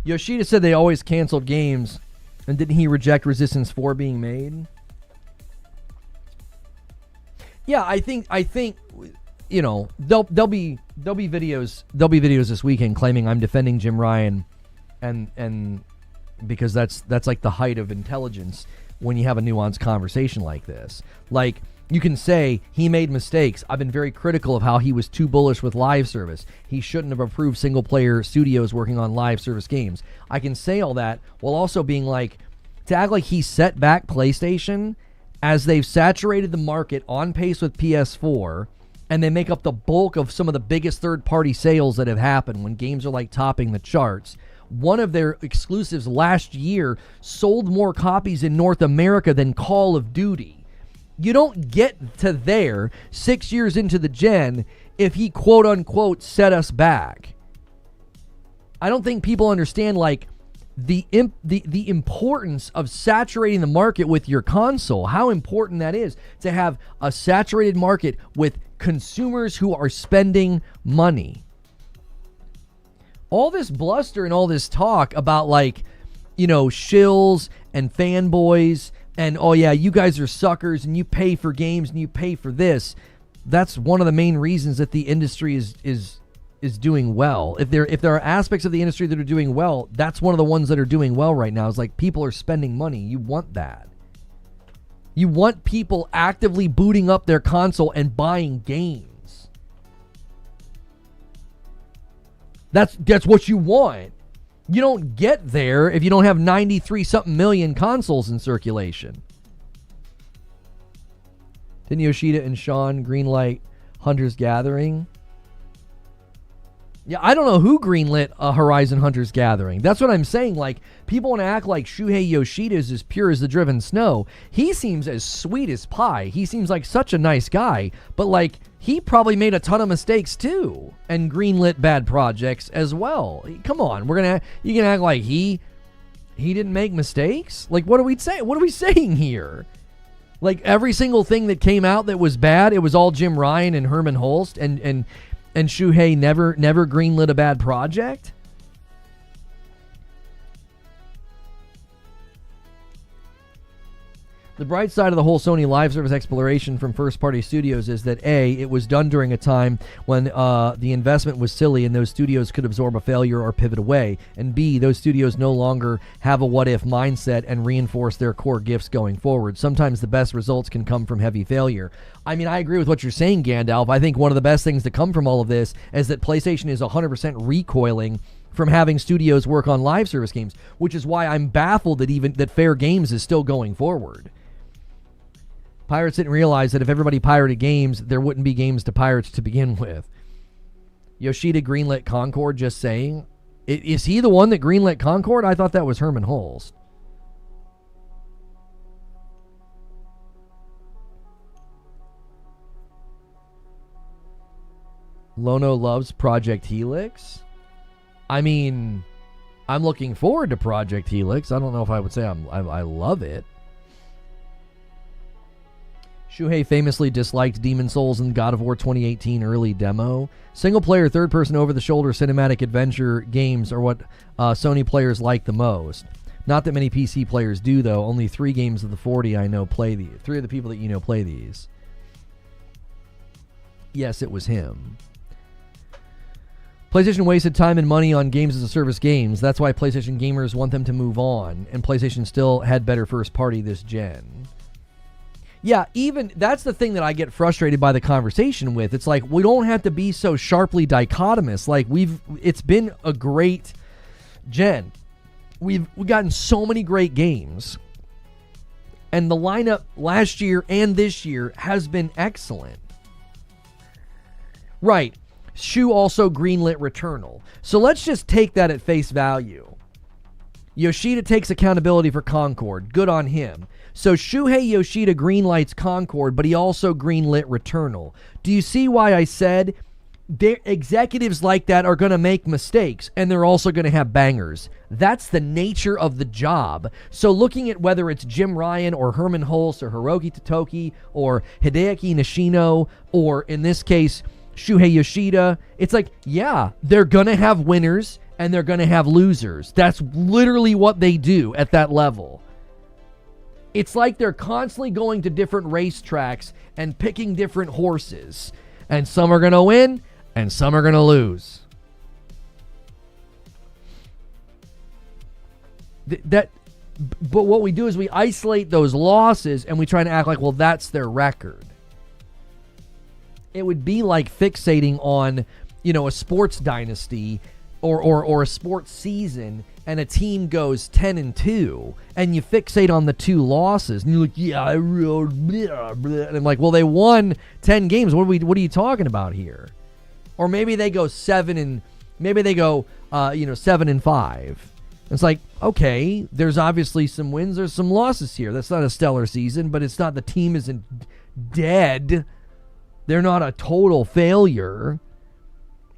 Yoshida said they always canceled games. And didn't he reject Resistance 4 being made? Yeah, I think you know, there'll be videos this weekend claiming I'm defending Jim Ryan and because that's like the height of intelligence when you have a nuanced conversation like this. Like, you can say he made mistakes. I've been very critical of how he was too bullish with live service. He shouldn't have approved single-player studios working on live service games. I can say all that while also being like, to act like he set back PlayStation as they've saturated the market on pace with PS4, and they make up the bulk of some of the biggest third-party sales that have happened when games are like topping the charts. One of their exclusives last year sold more copies in North America than Call of Duty. You don't get to there 6 years into the gen if he quote-unquote set us back. I don't think people understand, like, the importance of saturating the market with your console, how important that is to have a saturated market with consumers who are spending money. All this bluster and all this talk about, like, you know, shills and fanboys and, oh yeah, you guys are suckers and you pay for games and you pay for this. That's one of the main reasons that the industry is doing well. If there are aspects of the industry that are doing well, that's one of the ones that are doing well right now. Is like, people are spending money. You want that. You want people actively booting up their console and buying games. That's what you want. You don't get there if you don't have 93-something million consoles in circulation. Didn't Yoshida and Sean greenlight Hunter's Gathering? Yeah, I don't know who greenlit Horizon Hunter's Gathering. That's what I'm saying. Like, people want to act like Shuhei Yoshida is as pure as the driven snow. He seems as sweet as pie. He seems like such a nice guy. But, like, he probably made a ton of mistakes, too. And greenlit bad projects as well. Come on. You can act like he didn't make mistakes? Like, what are we saying? What are we saying here? Like, every single thing that came out that was bad, it was all Jim Ryan and Herman Holst, and Shuhei never greenlit a bad project? The bright side of the whole Sony live service exploration from first-party studios is that A, it was done during a time when the investment was silly and those studios could absorb a failure or pivot away, and B, those studios no longer have a what-if mindset and reinforce their core gifts going forward. Sometimes the best results can come from heavy failure. I mean, I agree with what you're saying, Gandalf. I think one of the best things to come from all of this is that PlayStation is 100% recoiling from having studios work on live service games, which is why I'm baffled that Fair Games is still going forward. Pirates didn't realize that if everybody pirated games, there wouldn't be games to pirates to begin with. Yoshida greenlit Concord, just saying. Is he the one that greenlit Concord? I thought that was Herman Holst. Lono loves Project Helix. I mean, I'm looking forward to Project Helix. I don't know if I would say I love it. Shuhei famously disliked Demon Souls and God of War 2018 early demo. Single-player, third-person, over-the-shoulder cinematic adventure games are what Sony players like the most. Not that many PC players do, though. Only 3 games of the 40 I know play these. 3 of the people that you know play these. Yes, it was him. PlayStation wasted time and money on games-as-a-service games. That's why PlayStation gamers want them to move on, and PlayStation still had better first-party this gen. Yeah, even that's the thing that I get frustrated by the conversation with. It's like, we don't have to be so sharply dichotomous. Like, it's been a great gen. We've gotten so many great games. And the lineup last year and this year has been excellent. Right. Shu also greenlit Returnal. So let's just take that at face value. Yoshida takes accountability for Concord. Good on him. So Shuhei Yoshida greenlights Concord, but he also greenlit Returnal. Do you see why I said executives like that are going to make mistakes, and they're also going to have bangers? That's the nature of the job. So looking at whether it's Jim Ryan or Herman Holst or Hiroki Totoki or Hideaki Nishino or, in this case, Shuhei Yoshida, it's like, yeah, they're going to have winners and they're going to have losers. That's literally what they do at that level. It's like they're constantly going to different racetracks and picking different horses. And some are going to win, and some are going to lose. But what we do is we isolate those losses, and we try to act like, well, that's their record. It would be like fixating on, a sports dynasty or a sports season, and a team goes 10-2, and you fixate on the 2 losses, and you're like, yeah, I wrote blah, blah. And I'm like, well, they won 10 games. What are you talking about here? Or maybe they go 7-5. It's like, okay, there's obviously some wins, there's some losses here. That's not a stellar season, but it's not, the team isn't dead. They're not a total failure.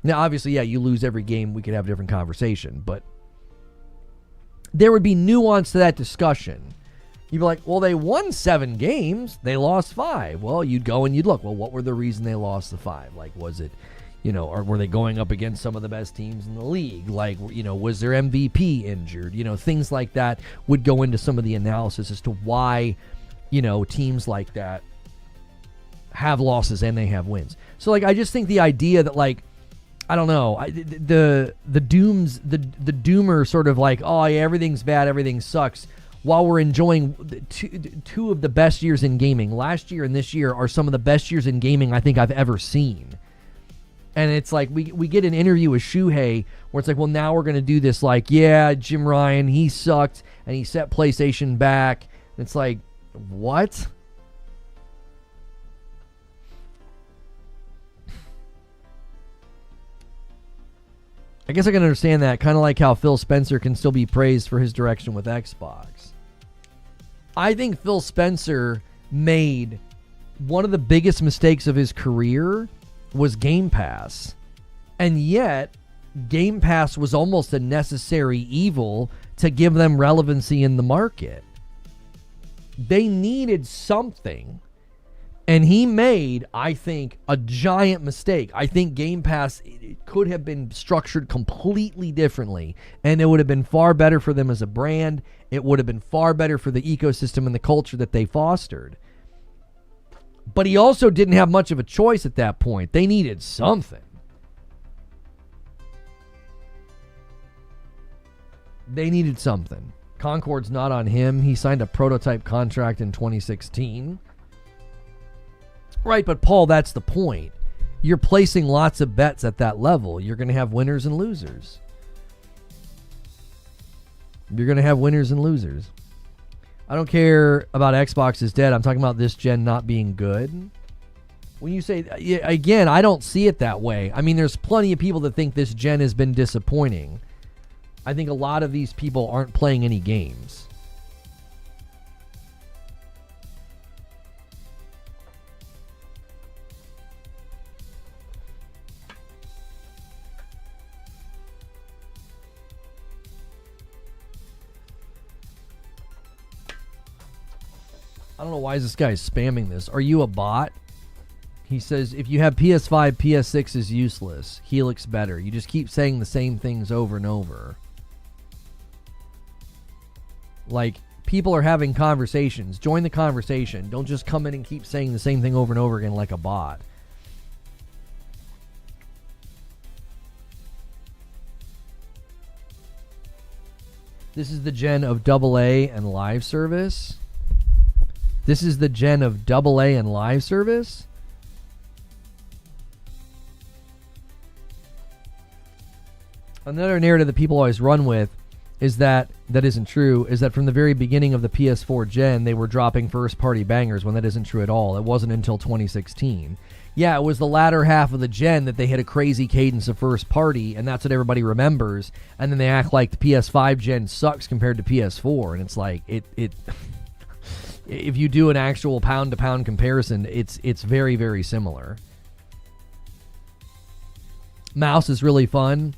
Now, obviously, yeah, you lose every game, we could have a different conversation, but there would be nuance to that discussion. You'd be like, well, they won 7 games, they lost 5. Well, you'd go and you'd look, well, what were the reason they lost the 5? Like, was it, or were they going up against some of the best teams in the league? Like, was their MVP injured? Things like that would go into some of the analysis as to why, teams like that have losses and they have wins. So, like, I just think the idea that, like, I don't know, the doomer sort of like, oh, yeah, everything's bad, everything sucks, while we're enjoying two of the best years in gaming. Last year and this year are some of the best years in gaming I think I've ever seen. And it's like, we get an interview with Shuhei where it's like, well, now we're going to do this, like, yeah, Jim Ryan, he sucked, and he set PlayStation back. It's like, what? I guess I can understand that, kind of like how Phil Spencer can still be praised for his direction with Xbox. I think Phil Spencer made one of the biggest mistakes of his career was Game Pass. And yet, Game Pass was almost a necessary evil to give them relevancy in the market. They needed something. And he made, I think, a giant mistake. I think Game Pass could have been structured completely differently, and it would have been far better for them as a brand. It would have been far better for the ecosystem and the culture that they fostered. But he also didn't have much of a choice at that point. They needed something. They needed something. Concord's not on him. He signed a prototype contract in 2016. Right, but Paul, that's the point. You're placing lots of bets at that level. You're going to have winners and losers. You're going to have winners and losers. I don't care about Xbox is dead. I'm talking about this gen not being good. When you say, again, I don't see it that way. I mean, there's plenty of people that think this gen has been disappointing. I think a lot of these people aren't playing any games. I don't know why this guy is spamming this. Are you a bot? He says, if you have PS5, PS6 is useless. Helix better. You just keep saying the same things over and over. Like, people are having conversations. Join the conversation. Don't just come in and keep saying the same thing over and over again like a bot. This is the gen of AA and live service. This is the gen of AA and live service. Another narrative that people always run with is that isn't true, is that from the very beginning of the PS4 gen, they were dropping first-party bangers when that isn't true at all. It wasn't until 2016. Yeah, it was the latter half of the gen that they hit a crazy cadence of first-party, and that's what everybody remembers, and then they act like the PS5 gen sucks compared to PS4, and it's like, if you do an actual pound-to-pound comparison, it's very, very similar. Mouse is really fun.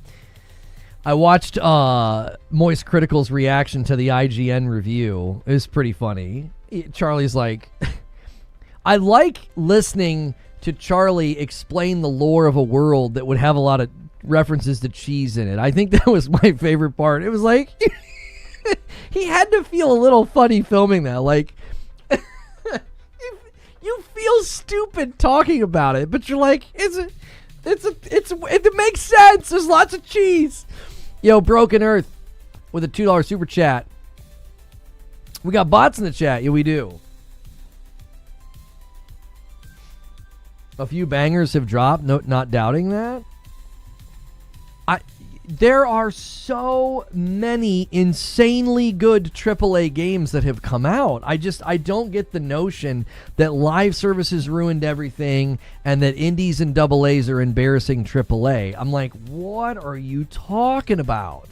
I watched Moist Critical's reaction to the IGN review. It was pretty funny. Charlie's like, I like listening to Charlie explain the lore of a world that would have a lot of references to cheese in it. I think that was my favorite part. It was like, he had to feel a little funny filming that. Like, you feel stupid talking about it, but you're like, it makes sense. There's lots of cheese. Yo, Broken Earth with a $2 super chat. We got bots in the chat. Yeah, we do. A few bangers have dropped. No, not doubting that. There are so many insanely good AAA games that have come out. I don't get the notion that live services ruined everything and that indies and AA's are embarrassing AAA. I'm like, what are you talking about?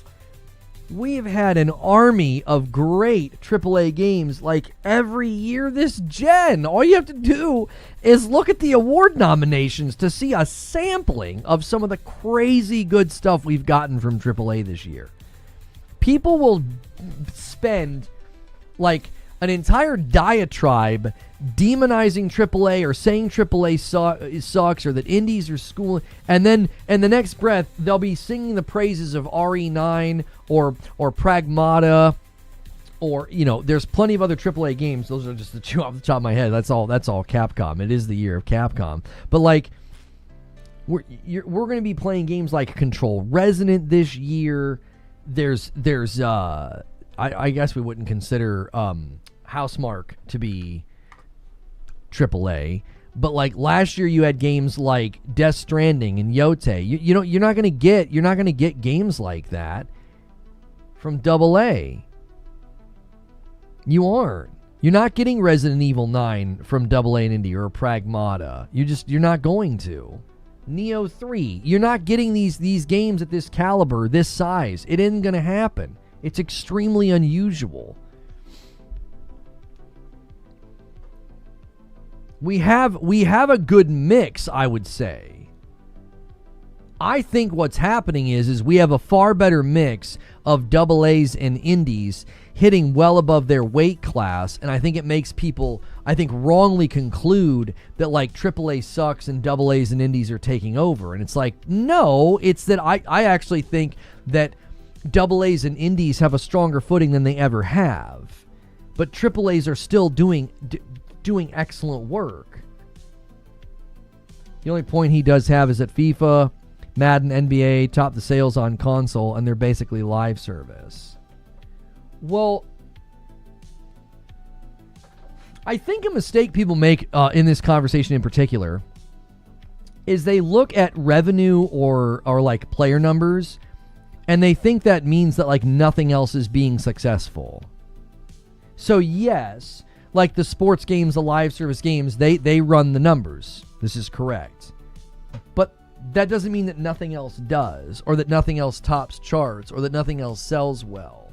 We've had an army of great AAA games like every year this gen. All you have to do is look at the award nominations to see a sampling of some of the crazy good stuff we've gotten from AAA this year. people will spend like an entire diatribe demonizing AAA or saying AAA sucks or that indies are school, and then in the next breath they'll be singing the praises of RE9 or Pragmata, or there's plenty of other AAA games. Those are just the two off the top of my head. That's all Capcom. It is the year of Capcom. But like we're going to be playing games like Control Resonant this year. There's I guess we wouldn't consider Housemarque to be AAA, but like last year you had games like Death Stranding and Yote. You're not gonna get games like that from AA. You aren't. You're not getting Resident Evil 9 from AA and Indie or Pragmata. You're not going to. Neo 3. You're not getting these games at this caliber, this size. It isn't gonna happen. It's extremely unusual. We have a good mix, I would say. I think what's happening is we have a far better mix of AA's and indies hitting well above their weight class, and I think it makes people, wrongly conclude that like AAA sucks and AA's and indies are taking over. And it's like, no, it's that I actually think that AA's and indies have a stronger footing than they ever have, but AAA's are still doing excellent work. The only point he does have is that FIFA, Madden, NBA top the sales on console, and they're basically live service. Well, I think a mistake people make in this conversation in particular is they look at revenue or like player numbers, and they think that means that like nothing else is being successful. So yes, like the sports games, the live service games, they run the numbers. This is correct. But that doesn't mean that nothing else does, or that nothing else tops charts, or that nothing else sells well.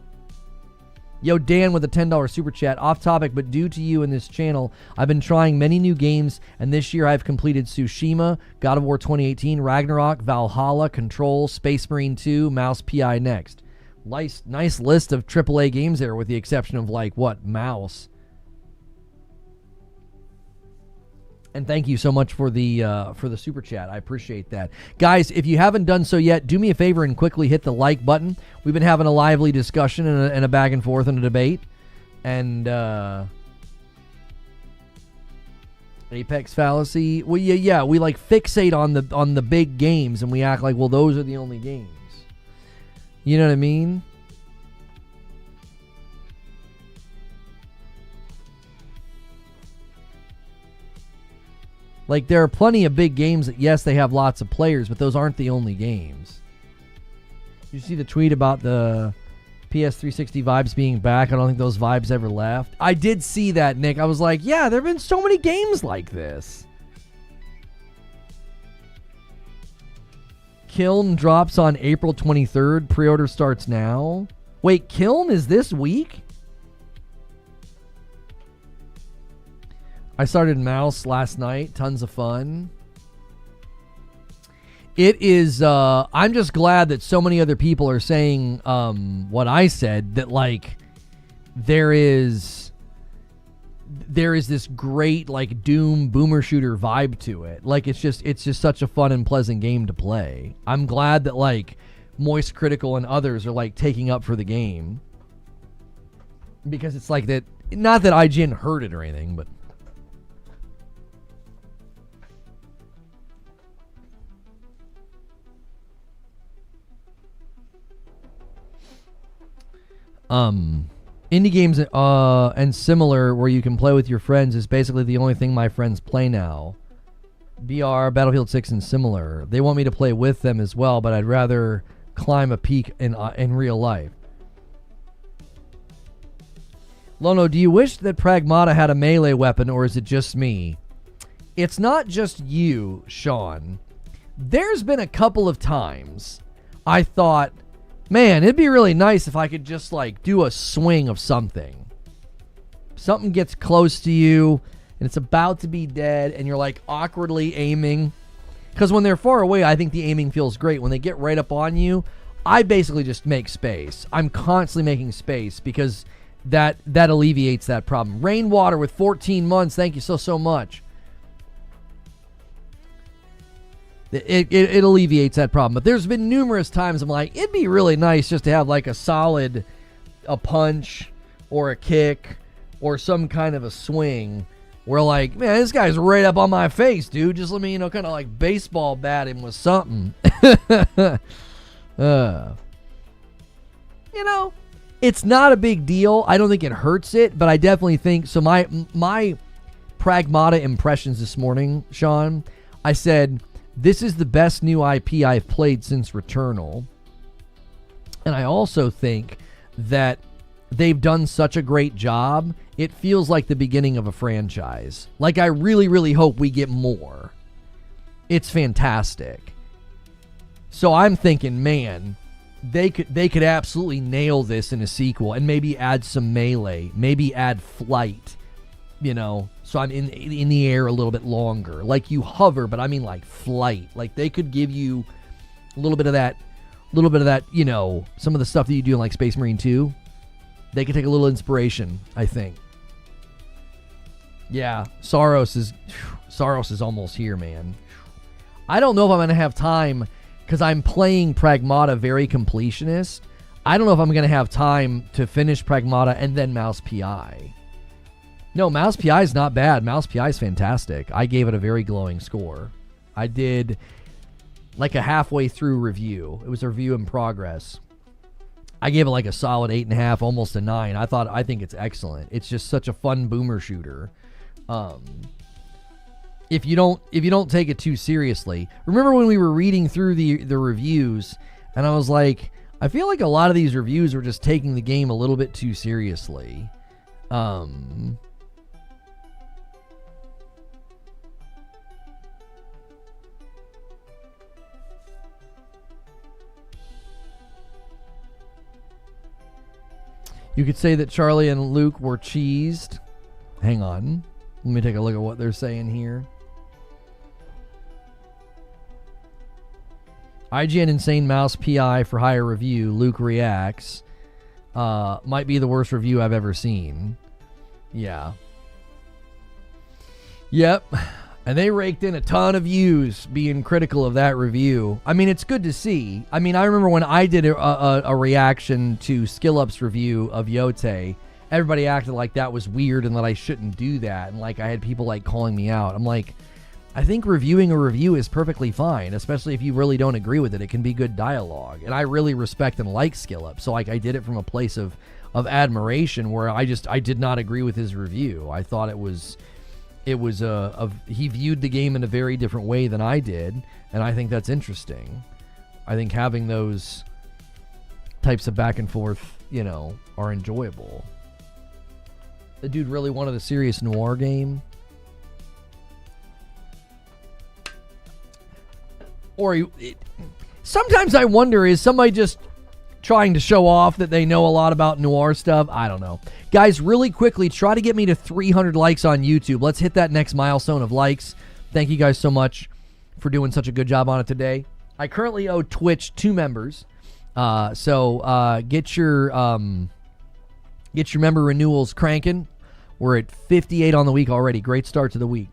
Yo, Dan with a $10 super chat. Off topic, but due to you and this channel, I've been trying many new games, and this year I've completed Tsushima, God of War 2018, Ragnarok, Valhalla, Control, Space Marine 2, Mouse PI next. Nice list of AAA games there, with the exception of like Mouse. And thank you so much for the super chat. I appreciate that. Guys, if you haven't done so yet, do me a favor and quickly hit the like button. We've been having a lively discussion and a back and forth and a debate. And Apex fallacy. Well, yeah, we like fixate on the big games, and we act like, well, those are the only games. You know what I mean? Like, there are plenty of big games that, yes, they have lots of players, but those aren't the only games. You see the tweet about the PS360 vibes being back? I don't think those vibes ever left. I did see that, Nick. I was like, yeah, there have been so many games like this. Kiln drops on April 23rd. Pre-order starts now. Wait, Kiln is this week? I started Mouse last night. Tons of fun. It is, I'm just glad that so many other people are saying what I said, that like there is this great like Doom boomer shooter vibe to it. Like it's just such a fun and pleasant game to play. I'm glad that like Moist Critical and others are like taking up for the game, because it's like that, not that IGN heard it or anything, but indie games and similar where you can play with your friends is basically the only thing my friends play now. BR, Battlefield 6 and similar. They want me to play with them as well, but I'd rather climb a peak in real life. Lono, do you wish that Pragmata had a melee weapon, or is it just me? It's not just you, Sean. There's been a couple of times I thought, man, it'd be really nice if I could just like do a swing of something. Something gets close to you and it's about to be dead, and you're like awkwardly aiming. Because when they're far away, I think the aiming feels great. When they get right up on you, I basically just make space. I'm constantly making space because that alleviates that problem. Rainwater with 14 months. Thank you so much. It alleviates that problem. But there's been numerous times I'm like, it'd be really nice just to have like a punch or a kick or some kind of a swing where like, man, this guy's right up on my face, dude. Just let me, kind of like baseball bat him with something. It's not a big deal. I don't think it hurts it, but I definitely think so. My Pragmata Impressions this morning, Sean, I said, this is the best new IP I've played since Returnal. And I also think that they've done such a great job, it feels like the beginning of a franchise. Like, I really, really hope we get more. It's fantastic. So I'm thinking, man, they could absolutely nail this in a sequel and maybe add some melee, maybe add flight, so I'm in the air a little bit longer. Like you hover, but I mean like flight. Like they could give you a little bit of that, some of the stuff that you do in like Space Marine 2. They could take a little inspiration, I think. Yeah, Saros is almost here, man. I don't know if I'm going to have time because I'm playing Pragmata very completionist. I don't know if I'm going to have time to finish Pragmata and then Mouse PI. No, Mouse PI is not bad. Mouse PI is fantastic. I gave it a very glowing score. I did like a halfway through review. It was a review in progress. I gave it like a solid 8.5, almost a 9. I think it's excellent. It's just such a fun boomer shooter. If you don't take it too seriously. Remember when we were reading through the reviews and I was like, I feel like a lot of these reviews were just taking the game a little bit too seriously. You could say that Charlie and Luke were cheesed. Hang on. Let me take a look at what they're saying here. IGN Insane Mouse PI for higher review. Luke reacts. Might be the worst review I've ever seen. Yeah. Yep. And they raked in a ton of views being critical of that review. I mean, it's good to see. I mean, I remember when I did a reaction to SkillUp's review of Yote, everybody acted like that was weird and that I shouldn't do that. And like I had people like calling me out. I'm like, I think reviewing a review is perfectly fine, especially if you really don't agree with it. It can be good dialogue. And I really respect and like SkillUp. So like I did it from a place of admiration where I did not agree with his review. I thought he viewed the game in a very different way than I did, and I think that's interesting. I think having those types of back and forth, are enjoyable. The dude really wanted a serious noir game. Sometimes I wonder, is somebody just trying to show off that they know a lot about noir stuff? I don't know. Guys, really quickly, try to get me to 300 likes on YouTube. Let's hit that next milestone of likes. Thank you guys so much for doing such a good job on it today. I currently owe Twitch 2 members. So get your member renewals cranking. We're at 58 on the week already. Great start to the week.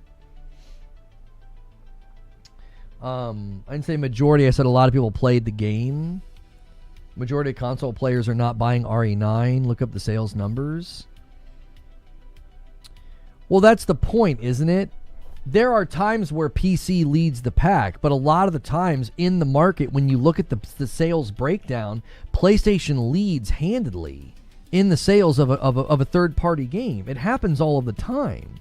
I didn't say majority. I said a lot of people played the game. Majority of console players are not buying RE9. Look up the sales numbers. Well, that's the point, isn't it? There are times where PC leads the pack, but a lot of the times in the market, when you look at the sales breakdown, PlayStation leads handedly in the sales of a third-party game. It happens all of the time.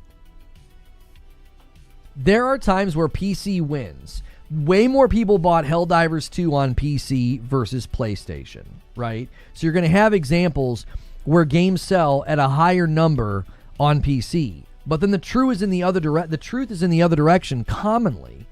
There are times where PC wins. Way more people bought Helldivers 2 on PC versus PlayStation, right? So you're going to have examples where games sell at a higher number on PC. But then the truth is in the other direction commonly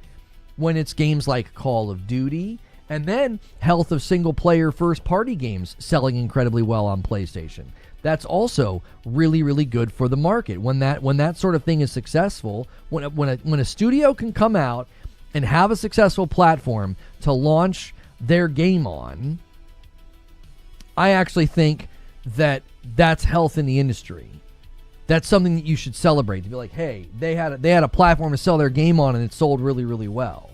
when it's games like Call of Duty and then health of single-player first-party games selling incredibly well on PlayStation. That's also really, really good for the market. When that sort of thing is successful, when a studio can come out and have a successful platform to launch their game on, I actually think that that's health in the industry. That's something that you should celebrate. To be like, hey, they had a platform to sell their game on, and it sold really, really well.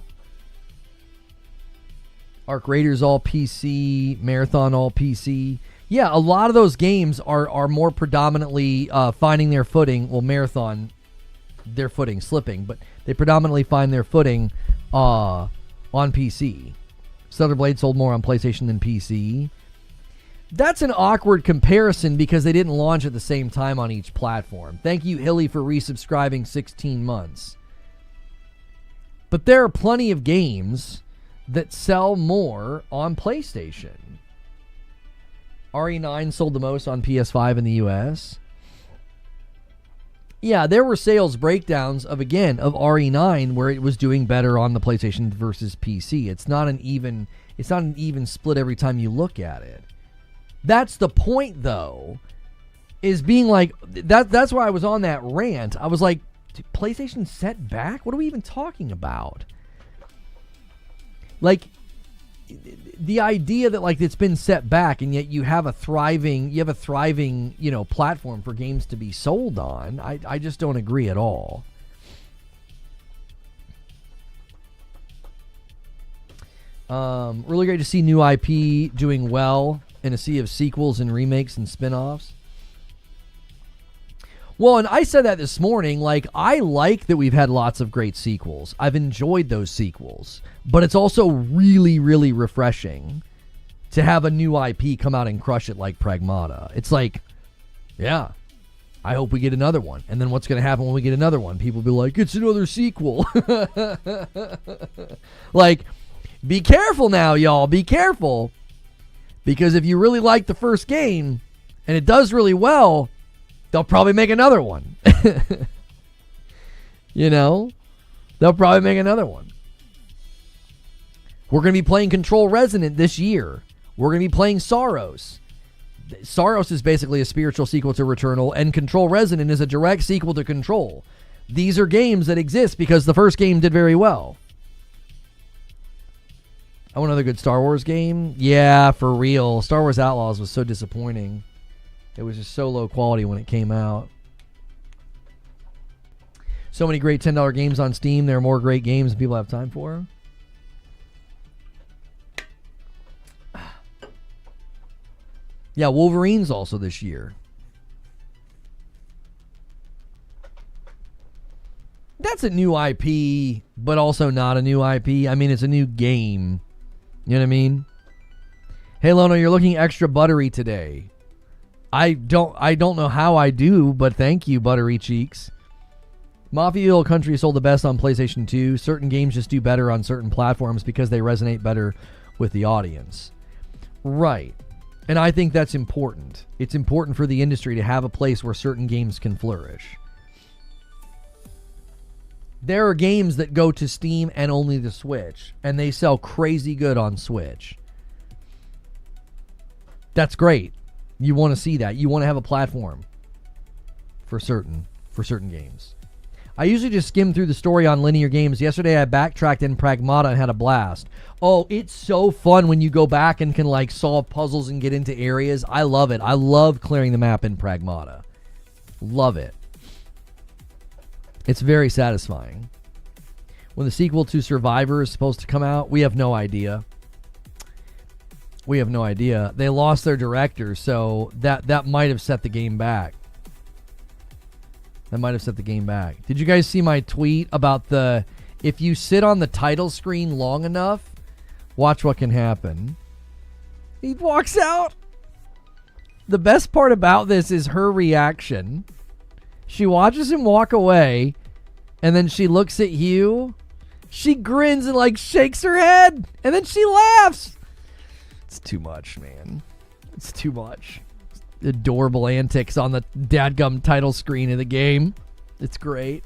Arc Raiders all PC, Marathon all PC. Yeah, a lot of those games are more predominantly finding their footing. Well, Marathon, their footing slipping, but they predominantly find their footing on PC. Stellar Blade sold more on PlayStation than PC. That's an awkward comparison because they didn't launch at the same time on each platform. Thank you, Hilly, for resubscribing 16 months. But there are plenty of games that sell more on PlayStation. RE9 sold the most on PS5 in the US. Yeah, there were sales breakdowns of RE9 where it was doing better on the PlayStation versus PC. It's not an even split every time you look at it. That's the point, though, is being like, that's why I was on that rant. I was like, PlayStation set back? What are we even talking about? Like, the idea that, like, it's been set back and yet you have a thriving, platform for games to be sold on, I just don't agree at all. Really great to see new IP doing well in a sea of sequels and remakes and spin-offs. Well, and I said that this morning, like, I like that we've had lots of great sequels. I've enjoyed those sequels. But it's also really, really refreshing to have a new IP come out and crush it like Pragmata. It's like, yeah, I hope we get another one. And then what's going to happen when we get another one? People will be like, it's another sequel. Like, be careful now, y'all. Be careful. Because if you really like the first game and it does really well, they'll probably make another one. They'll probably make another one. We're going to be playing Control Resonant this year. We're going to be playing Saros. Saros is basically a spiritual sequel to Returnal, and Control Resonant is a direct sequel to Control. These are games that exist because the first game did very well. I want another good Star Wars game? Yeah, for real. Star Wars Outlaws was so disappointing. It was just so low quality when it came out. So many great $10 games on Steam. There are more great games than people have time for. Yeah, Wolverine's also this year. That's a new IP, but also not a new IP. I mean, it's a new game. You know what I mean? Hey, Lono, you're looking extra buttery today. I don't know how I do, but thank you, buttery cheeks. Mafia Hill Country sold the best on PlayStation 2. Certain games just do better on certain platforms because they resonate better with the audience. Right. And I think that's important. It's important for the industry to have a place where certain games can flourish. There are games that go to Steam and only the Switch, and they sell crazy good on Switch. That's great. You want to see that. You want to have a platform for certain games. I usually just skim through the story on linear games. Yesterday I backtracked in Pragmata and had a blast. Oh, it's so fun when you go back and can like solve puzzles and get into areas. I love it. I love clearing the map in Pragmata. Love it. It's very satisfying. When the sequel to Survivor is supposed to come out, we have no idea. We have no idea. They lost their director, so that might have set the game back. That might have set the game back. Did you guys see my tweet about if you sit on the title screen long enough, watch what can happen? He walks out. The best part about this is her reaction. She watches him walk away, and then she looks at Hugh. She grins and like shakes her head, and then she laughs. It's too much, man. It's too much. Adorable antics on the dadgum title screen of the game. It's great.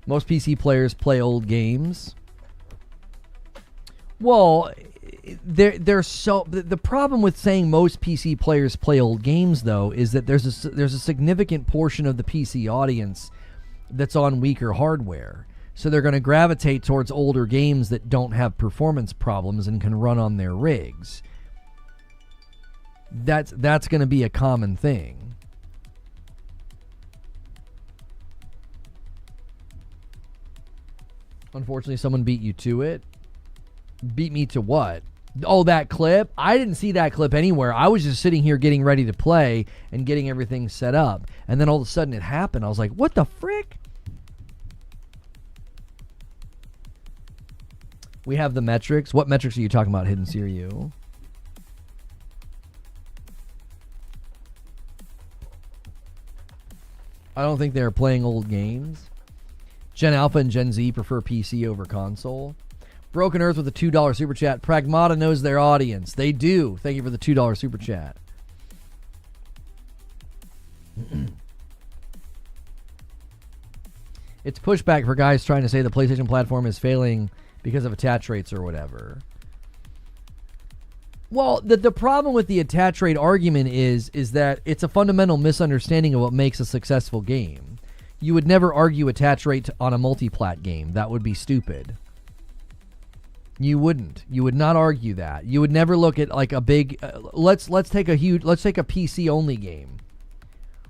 Most PC players play old games. Well, The problem with saying most PC players play old games, though, is that there's a significant portion of the PC audience that's on weaker hardware. So they're going to gravitate towards older games that don't have performance problems and can run on their rigs. That's going to be a common thing. Unfortunately, someone beat you to it. Beat me to what? Oh, that clip? I didn't see that clip anywhere. I was just sitting here getting ready to play and getting everything set up. And then all of a sudden it happened. I was like, what the frick? We have the metrics. What metrics are you talking about, Hidden Seer? I don't think they're playing old games. Gen Alpha and Gen Z prefer PC over console. Broken Earth with a $2 super chat. Pragmata knows their audience. They do. Thank you for the $2 super chat. It's pushback for guys trying to say the PlayStation platform is failing because of attach rates or whatever. Well, the problem with the attach rate argument is that it's a fundamental misunderstanding of what makes a successful game. You would never argue attach rate on a multi-plat game. That would be stupid. You wouldn't. You would not argue that. You would never look at like a big. Let's take a PC only game,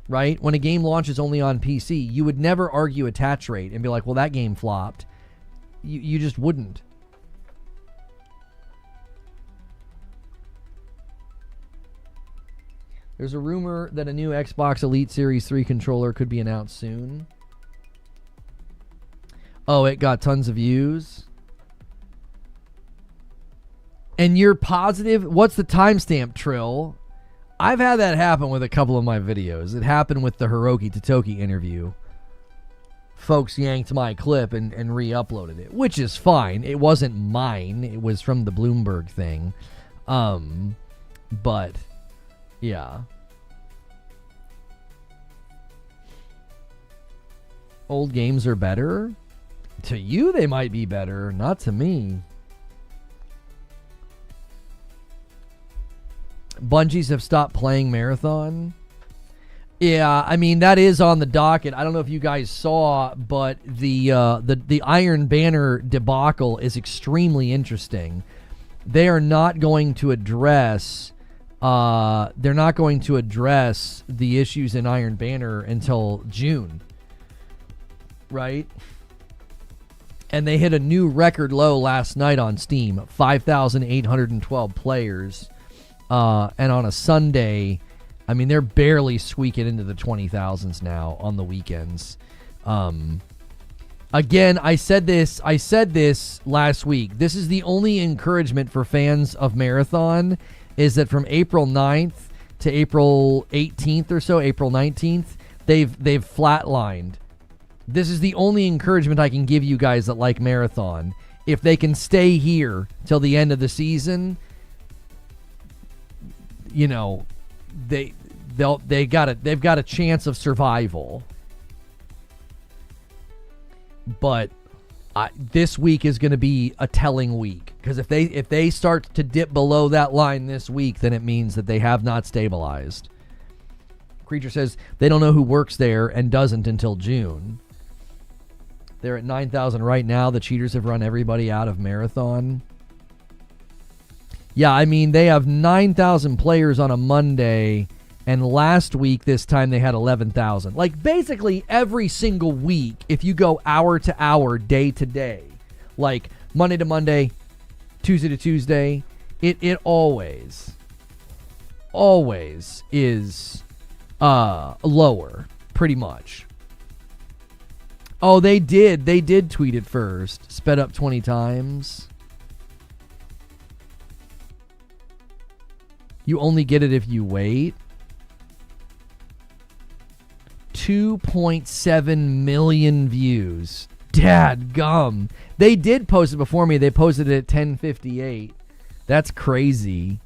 right? When a game launches only on PC, you would never argue attach rate and be like, "Well, that game flopped." You just wouldn't. There's a rumor that a new Xbox Elite Series 3 controller could be announced soon. Oh, it got tons of views. And you're positive? What's the timestamp, Trill? I've had that happen with a couple of my videos. It happened with the Hiroki Totoki interview. Folks yanked my clip and re-uploaded it, which is fine. It wasn't mine. It was from the Bloomberg thing. But, yeah. Old games are better? To you, they might be better. Not to me. Bungies have stopped playing Marathon. Yeah, I mean, that is on the docket. I don't know if you guys saw, but the Iron Banner debacle is extremely interesting. They are not going to address the issues in Iron Banner until June. Right? And they hit a new record low last night on Steam, 5,812 players. And on a Sunday, I mean, they're barely squeaking into the 20,000s now on the weekends. Again, I said this last week. This is the only encouragement for fans of Marathon is that from April 9th to April 18th or so, April 19th, they've flatlined. This is the only encouragement I can give you guys that like Marathon. If they can stay here till the end of the season, you know, they've got a chance of survival. But this week is going to be a telling week, because if they start to dip below that line this week, then it means that they have not stabilized. Creature says they don't know who works there and doesn't until June. They're at 9,000 right now. The cheaters have run everybody out of Marathon. Yeah, I mean, they have 9,000 players on a Monday, and last week, this time, they had 11,000. Like, basically, every single week, if you go hour to hour, day to day, like Monday to Monday, Tuesday to Tuesday, it always is lower, pretty much. Oh, they did tweet it first. Sped up 20 times. You only get it if you wait. 2.7 million views. Dadgum. They did post it before me. They posted it at 10:58. That's crazy.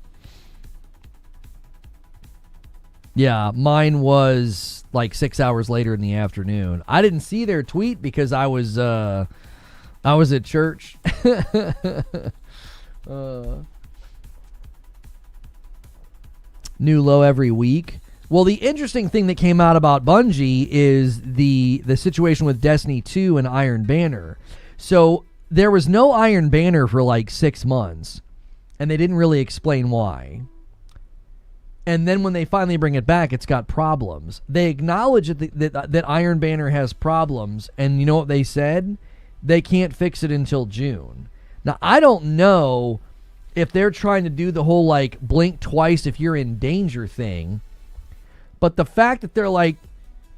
Yeah, mine was like 6 hours later in the afternoon. I didn't see their tweet because I was at church. New low every week. Well, the interesting thing that came out about Bungie is the situation with Destiny 2 and Iron Banner. So there was no Iron Banner for like 6 months, and they didn't really explain why. And then when they finally bring it back, it's got problems. They acknowledge that Iron Banner has problems, and you know what they said? They can't fix it until June. Now, I don't know if they're trying to do the whole, like, blink twice if you're in danger thing. But the fact that they're like,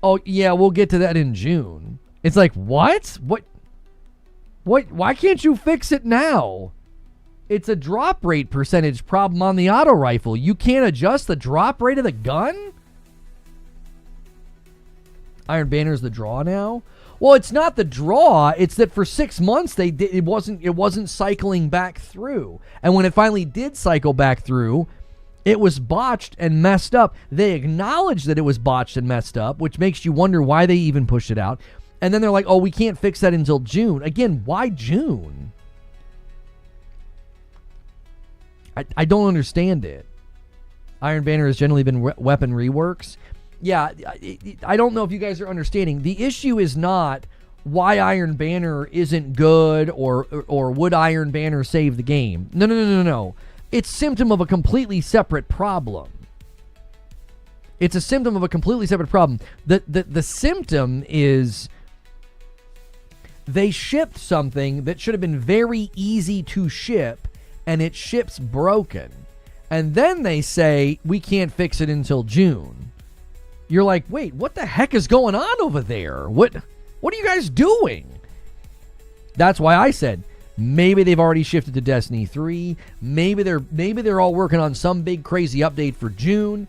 oh, yeah, we'll get to that in June. It's like, what? What? Why can't you fix it now? It's a drop rate percentage problem on the auto rifle. You can't adjust the drop rate of the gun? Iron Banner's the draw now? Well, it's not the draw. It's that for 6 months it wasn't cycling back through. And when it finally did cycle back through, it was botched and messed up. They acknowledged that it was botched and messed up, which makes you wonder why they even pushed it out. And then they're like, oh, we can't fix that until June. Again, why June? I don't understand it. Iron Banner has generally been weapon reworks. Yeah, I don't know if you guys are understanding. The issue is not why Iron Banner isn't good or would Iron Banner save the game. No. It's symptom of a completely separate problem. It's a symptom of a completely separate problem. The symptom is they shipped something that should have been very easy to ship, and it ships broken. And then they say, we can't fix it until June. You're like, wait, what the heck is going on over there? What are you guys doing? That's why I said, maybe they've already shifted to Destiny 3. Maybe they're all working on some big crazy update for June.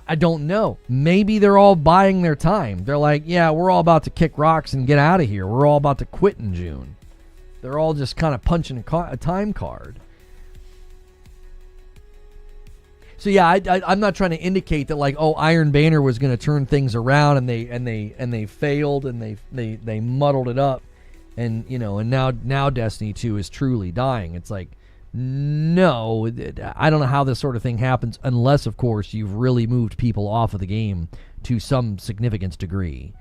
I don't know. Maybe they're all buying their time. They're like, yeah, we're all about to kick rocks and get out of here. We're all about to quit in June. They're all just kind of punching a time card. So yeah, I'm not trying to indicate that like, oh, Iron Banner was going to turn things around and they failed and they muddled it up, and now Destiny 2 is truly dying. It's like, no, I don't know how this sort of thing happens unless, of course, you've really moved people off of the game to some significant degree.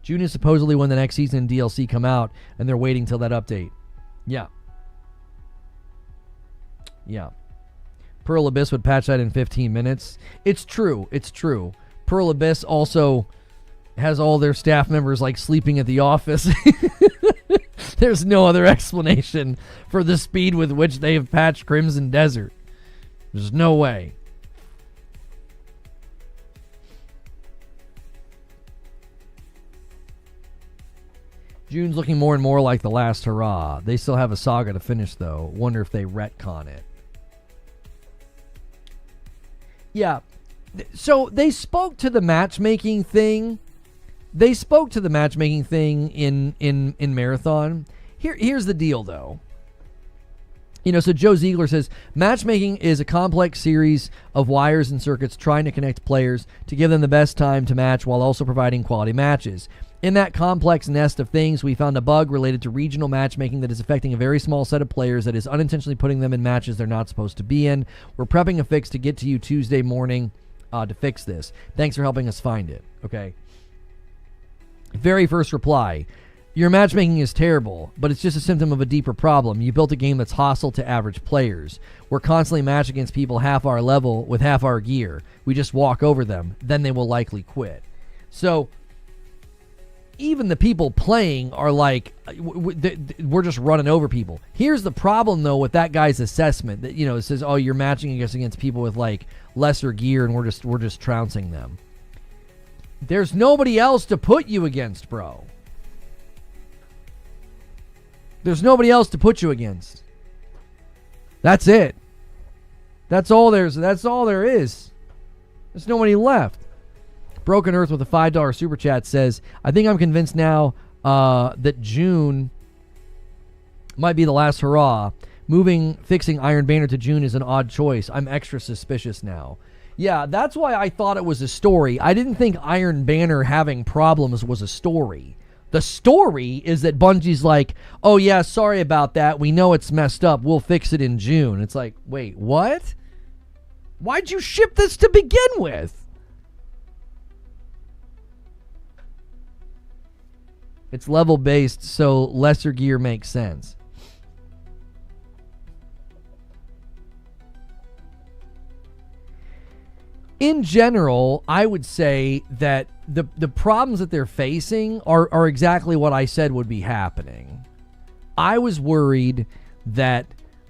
June is supposedly when the next season and DLC come out, and they're waiting till that update. Yeah. Pearl Abyss would patch that in 15 minutes. It's true. Pearl Abyss also has all their staff members like sleeping at the office. There's no other explanation for the speed with which they have patched Crimson Desert. There's no way. June's looking more and more like the last hurrah. They still have a saga to finish, though. Wonder if they retcon it. Yeah. So they spoke to the matchmaking thing. In Marathon. Here's the deal, though. So Joe Ziegler says, matchmaking is a complex series of wires and circuits trying to connect players to give them the best time to match while also providing quality matches. In that complex nest of things, we found a bug related to regional matchmaking that is affecting a very small set of players that is unintentionally putting them in matches they're not supposed to be in. We're prepping a fix to get to you Tuesday morning to fix this. Thanks for helping us find it. Okay. Very first reply. Your matchmaking is terrible, but it's just a symptom of a deeper problem. You built a game that's hostile to average players. We're constantly matched against people half our level with half our gear. We just walk over them. Then they will likely quit. So even the people playing are like, we're just running over people. Here's the problem, though, with that guy's assessment that, it says, oh, you're matching against people with like lesser gear and we're just trouncing them. There's nobody else to put you against, bro. There's nobody else to put you against. That's it. That's all there is. There's nobody left. Broken Earth with a $5 super chat says, I think I'm convinced now that June might be the last hurrah. Fixing Iron Banner to June is an odd choice. I'm extra suspicious now. Yeah, that's why I thought it was a story. I didn't think Iron Banner having problems was a story. The story is that Bungie's like, oh yeah, sorry about that. We know it's messed up. We'll fix it in June. It's like, wait, what? Why'd you ship this to begin with? It's level based, so lesser gear makes sense. In general, I would say that the problems that they're facing are exactly what I said would be happening. I was worried that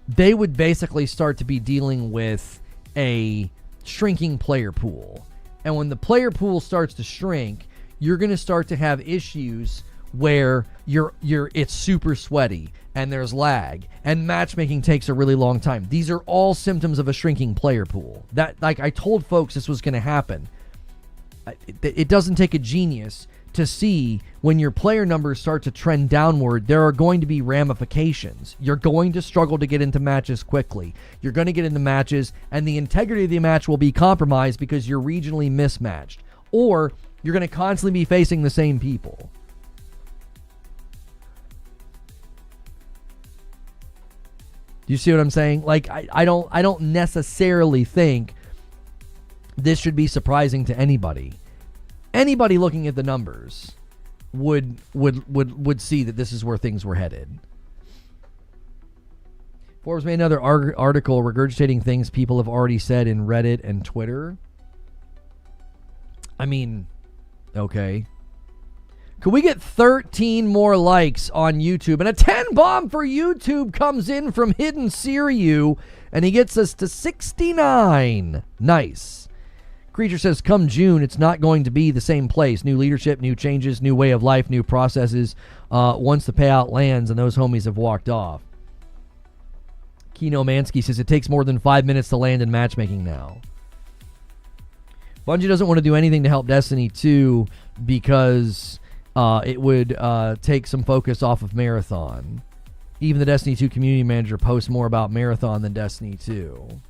they would basically start to be dealing with a shrinking player pool. And when the player pool starts to shrink, you're going to start to have issues where it's super sweaty and there's lag and matchmaking takes a really long time. These are all symptoms of a shrinking player pool. That, like I told folks, this was going to happen. It doesn't take a genius to see when your player numbers start to trend downward, there are going to be ramifications. You're going to struggle to get into matches quickly. You're going to get into matches and the integrity of the match will be compromised because you're regionally mismatched. Or you're going to constantly be facing the same people. Do you see what I'm saying? Like, I don't necessarily think this should be surprising to anybody. Anybody looking at the numbers would see that this is where things were headed. Forbes made another article regurgitating things people have already said in Reddit and Twitter. I mean, okay. Could we get 13 more likes on YouTube? And a 10 bomb for YouTube comes in from Hidden Siriu, and he gets us to 69. Nice. Creature says, come June, it's not going to be the same place. New leadership, new changes, new way of life, new processes. Once the payout lands and those homies have walked off. Kino Mansky says, it takes more than 5 minutes to land in matchmaking now. Bungie doesn't want to do anything to help Destiny 2 because it would take some focus off of Marathon. Even the Destiny 2 community manager posts more about Marathon than Destiny 2.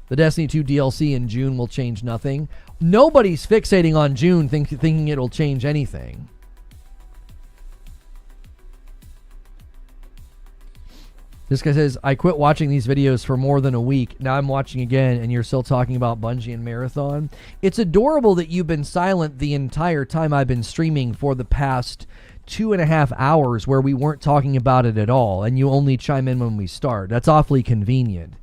The Destiny 2 DLC in June will change nothing. Nobody's fixating on June thinking it'll change anything. This guy says, I quit watching these videos for more than a week. Now I'm watching again, and you're still talking about Bungie and Marathon. It's adorable that you've been silent the entire time I've been streaming for the past 2.5 hours where we weren't talking about it at all, and you only chime in when we start. That's awfully convenient.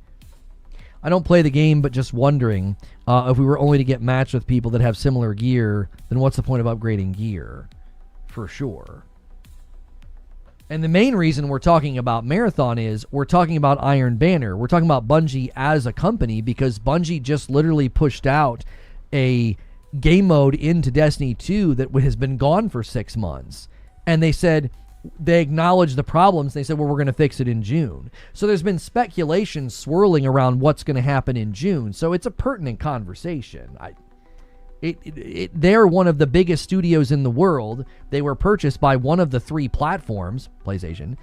I don't play the game, but just wondering, if we were only to get matched with people that have similar gear, then what's the point of upgrading gear? For sure. And the main reason we're talking about Marathon is we're talking about Iron Banner. We're talking about Bungie as a company because Bungie just literally pushed out a game mode into Destiny 2 that has been gone for 6 months. And they said, they acknowledged the problems. They said, well, we're going to fix it in June. So there's been speculation swirling around what's going to happen in June. So it's a pertinent conversation. They're one of the biggest studios in the world. They were purchased by one of the 3 platforms, PlayStation,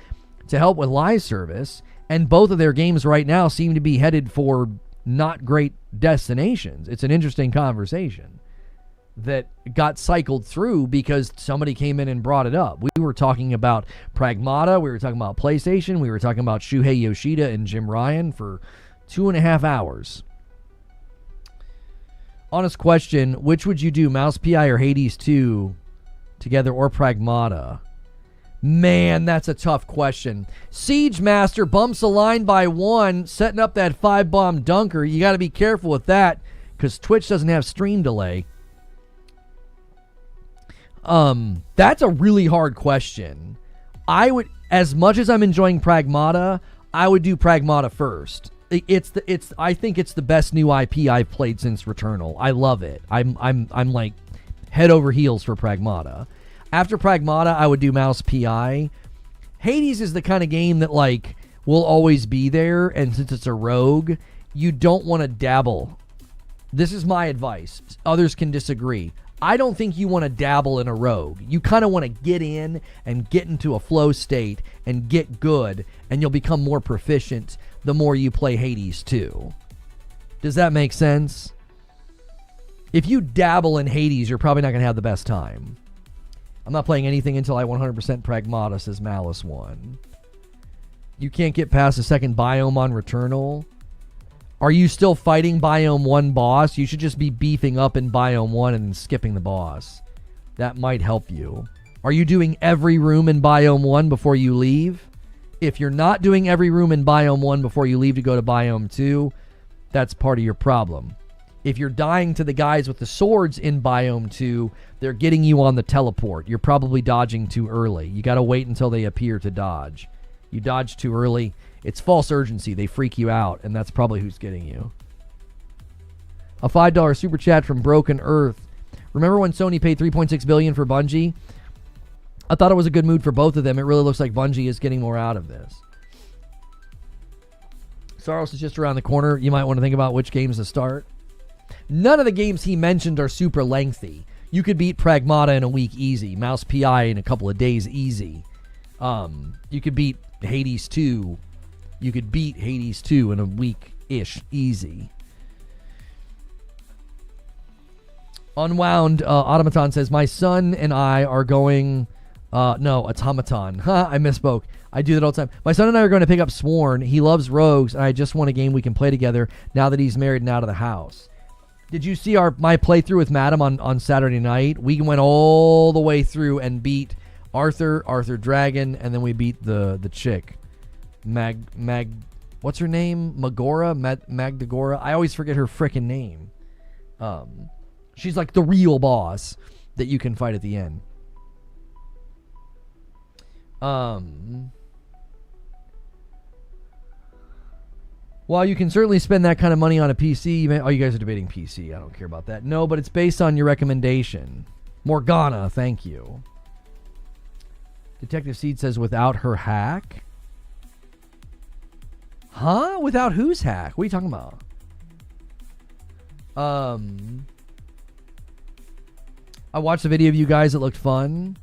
to help with live service. And both of their games right now seem to be headed for not great destinations. It's an interesting conversation that got cycled through because somebody came in and brought it up. We were talking about Pragmata. We were talking about PlayStation. We were talking about Shuhei Yoshida and Jim Ryan for 2.5 hours. Honest question, which would you do, Mouse PI or Hades 2 together or Pragmata? Man, that's a tough question. Siege Master bumps a line by 1, setting up that 5-bomb dunker. You got to be careful with that because Twitch doesn't have stream delay. That's a really hard question. I would, as much as I'm enjoying Pragmata, I would do Pragmata first. I think it's the best new IP I've played since Returnal. I love it. I'm like head over heels for Pragmata. After Pragmata, I would do Mouse PI. Hades is the kind of game that like will always be there, and since it's a rogue, you don't want to dabble. This is my advice. Others can disagree. I don't think you want to dabble in a rogue. You kind of want to get in and get into a flow state and get good, and you'll become more proficient the more you play Hades 2. Does that make sense? If you dabble in Hades, you're probably not going to have the best time. I'm not playing anything until I 100% Pragmata, says Malice 1. You can't get past the second biome on Returnal. Are you still fighting Biome 1 boss? You should just be beefing up in Biome 1 and then skipping the boss. That might help you. Are you doing every room in Biome 1 before you leave? If you're not doing every room in Biome 1 before you leave to go to Biome 2, that's part of your problem. If you're dying to the guys with the swords in Biome 2, they're getting you on the teleport. You're probably dodging too early. You got to wait until they appear to dodge. You dodge too early, it's false urgency. They freak you out, and that's probably who's getting you. A $5 super chat from Broken Earth. Remember when Sony paid $3.6 billion for Bungie? I thought it was a good move for both of them. It really looks like Bungie is getting more out of this. Saros is just around the corner. You might want to think about which games to start. None of the games he mentioned are super lengthy. You could beat Pragmata in a week easy. Mouse PI in a couple of days easy. You could beat Hades 2. You could beat Hades 2 in a week-ish easy. Unwound Automaton says, my son and I are going... no, Automaton. I misspoke. I do that all the time. My son and I are going to pick up Sworn. He loves rogues, and I just want a game we can play together now that he's married and out of the house. Did you see my playthrough with Madam on Saturday night? We went all the way through and beat Arthur Dragon, and then we beat the chick. What's her name? Magdagora? I always forget her frickin' name. She's like the real boss that you can fight at the end. While you can certainly spend that kind of money on a PC, you guys are debating PC. I don't care about that. No, but it's based on your recommendation. Morgana, thank you. Detective Seed says, without her hack? Huh? Without whose hack? What are you talking about? I watched a video of you guys. It looked fun.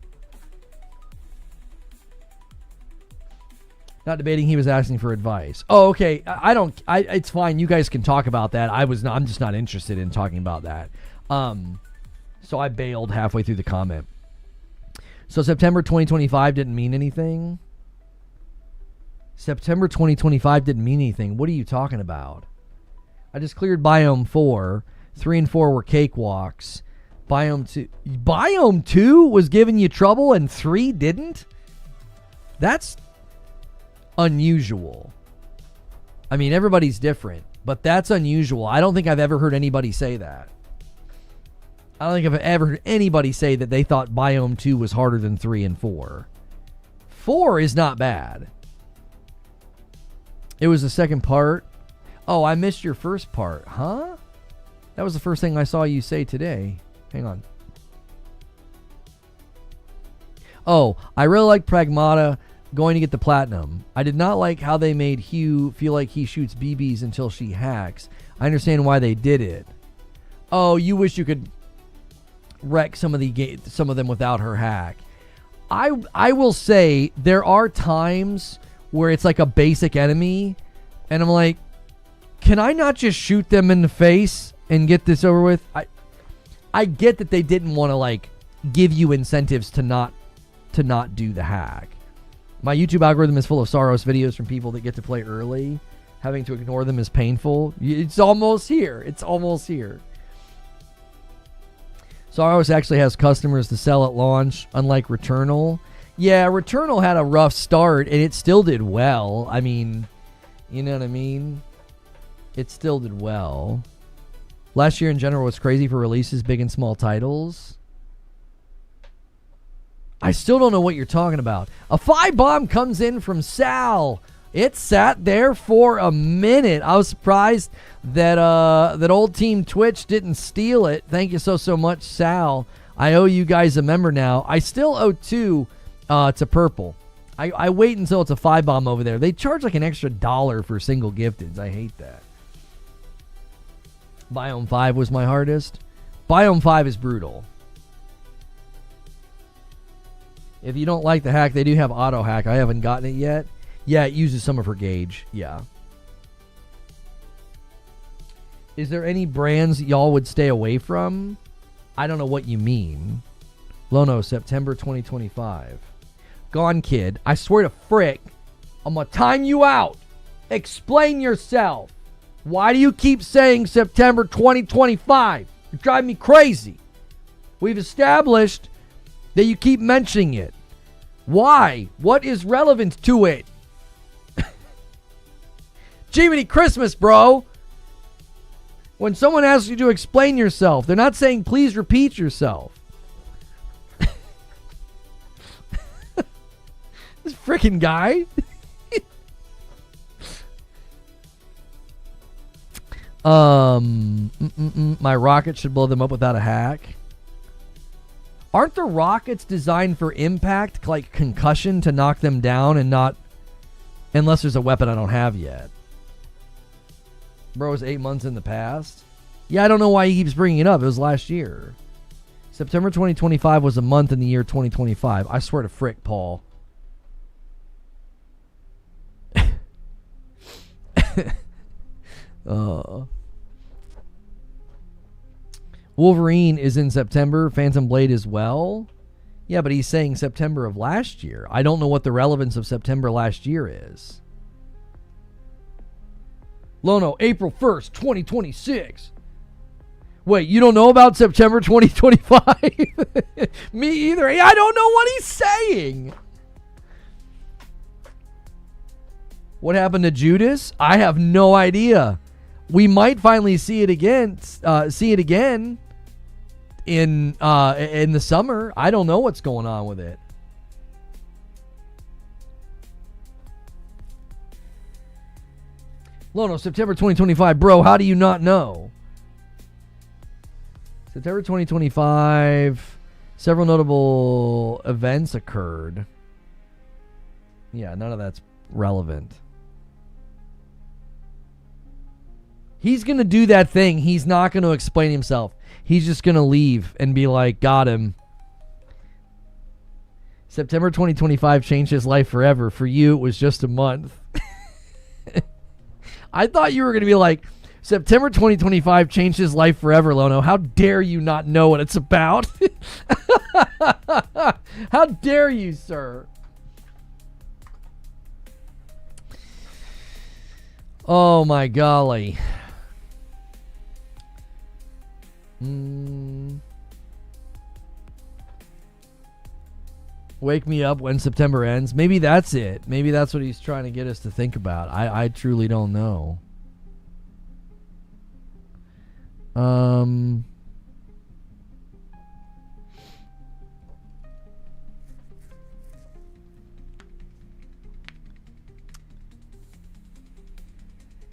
Not debating. He was asking for advice. Oh, okay. It's fine. You guys can talk about that. I'm just not interested in talking about that. So I bailed halfway through the comment. So September 2025 didn't mean anything? September 2025 didn't mean anything. What are you talking about? I just cleared Biome 4. 3 and 4 were cakewalks. Biome 2 was giving you trouble and 3 didn't? That's unusual. I mean, everybody's different, but that's unusual. I don't think I've ever heard anybody say that. I don't think I've ever heard anybody say that they thought Biome 2 was harder than 3 and 4. 4 is not bad. It was the second part. Oh, I missed your first part. Huh? That was the first thing I saw you say today. Hang on. Oh, I really like Pragmata going to get the platinum. I did not like how they made Hugh feel like he shoots BBs until she hacks. I understand why they did it. Oh, you wish you could wreck some of them without her hack. I will say there are times where it's like a basic enemy and I'm like, can I not just shoot them in the face and get this over with? I get that they didn't want to like give you incentives to not do the hack. My YouTube algorithm is full of Saros videos from people that get to play early. Having to ignore them is painful. It's almost here. It's almost here. Saros actually has customers to sell at launch, unlike Returnal. Yeah, Returnal had a rough start, and it still did well. I mean, you know what I mean? It still did well. Last year in general was crazy for releases, big and small titles. I still don't know what you're talking about. A 5-bomb comes in from Sal. It sat there for a minute. I was surprised that that old Team Twitch didn't steal it. Thank you so much, Sal. I owe you guys a member now. I still owe 2 to Purple. I wait until it's a 5-bomb over there. They charge like an extra $1 for single gifteds. I hate that. Biome 5 was my hardest. Biome 5 is brutal. If you don't like the hack, they do have auto hack. I haven't gotten it yet. Yeah, it uses some of her gauge. Yeah. Is there any brands y'all would stay away from? I don't know what you mean. Lono, September 2025. Gone Kid. I swear to frick, I'm gonna time you out. Explain yourself. Why do you keep saying September 2025? You're driving me crazy. We've established that you keep mentioning it. Why? What is relevant to it? Jiminy Christmas, bro. When someone asks you to explain yourself, they're not saying please repeat yourself. This freaking guy. My rocket should blow them up without a hack. Aren't the rockets designed for impact, like concussion, to knock them down and not... Unless there's a weapon I don't have yet. Bro, it was 8 months in the past. Yeah, I don't know why he keeps bringing it up. It was last year. September 2025 was a month in the year 2025. I swear to frick, Paul. Wolverine is in September. Phantom Blade as well. Yeah, but he's saying September of last year. I don't know what the relevance of September last year is. Lono, April 1st, 2026. Wait, you don't know about September 2025? Me either. I don't know what he's saying. What happened to Judas? I have no idea. We might finally see it again. In the summer. I don't know what's going on with it. Lono, September 2025. Bro, how do you not know? September 2025. Several notable events occurred. Yeah, none of that's relevant. He's going to do that thing. He's not going to explain himself. He's just going to leave and be like, got him. September 2025 changed his life forever. For you, it was just a month. I thought you were going to be like, September 2025 changed his life forever, Lono. How dare you not know what it's about? How dare you, sir? Oh, my golly. Wake me up when September ends. Maybe that's it. Maybe that's what he's trying to get us to think about. I truly don't know.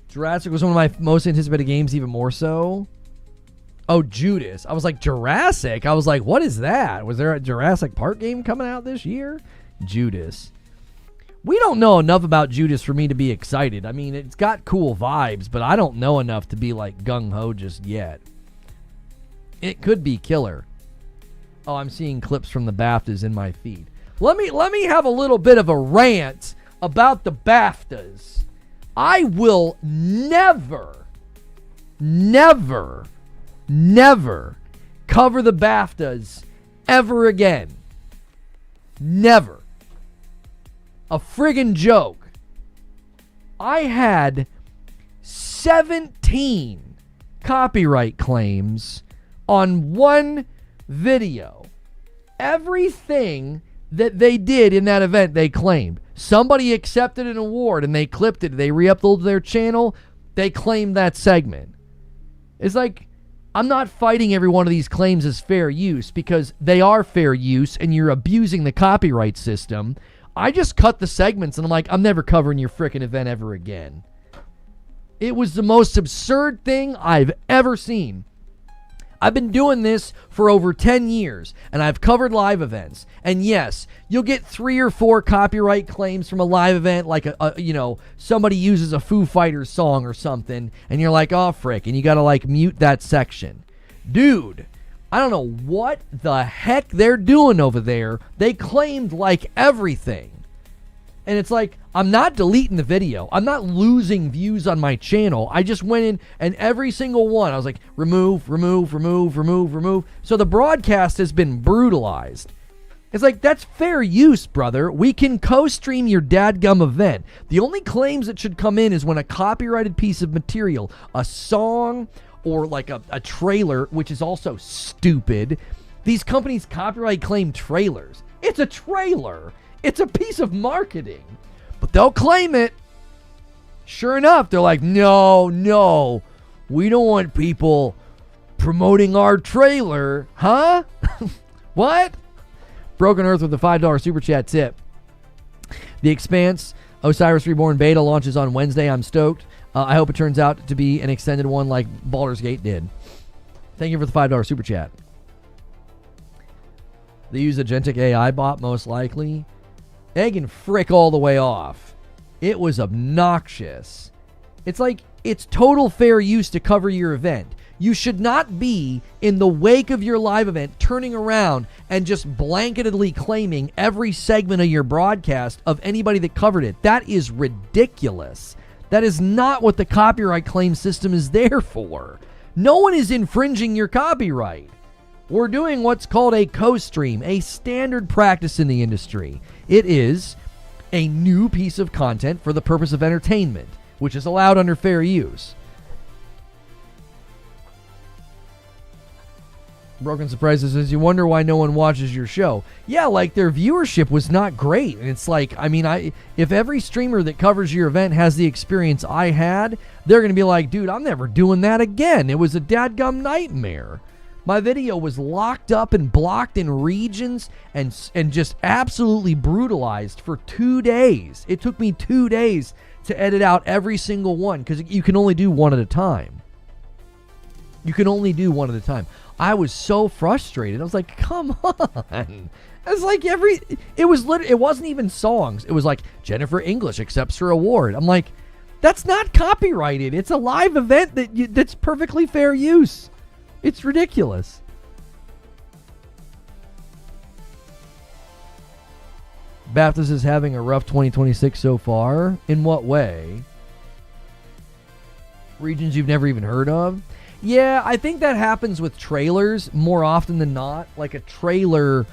Jurassic was one of my most anticipated games, even more so. Oh, Judas. I was like, Jurassic? I was like, what is that? Was there a Jurassic Park game coming out this year? Judas. We don't know enough about Judas for me to be excited. I mean, it's got cool vibes, but I don't know enough to be like gung-ho just yet. It could be killer. Oh, I'm seeing clips from the BAFTAs in my feed. Let me have a little bit of a rant about the BAFTAs. I will never cover the BAFTAs ever again. Never. A friggin' joke. I had 17 copyright claims on one video. Everything that they did in that event, they claimed. Somebody accepted an award and they clipped it. They re-uploaded their channel. They claimed that segment. It's like, I'm not fighting every one of these claims as fair use because they are fair use and you're abusing the copyright system. I just cut the segments and I'm like, I'm never covering your frickin' event ever again. It was the most absurd thing I've ever seen. I've been doing this for over 10 years, and I've covered live events. And yes, you'll get 3 or 4 copyright claims from a live event, like somebody uses a Foo Fighters song or something, and you're like, oh frick, and you gotta like mute that section. Dude, I don't know what the heck they're doing over there. They claimed like everything. And it's like, I'm not deleting the video. I'm not losing views on my channel. I just went in and every single one, I was like, remove. So the broadcast has been brutalized. It's like, that's fair use, brother. We can co-stream your dadgum event. The only claims that should come in is when a copyrighted piece of material, a song or like a trailer, which is also stupid. These companies copyright claim trailers. It's a trailer. It's a piece of marketing. But they'll claim it. Sure enough, they're like, no, we don't want people promoting our trailer. Huh? What? Broken Earth with a $5 super chat tip. The Expanse Osiris Reborn beta launches on Wednesday. I'm stoked. I hope it turns out to be an extended one like Baldur's Gate did. Thank you for the $5 super chat. They use agentic AI bot, most likely. Egg and frick all the way off. It was obnoxious. It's like, it's total fair use to cover your event. You should not be in the wake of your live event turning around and just blanketedly claiming every segment of your broadcast of anybody that covered it. That is ridiculous. That is not what the copyright claim system is there for. No one is infringing your copyright. We're doing what's called a co-stream, a standard practice in the industry. It is a new piece of content for the purpose of entertainment, which is allowed under fair use. Broken Surprises says, you wonder why no one watches your show. Yeah, like their viewership was not great. And it's like, I mean, if every streamer that covers your event has the experience I had, they're going to be like, dude, I'm never doing that again. It was a dadgum nightmare. My video was locked up and blocked in regions and just absolutely brutalized for 2 days. It took me 2 days to edit out every single one because you can only do one at a time. You can only do one at a time. I was so frustrated. I was like, come on. It's like it wasn't even songs. It was like, Jennifer English accepts her award. I'm like, that's not copyrighted. It's a live event that's perfectly fair use. It's ridiculous. Baptist is having a rough 2026 so far. In what way? Regions you've never even heard of? Yeah, I think that happens with trailers more often than not. Like a trailer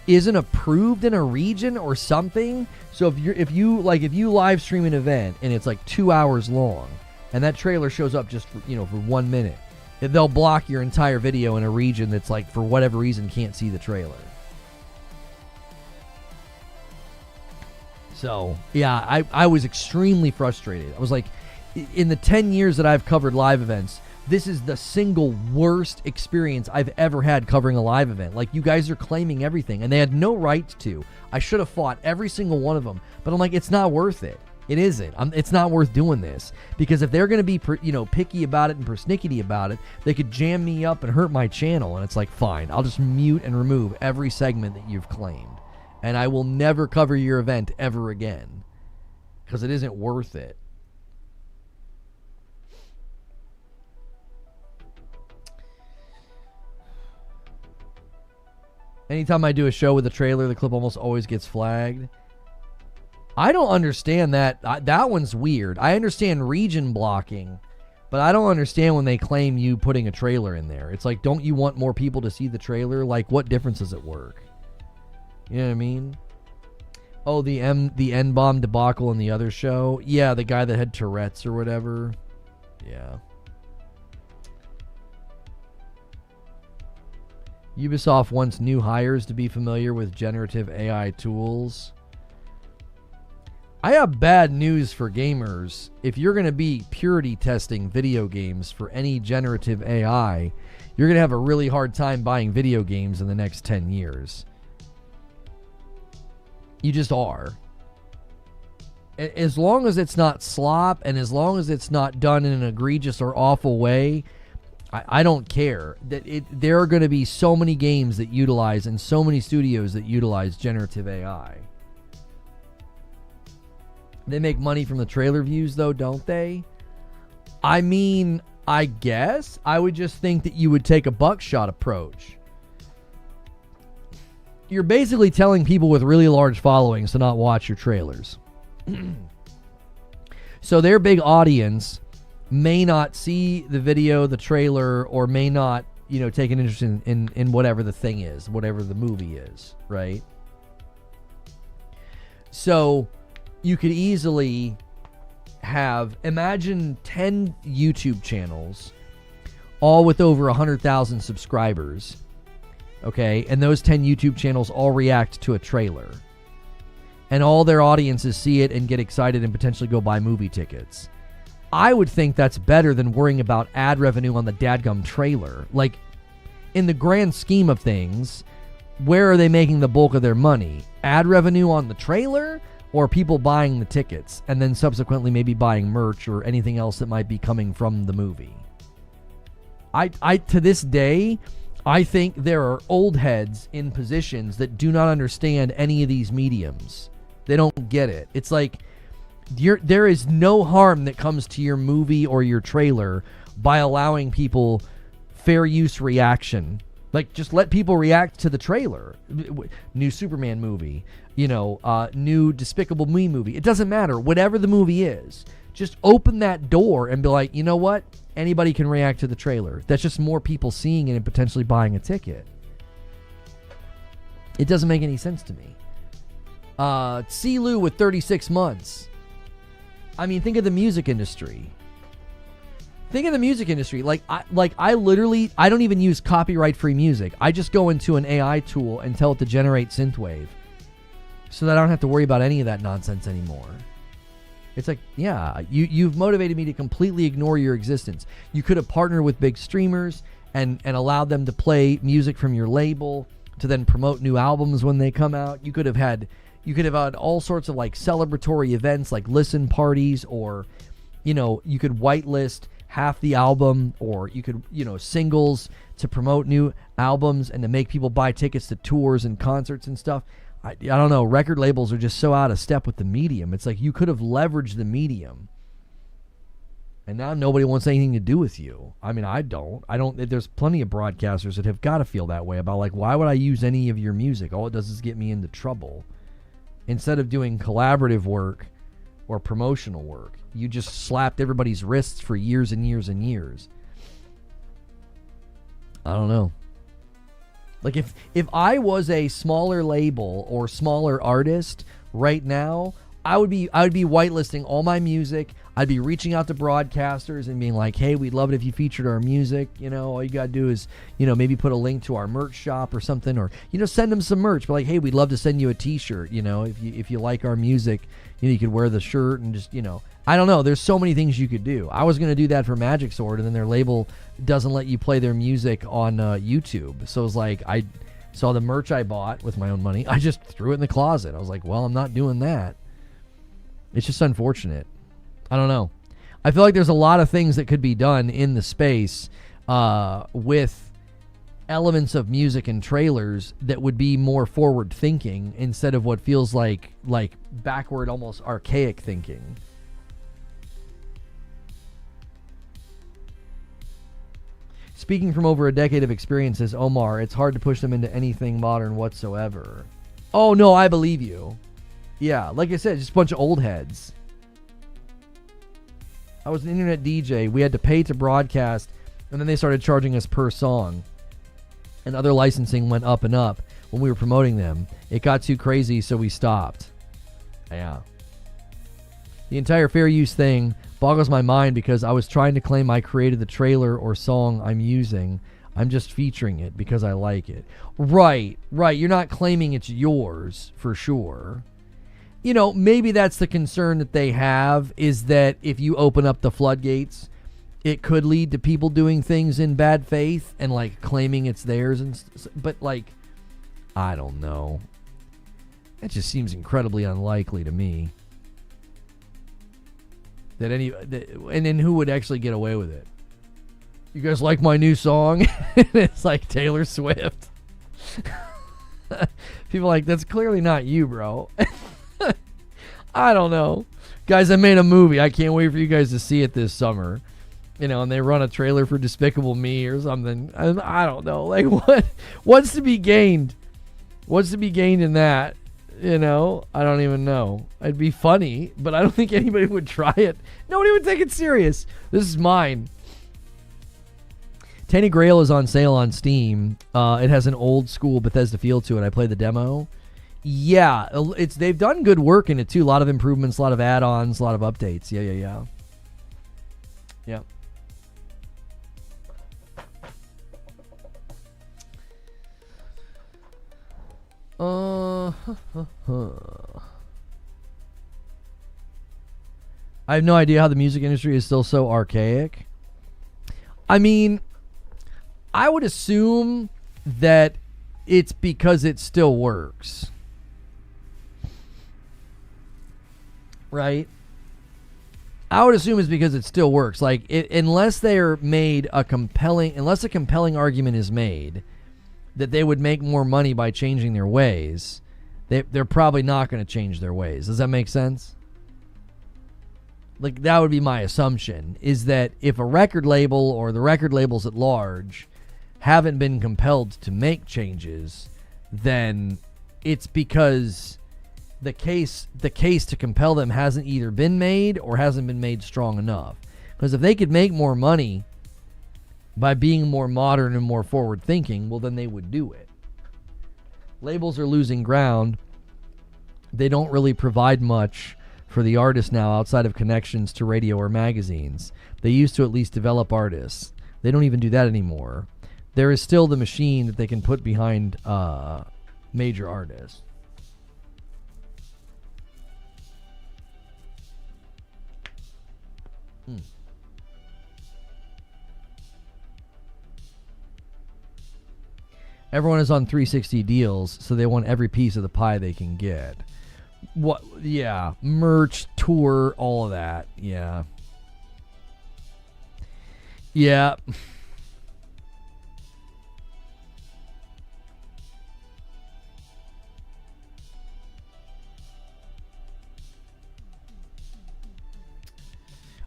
isn't approved in a region or something. So if you live stream an event and it's like 2 hours long and that trailer shows up just for 1 minute, they'll block your entire video in a region that's like, for whatever reason, can't see the trailer. So, yeah, I was extremely frustrated. I was like, in the 10 years that I've covered live events, this is the single worst experience I've ever had covering a live event. Like, you guys are claiming everything, and they had no right to. I should have fought every single one of them, but I'm like, it's not worth it. It isn't. It's not worth doing this, because if they're going to be, picky about it and persnickety about it, they could jam me up and hurt my channel. And it's like, fine, I'll just mute and remove every segment that you've claimed, and I will never cover your event ever again, because it isn't worth it. Anytime I do a show with a trailer, the clip almost always gets flagged. I don't understand that. That one's weird. I understand region blocking, but I don't understand when they claim you putting a trailer in there. It's like, don't you want more people to see the trailer? Like, what difference does it work? You know what I mean? Oh, the N-bomb debacle in the other show? Yeah, the guy that had Tourette's or whatever. Yeah. Ubisoft wants new hires to be familiar with generative AI tools. I have bad news for gamers. If you're going to be purity testing video games for any generative AI, you're going to have a really hard time buying video games in the next 10 years. You just are. As long as it's not slop and as long as it's not done in an egregious or awful way, I don't care. There are going to be so many games that utilize and so many studios that utilize generative AI. They make money from the trailer views, though, don't they? I mean, I guess. I would just think that you would take a buckshot approach. You're basically telling people with really large followings to not watch your trailers. So their big audience may not see the video, the trailer, or may not, take an interest in whatever the thing is, whatever the movie is, right? So you could easily imagine 10 YouTube channels, all with over 100,000 subscribers. Okay, and those 10 YouTube channels all react to a trailer. And all their audiences see it and get excited and potentially go buy movie tickets. I would think that's better than worrying about ad revenue on the dadgum trailer. Like, in the grand scheme of things, where are they making the bulk of their money? Ad revenue on the trailer, or people buying the tickets and then subsequently maybe buying merch or anything else that might be coming from the movie? I to this day, I think there are old heads in positions that do not understand any of these mediums. They don't get it. It's like there is no harm that comes to your movie or your trailer by allowing people fair use reaction. Like, just let people react to the trailer. New Superman movie, new Despicable Me movie. It doesn't matter. Whatever the movie is, just open that door and be like, you know what? Anybody can react to the trailer. That's just more people seeing it and potentially buying a ticket. It doesn't make any sense to me. CeeLou with 36 months. I mean, think of the music industry. Like I literally, I don't even use copyright-free music. I just go into an AI tool and tell it to generate synthwave, so that I don't have to worry about any of that nonsense anymore. It's like, yeah, you've motivated me to completely ignore your existence. You could have partnered with big streamers and allowed them to play music from your label to then promote new albums when they come out. You could have had all sorts of like celebratory events like listen parties, or you could whitelist half the album, or you could singles to promote new albums and to make people buy tickets to tours and concerts and stuff. I don't know. Record labels are just so out of step with the medium. It's like you could have leveraged the medium, and now nobody wants anything to do with you. I mean, I don't. There's plenty of broadcasters that have got to feel that way about, like, why would I use any of your music? All it does is get me into trouble. Instead of doing collaborative work or promotional work, you just slapped everybody's wrists for years and years and years. I don't know. Like, if I was a smaller label or smaller artist right now, I would be whitelisting all my music. I'd be reaching out to broadcasters and being like, hey, we'd love it if you featured our music. All you got to do is, maybe put a link to our merch shop or something, or, send them some merch. But like, hey, we'd love to send you a t-shirt. If you like our music, you could wear the shirt and just, I don't know. There's so many things you could do. I was going to do that for Magic Sword, and then their label doesn't let you play their music on YouTube. So it was like, I saw the merch I bought with my own money. I just threw it in the closet. I was like, well, I'm not doing that. It's just unfortunate. I don't know. I feel like there's a lot of things that could be done in the space with elements of music and trailers that would be more forward thinking instead of what feels like backward, almost archaic thinking. Speaking from over a decade of experience, says Omar, it's hard to push them into anything modern whatsoever. Oh, no, I believe you. Yeah, like I said, just a bunch of old heads. I was an internet DJ. We had to pay to broadcast, and then they started charging us per song. And other licensing went up and up when we were promoting them. It got too crazy, so we stopped. Yeah. The entire fair use thing boggles my mind because I was trying to claim I created the trailer or song I'm using. I'm just featuring it because I like it. Right. You're not claiming it's yours, for sure. Maybe that's the concern that they have, is that if you open up the floodgates, it could lead to people doing things in bad faith and like claiming it's theirs. But like, I don't know. That just seems incredibly unlikely to me. And then who would actually get away with it? You guys like my new song? It's like Taylor Swift. People are like, that's clearly not you, bro. I don't know. Guys, I made a movie. I can't wait for you guys to see it this summer. And they run a trailer for Despicable Me or something. I don't know. Like, what's to be gained? What's to be gained in that? I don't even know. It'd be funny, but I don't think anybody would try it. Nobody would take it serious. This is mine. Tenny Grail is on sale on Steam. It has an old school Bethesda feel to it. I played the demo. Yeah, they've done good work in it too. A lot of improvements, a lot of add-ons, a lot of updates. Yeah. Yep. I have no idea how the music industry is still so archaic. I mean, I would assume that it's because it still works. Right? I would assume it's because it still works. Like, unless a compelling argument is made that they would make more money by changing their ways, they're probably not going to change their ways. Does that make sense? Like, that would be my assumption, is that if a record label or the record labels at large haven't been compelled to make changes, then it's because the case to compel them hasn't either been made or hasn't been made strong enough. Because if they could make more money by being more modern and more forward thinking, well, then they would do it. Labels are losing ground. They don't really provide much for the artist now outside of connections to radio or magazines. They used to at least develop artists. They don't even do that anymore. There is still the machine that they can put behind major artists. Everyone is on 360 deals, so they want every piece of the pie they can get. What? Yeah, merch, tour, all of that. Yeah.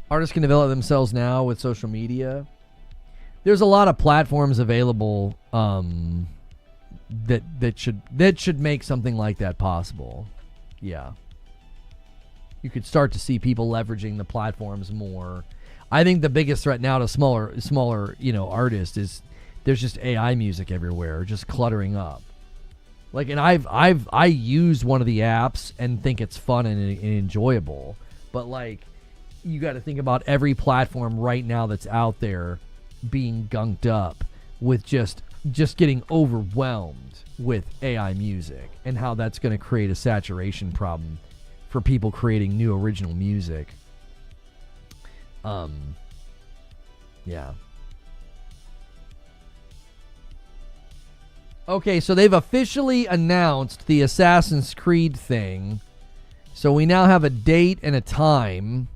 Artists can develop themselves now with social media. There's a lot of platforms available that should make something like that possible. Yeah. You could start to see people leveraging the platforms more. I think the biggest threat now to smaller, artists is there's just AI music everywhere, just cluttering up. Like, and I used one of the apps and think it's fun and enjoyable, but like, you got to think about every platform right now that's out there being gunked up with just getting overwhelmed with AI music, and how that's going to create a saturation problem for people creating new original music. Yeah. Okay, so they've officially announced the Assassin's Creed thing. So we now have a date and a time.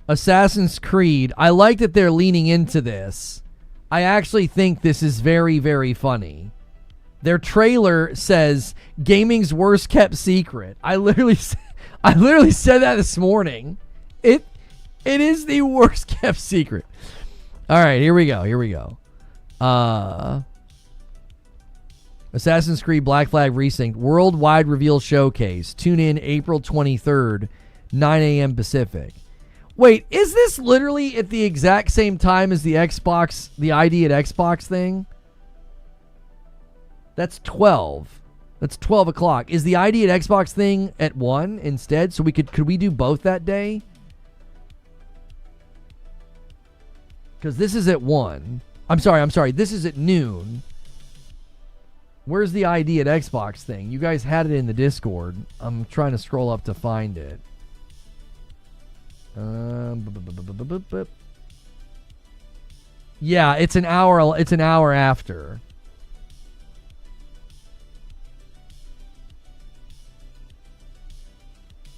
Assassin's Creed, I like that they're leaning into this. I actually think this is very, very funny. Their trailer says gaming's worst kept secret. I literally said that this morning. It is the worst kept secret. All right, here we go. Assassin's Creed Black Flag Resynced Worldwide Reveal Showcase. Tune in April 23rd, 9 a.m. Pacific. Wait, is this literally at the exact same time as the Xbox, the ID at Xbox thing? That's 12. That's 12 o'clock. Is the ID at Xbox thing at 1 instead? So could we do both that day? Because this is at 1. I'm sorry. This is at noon. Where's the ID at Xbox thing? You guys had it in the Discord. I'm trying to scroll up to find it. Yeah, it's an hour after.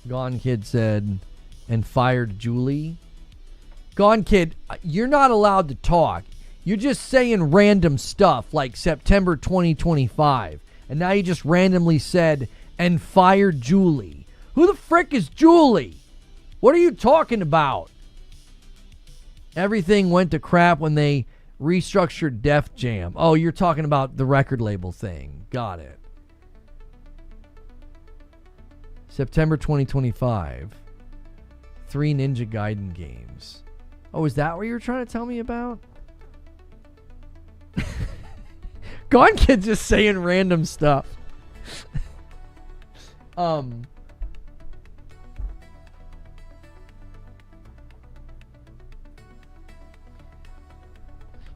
Gone Kid said, and fired Julie. Gone Kid, you're not allowed to talk. You're just saying random stuff like September 2025. And now you just randomly said, and fired Julie. Who the frick is Julie? What are you talking about? Everything went to crap when they restructured Def Jam. Oh, you're talking about the record label thing. Got it. September 2025. 3 Ninja Gaiden games. Oh, is that what you're trying to tell me about? Gone Kid just saying random stuff.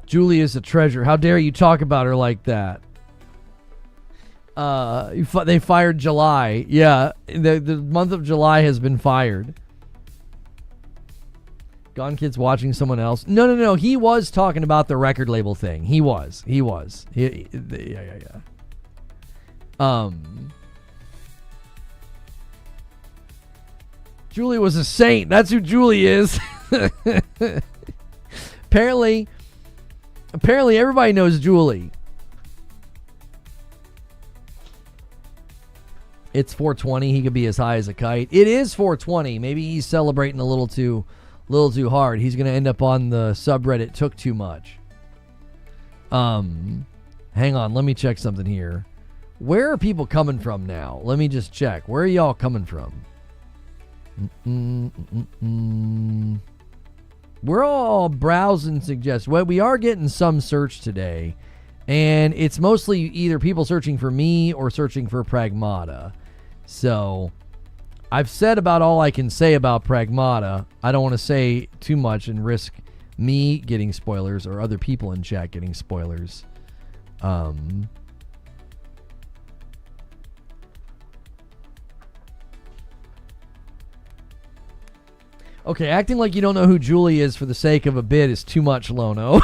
Julie is a treasure. How dare you talk about her like that? They fired July. Yeah, the month of July has been fired. Gone Kid's watching someone else. No. He was talking about the record label thing. He was. Yeah. Julie was a saint. That's who Julie is. Apparently everybody knows Julie. It's 420. He could be as high as a kite. It is 420. Maybe he's celebrating a little too hard. He's going to end up on the subreddit took too much. Hang on. Let me check something here. Where are people coming from now? Let me just check. Where are y'all coming from? We're all browsing suggests. Well, we are getting some search today, and it's mostly either people searching for me or searching for Pragmata. So I've said about all I can say about Pragmata. I don't want to say too much and risk me getting spoilers or other people in chat getting spoilers. Okay, acting like you don't know who Julie is for the sake of a bit is too much, Lono.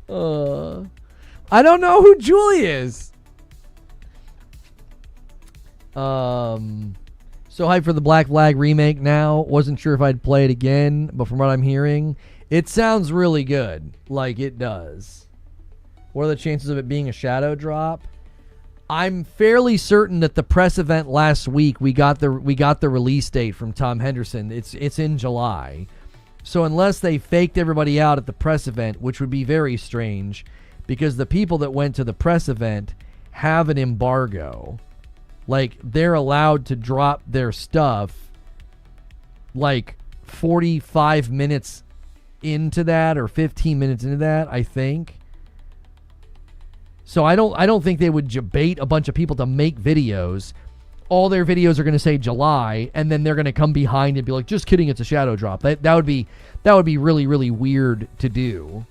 I don't know who Julie is. So hyped for the Black Flag remake now. Wasn't sure if I'd play it again, but from what I'm hearing, it sounds really good. Like it does. What are the chances of it being a shadow drop? I'm fairly certain that the press event last week we got the release date from Tom Henderson. It's in July. So unless they faked everybody out at the press event, which would be very strange because the people that went to the press event have an embargo. Like they're allowed to drop their stuff like 45 minutes into that or 15 minutes into that, I think. So I don't think they would debate a bunch of people to make videos. All their videos are going to say July, and then they're going to come behind and be like, "Just kidding, it's a shadow drop." That would be really, really weird to do.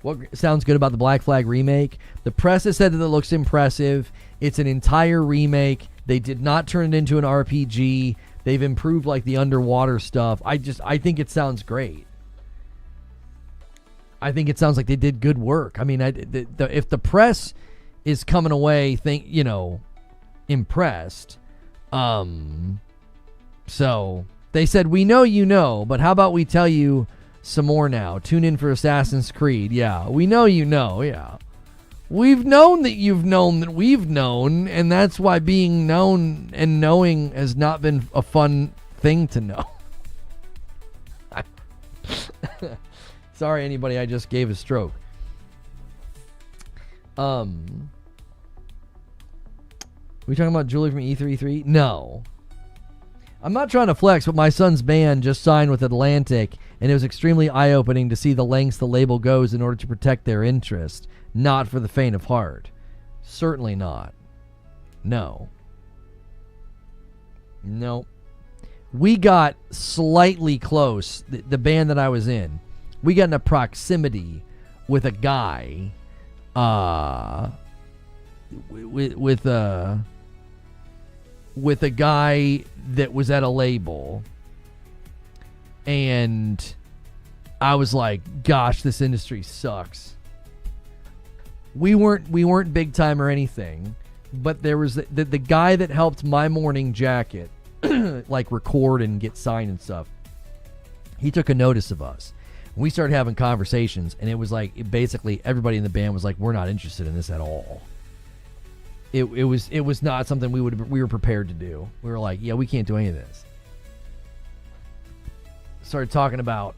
What sounds good about the Black Flag remake? The press has said that it looks impressive. It's an entire remake. They did not turn it into an RPG. They've improved like the underwater stuff. I think it sounds great. I think it sounds like they did good work. I mean, if the press is coming away, impressed. So they said, "We know you know, but how about we tell you some more now? Tune in for Assassin's Creed." Yeah, we know you know. Yeah, we've known that you've known that we've known, and that's why being known and knowing has not been a fun thing to know. Sorry, anybody I just gave a stroke. We talking about Julie from E33? No. I'm not trying to flex, but my son's band just signed with Atlantic, and it was extremely eye-opening to see the lengths the label goes in order to protect their interest. Not for the faint of heart. Certainly not. No. Nope. We got slightly close, the band that I was in. We got in a proximity with a guy, with a guy that was at a label, and I was like, "Gosh, this industry sucks." We weren't big time or anything, but there was the guy that helped My Morning Jacket, like record and get signed and stuff. He took a notice of us. We started having conversations, and it was like basically everybody in the band was like, "We're not interested in this at all." It was not something we were prepared to do. We were like, "Yeah, we can't do any of this." Started talking about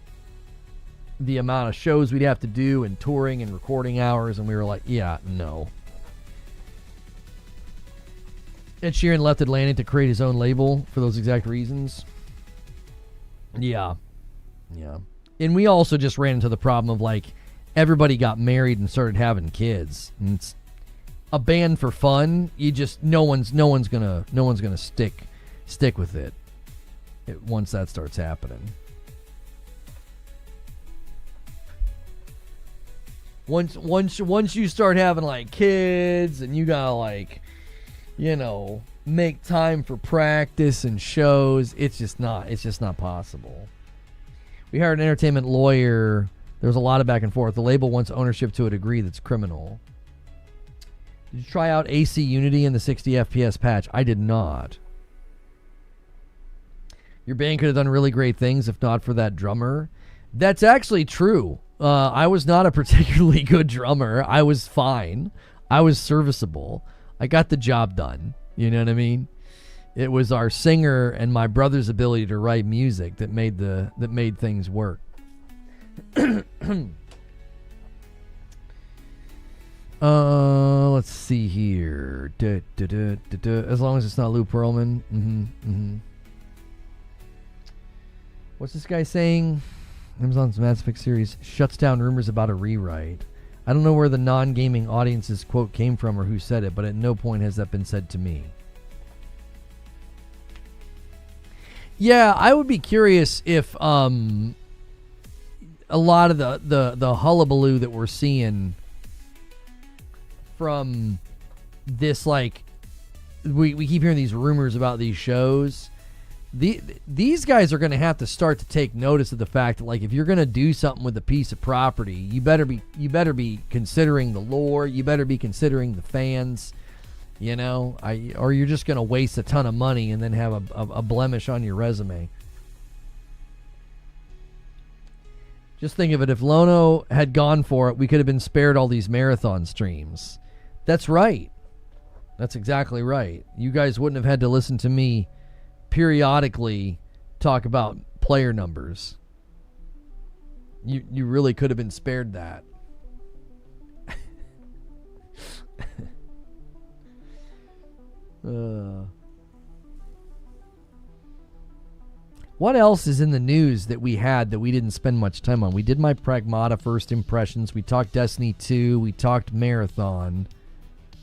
the amount of shows we'd have to do and touring and recording hours, and we were like, "Yeah, no." Ed Sheeran left Atlantic to create his own label for those exact reasons. Yeah. And we also just ran into the problem of like everybody got married and started having kids. And it's a band for fun. You just no one's gonna stick with it once that starts happening. Once you start having like kids and you gotta like, you know, make time for practice and shows, it's just not possible. We hired an entertainment lawyer. There was a lot of back and forth. The label wants ownership to a degree that's criminal. Did you try out AC Unity in the 60 FPS patch? I did not. Your band could have done really great things if not for that drummer. That's actually true. I was not a particularly good drummer. I was fine. I was serviceable. I got the job done. You know what I mean? It was our singer and my brother's ability to write music that made things work. Let's see here. As long as it's not Lou Pearlman. What's this guy saying? Amazon's Mass Effect series shuts down rumors about a rewrite. I don't know where the non-gaming audience's quote came from or who said it, but at no point has that been said to me. Yeah, I would be curious if a lot of the hullabaloo that we're seeing from this, like, we keep hearing these rumors about these shows. These guys are going to have to start to take notice of the fact that, like, if you're going to do something with a piece of property, you better be considering the lore. You better be considering the fans, you know, or you're just going to waste a ton of money and then have a blemish on your resume. Just think of it. If Lono had gone for it, we could have been spared all these marathon streams. That's right. That's exactly right. You guys wouldn't have had to listen to me periodically talk about player numbers. You really could have been spared that. What else is in the news that we had that we didn't spend much time on? We did my Pragmata first impressions. We talked Destiny 2. We talked Marathon.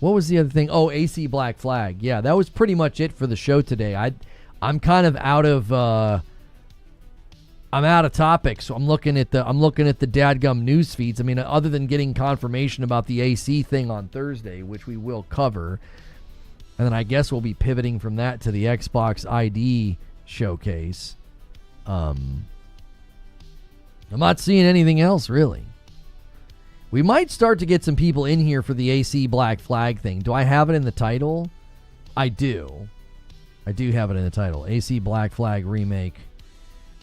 What was the other thing? Oh, AC Black Flag. Yeah, that was pretty much it for the show today. I'm kind of out of I'm out of topics, so I'm looking at the dadgum news feeds. I mean, other than getting confirmation about the AC thing on Thursday, which we will cover, and then I guess we'll be pivoting from that to the Xbox ID showcase. I'm not seeing anything else really. We might start to get some people in here for the AC Black Flag thing. Do I have it in the title? I do. I do have it in the title. AC Black Flag Remake.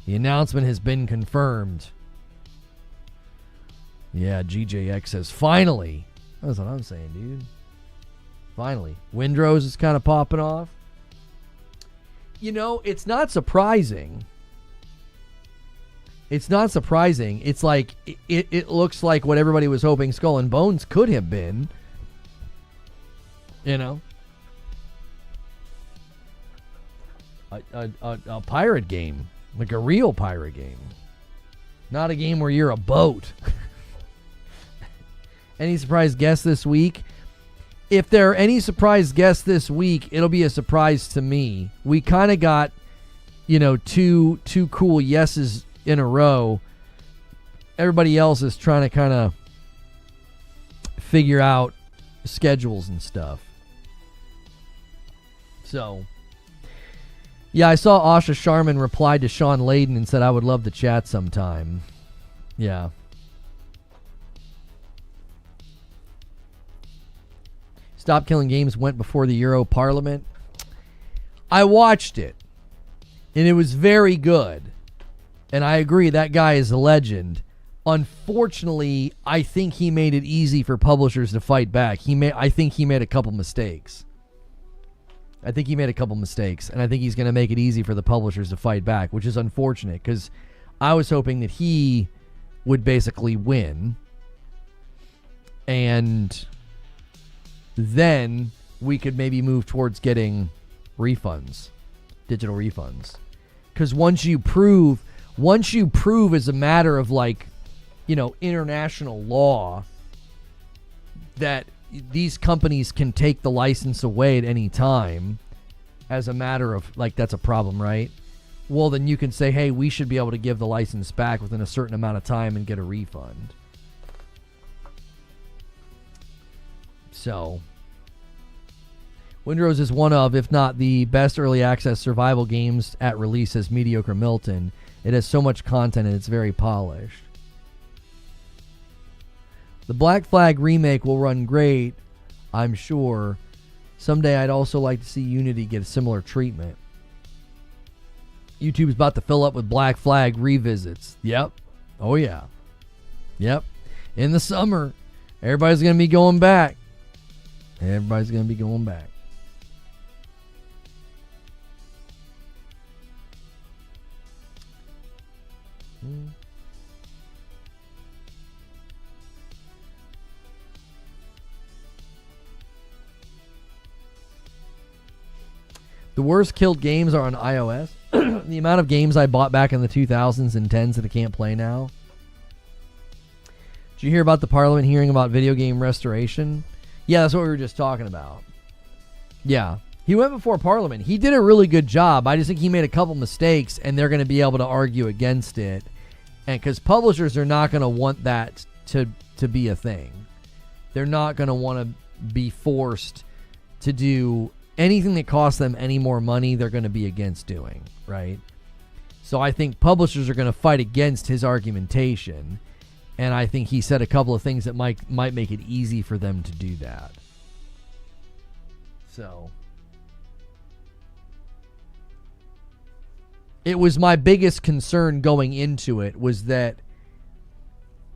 The announcement has been confirmed. Yeah, GJX says, finally. That's what I'm saying, dude. Finally. Windrose is kind of popping off. You know, it's not surprising. It's not surprising. It's like, it looks like what everybody was hoping Skull and Bones could have been. You know? A pirate game, like a real pirate game, not a game where you're a boat. Any surprise guests this week? If there are any surprise guests this week, it'll be a surprise to me. We kind of got, you know, two cool yeses in a row. Everybody else is trying to kind of figure out schedules and stuff. So, yeah, I saw Asha Sharman replied to Sean Layden and said, I would love to chat sometime. Yeah. Stop Killing Games went before the Euro Parliament. I watched it, and it was very good. And I agree, that guy is a legend. Unfortunately, I think he made it easy for publishers to fight back. I think he made a couple mistakes. And I think he's going to make it easy for the publishers to fight back, which is unfortunate because I was hoping that he would basically win. And then we could maybe move towards getting refunds, digital refunds. Because once you prove once you prove as a matter of like, international law that these companies can take the license away at any time as a matter of like, that's a problem, right? Well, then you can say, hey, we should be able to give the license back within a certain amount of time and get a refund. So, Windrose is one of, if not the best early access survival games at release, as Mediocre Milton. It has so much content and it's very polished. The Black Flag remake will run great, I'm sure. Someday I'd also like to see Unity get a similar treatment. YouTube's about to fill up with Black Flag revisits. Yep. Oh, yeah. Yep. In the summer, everybody's going to be going back. Everybody's going to be going back. The worst killed games are on iOS. The amount of games I bought back in the 2000s and 10s that I can't play now. Did you hear about the Parliament hearing about video game restoration? Yeah, that's what we were just talking about. Yeah. He went before Parliament. He did a really good job. I just think he made a couple mistakes, and they're going to be able to argue against it. And because publishers are not going to want that to be a thing. They're not going to want to be forced to do anything that costs them any more money. They're going to be against doing, right? So I think publishers are going to fight against his argumentation. And I think he said a couple of things that might make it easy for them to do that. So it was my biggest concern going into it, was that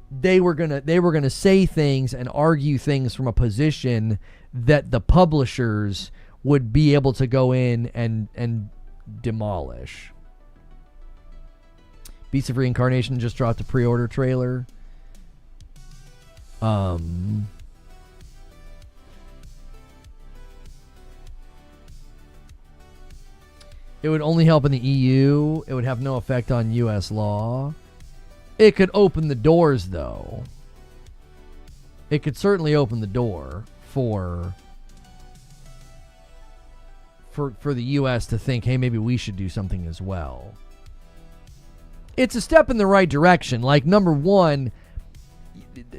they were gonna say things and argue things from a position that the publishers would be able to go in and demolish. Beasts of Reincarnation just dropped a pre-order trailer. It would only help in the EU. It would have no effect on US law. It could open the doors, though. It could certainly open the door for the US to think, hey, maybe we should do something as well. It's a step in the right direction. Like, number one,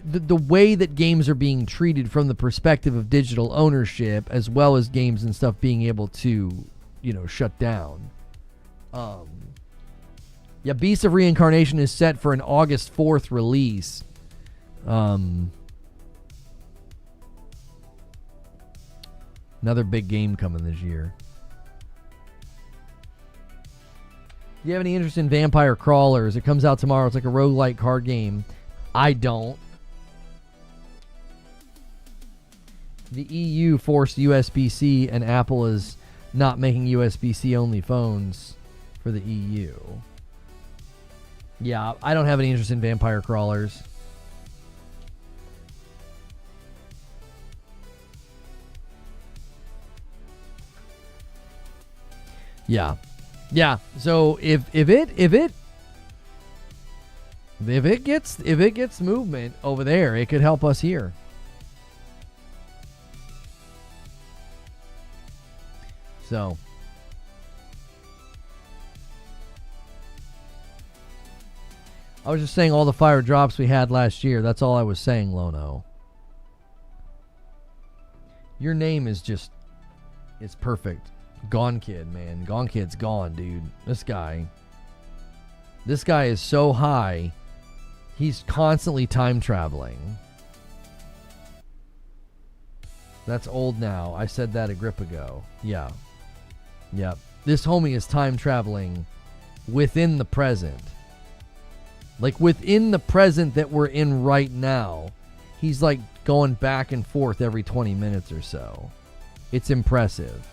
the way that games are being treated from the perspective of digital ownership, as well as games and stuff being able to, shut down. Yeah, Beast of Reincarnation is set for an August 4th release. Another big game coming this year. Do you have any interest in Vampire Crawlers? It comes out tomorrow. It's like a roguelike card game. I don't. The EU forced USB-C, and Apple is not making USB-C only phones for the EU. Yeah, I don't have any interest in Vampire Crawlers. Yeah. Yeah, so if it gets movement over there, it could help us here. So I was just saying all the fire drops we had last year. That's all I was saying, Lono. Your name is just, it's perfect. Gone Kid, man. Gone Kid's gone, dude. This guy is so high. He's constantly time traveling. That's old now. I said that a grip ago. Yeah. Yep. This homie is time traveling within the present. Like within the present that we're in right now. He's like going back and forth every 20 minutes or so. It's impressive.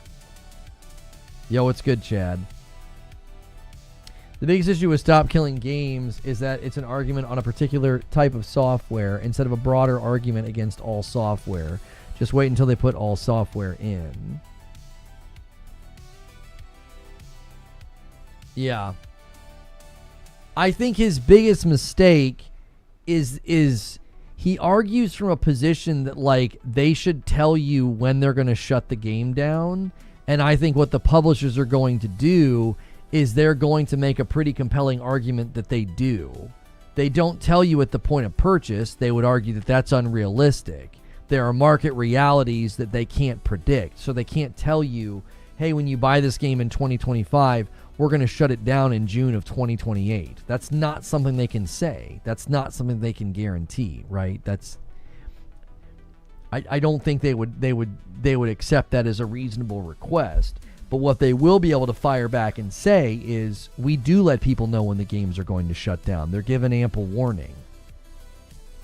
Yo, what's good, Chad? The biggest issue with Stop Killing Games is that it's an argument on a particular type of software instead of a broader argument against all software. Just wait until they put all software in. Yeah. I think his biggest mistake is he argues from a position that, like, they should tell you when they're going to shut the game down. And I think what the publishers are going to do is they're going to make a pretty compelling argument that they do. They don't tell you at the point of purchase. They would argue that that's unrealistic. There are market realities that they can't predict. So they can't tell you, hey, when you buy this game in 2025, we're going to shut it down in June of 2028. That's not something they can say. That's not something they can guarantee, right? I don't think they would accept that as a reasonable request. But what they will be able to fire back and say is, we do let people know when the games are going to shut down. They're given ample warning.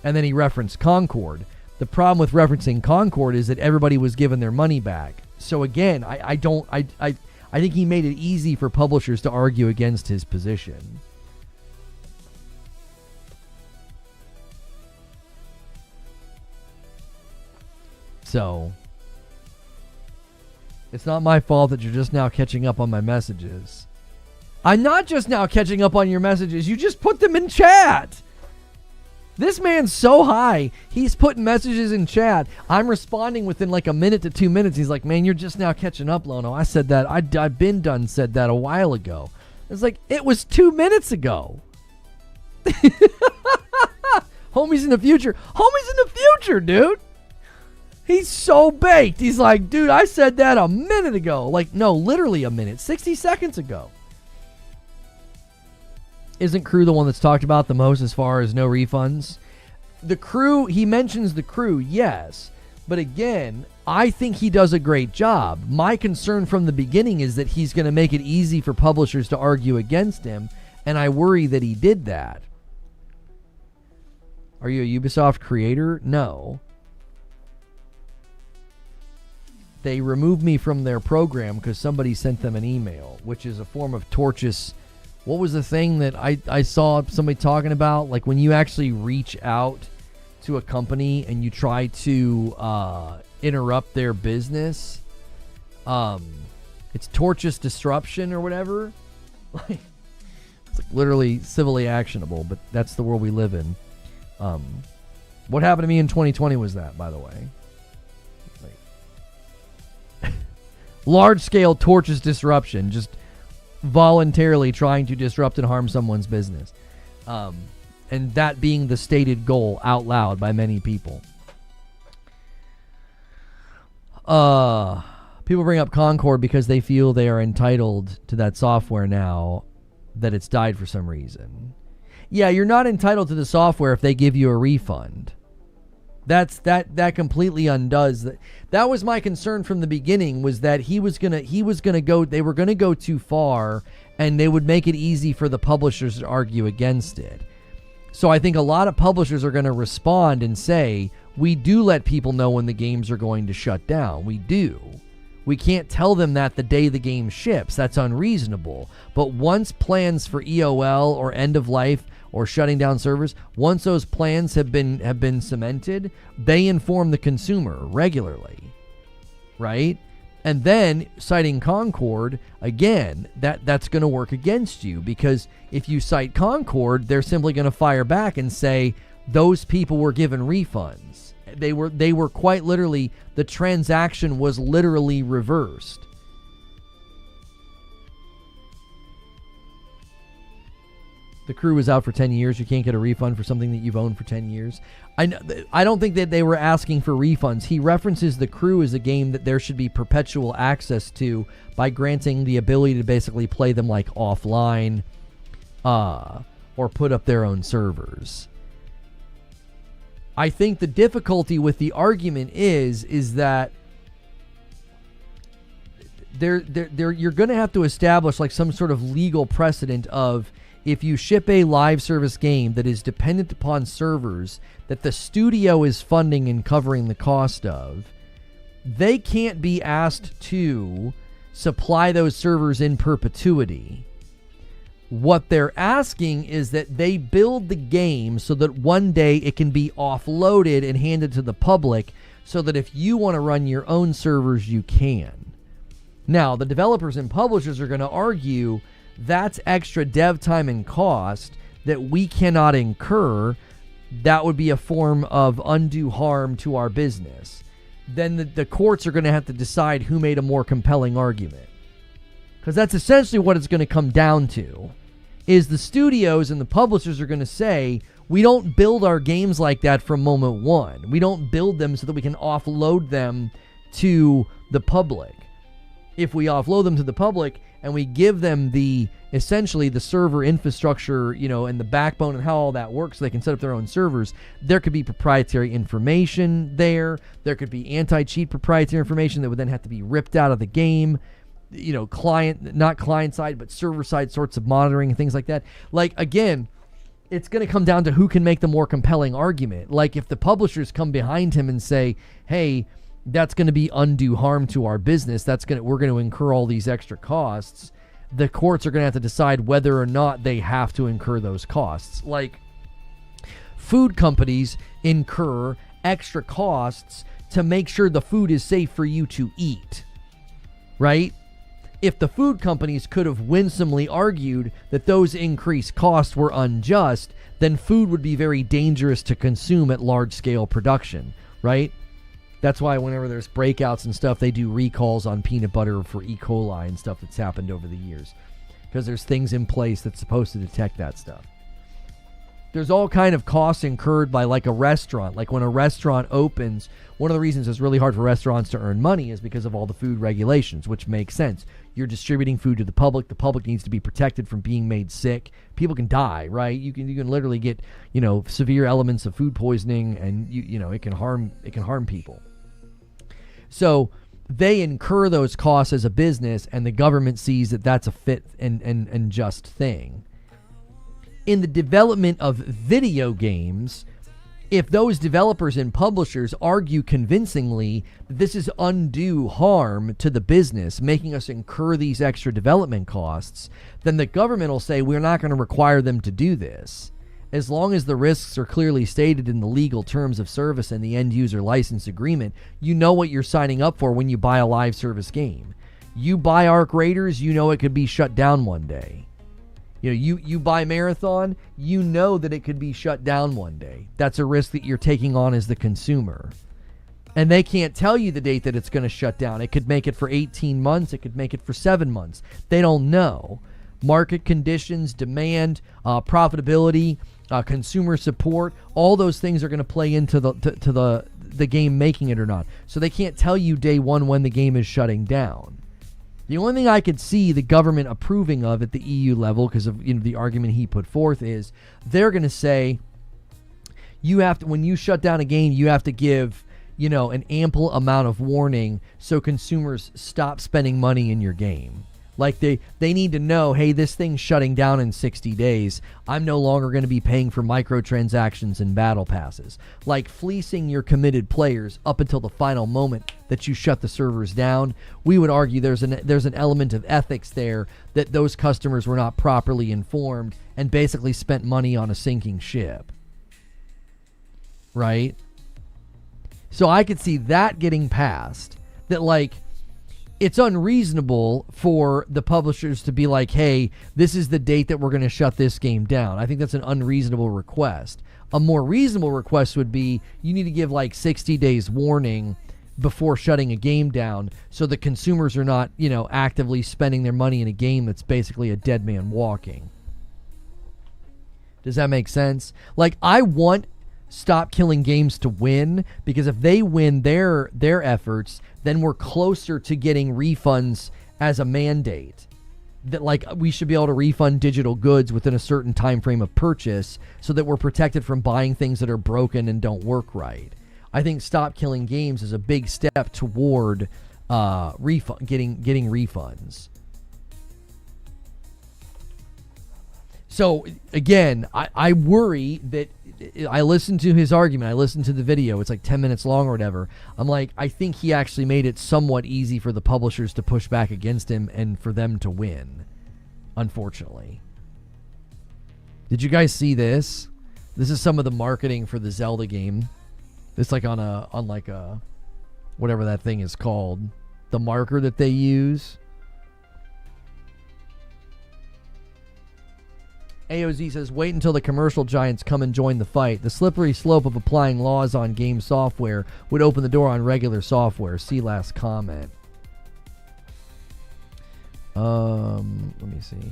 And then he referenced Concord. The problem with referencing Concord is that everybody was given their money back. So again, I think he made it easy for publishers to argue against his position. So, it's not my fault that you're just now catching up on my messages. I'm not just now catching up on your messages. You just put them in chat. This man's so high. He's putting messages in chat. I'm responding within like a minute to 2 minutes. He's like, man, you're just now catching up, Lono. I said that. I've been done said that a while ago. It's like, it was 2 minutes ago. Homie's in the future. Homie's in the future, dude. He's so baked. He's like, dude, I said that a minute ago. Like, no, literally a minute. 60 seconds ago. Isn't Crew the one that's talked about the most as far as no refunds? The Crew, he mentions the Crew, yes. But again, I think he does a great job. My concern from the beginning is that he's going to make it easy for publishers to argue against him, and I worry that he did that. Are you a Ubisoft creator? No. They removed me from their program because somebody sent them an email, which is a form of tortious. What was the thing that I saw somebody talking about? Like when you actually reach out to a company and you try to interrupt their business, it's tortious disruption or whatever. It's like literally civilly actionable, but that's the world we live in. What happened to me in 2020 was that, by the way. Large-scale tortious disruption, just voluntarily trying to disrupt and harm someone's business. And that being the stated goal out loud by many people. People bring up Concord because they feel they are entitled to that software now that it's died for some reason. Yeah, you're not entitled to the software if they give you a refund. That completely undoes that. That was my concern from the beginning, was that they were gonna go too far, and they would make it easy for the publishers to argue against it. So I think a lot of publishers are gonna respond and say, we do let people know when the games are going to shut down. We do. We can't tell them that the day the game ships. That's unreasonable. But once plans for EOL or end of life or shutting down servers, once those plans have been cemented, they inform the consumer regularly, right? And then citing Concord, again, that's going to work against you, because if you cite Concord, they're simply going to fire back and say those people were given refunds. They were quite literally, the transaction was literally reversed. The Crew was out for 10 years. You can't get a refund for something that you've owned for 10 years. I don't think that they were asking for refunds. He references The Crew as a game that there should be perpetual access to by granting the ability to basically play them like offline or put up their own servers. I think the difficulty with the argument is that you're going to have to establish like some sort of legal precedent of, if you ship a live service game that is dependent upon servers that the studio is funding and covering the cost of, they can't be asked to supply those servers in perpetuity. What they're asking is that they build the game so that one day it can be offloaded and handed to the public, so that if you want to run your own servers, you can. Now, the developers and publishers are going to argue that's extra dev time and cost that we cannot incur. That would be a form of undue harm to our business. Then the courts are going to have to decide who made a more compelling argument. Because that's essentially what it's going to come down to, is the studios and the publishers are going to say, we don't build our games like that from moment one. We don't build them so that we can offload them to the public. If we offload them to the public and we give them essentially the server infrastructure, and the backbone and how all that works so they can set up their own servers, there could be proprietary information there. There could be anti-cheat proprietary information that would then have to be ripped out of the game. Not client side, but server side sorts of monitoring and things like that. Like, again, it's going to come down to who can make the more compelling argument. Like, if the publishers come behind him and say, hey, that's going to be undue harm to our business, we're going to incur all these extra costs, the courts are going to have to decide whether or not they have to incur those costs. Like, food companies incur extra costs to make sure the food is safe for you to eat, right? If the food companies could have winsomely argued that those increased costs were unjust, then food would be very dangerous to consume at large-scale production, right? That's why whenever there's breakouts and stuff, they do recalls on peanut butter for E. coli and stuff that's happened over the years. Because there's things in place that's supposed to detect that stuff. There's all kind of costs incurred by like a restaurant. Like when a restaurant opens, one of the reasons it's really hard for restaurants to earn money is because of all the food regulations, which makes sense. You're distributing food to the public. The public needs to be protected from being made sick. People can die, right? You can literally get, severe elements of food poisoning, and it can harm people. So they incur those costs as a business, and the government sees that that's a fit and just thing. In the development of video games, if those developers and publishers argue convincingly that this is undue harm to the business, making us incur these extra development costs, then the government will say, we're not going to require them to do this. As long as the risks are clearly stated in the legal terms of service and the end user license agreement, you know what you're signing up for when you buy a live service game. You buy Arc Raiders, you know it could be shut down one day. You buy Marathon, you know that it could be shut down one day. That's a risk that you're taking on as the consumer. And they can't tell you the date that it's going to shut down. It could make it for 18 months. It could make it for 7 months. They don't know. Market conditions, demand, profitability, consumer support, all those things are going to play into the game making it or not. So they can't tell you day one when the game is shutting down. The only thing I could see the government approving of at the EU level, because of the argument he put forth, is they're going to say when you shut down a game, you have to give an ample amount of warning so consumers stop spending money in your game. Like they need to know, hey, this thing's shutting down in 60 days. I'm no longer going to be paying for microtransactions and battle passes. Like fleecing your committed players up until the final moment that you shut the servers down. We would argue there's an element of ethics there, that those customers were not properly informed and basically spent money on a sinking ship. Right? So I could see that getting passed. That it's unreasonable for the publishers to be like, hey, this is the date that we're going to shut this game down. I think that's an unreasonable request. A more reasonable request would be you need to give 60 days warning before shutting a game down so the consumers are not, actively spending their money in a game that's basically a dead man walking. Does that make sense? I want Stop Killing Games to win, because if they win their efforts, then we're closer to getting refunds as a mandate. That we should be able to refund digital goods within a certain time frame of purchase so that we're protected from buying things that are broken and don't work right. I think Stop Killing Games is a big step toward getting refunds. So again, I worry that I listened to his argument. I listened to the video. It's 10 minutes long or whatever. I'm I think he actually made it somewhat easy for the publishers to push back against him and for them to win, unfortunately. Did you guys see this? This is some of the marketing for the Zelda game. It's on a whatever that thing is called, the marker that they use. AOZ says, wait until the commercial giants come and join the fight. The slippery slope of applying laws on game software would open the door on regular software. See last comment. Let me see.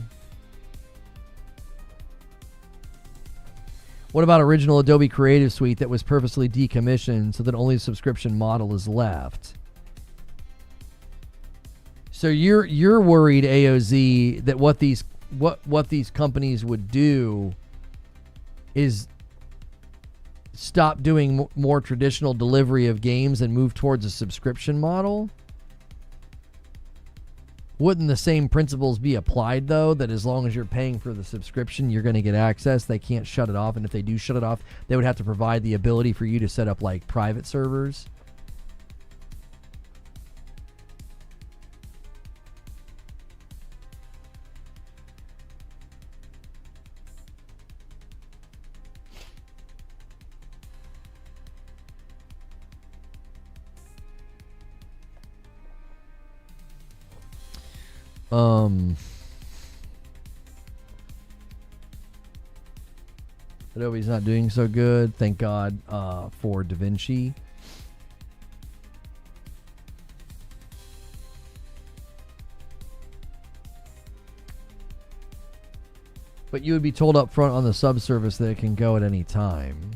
What about original Adobe Creative Suite that was purposely decommissioned so that only the subscription model is left? So you're worried, AOZ, that what these companies would do is stop doing more traditional delivery of games and move towards a subscription model? Wouldn't the same principles be applied, though, that as long as you're paying for the subscription, you're going to get access? They can't shut it off, and if they do shut it off, they would have to provide the ability for you to set up, like, private servers? Adobe's not doing so good. Thank God for DaVinci. But you would be told up front on the subservice that it can go at any time.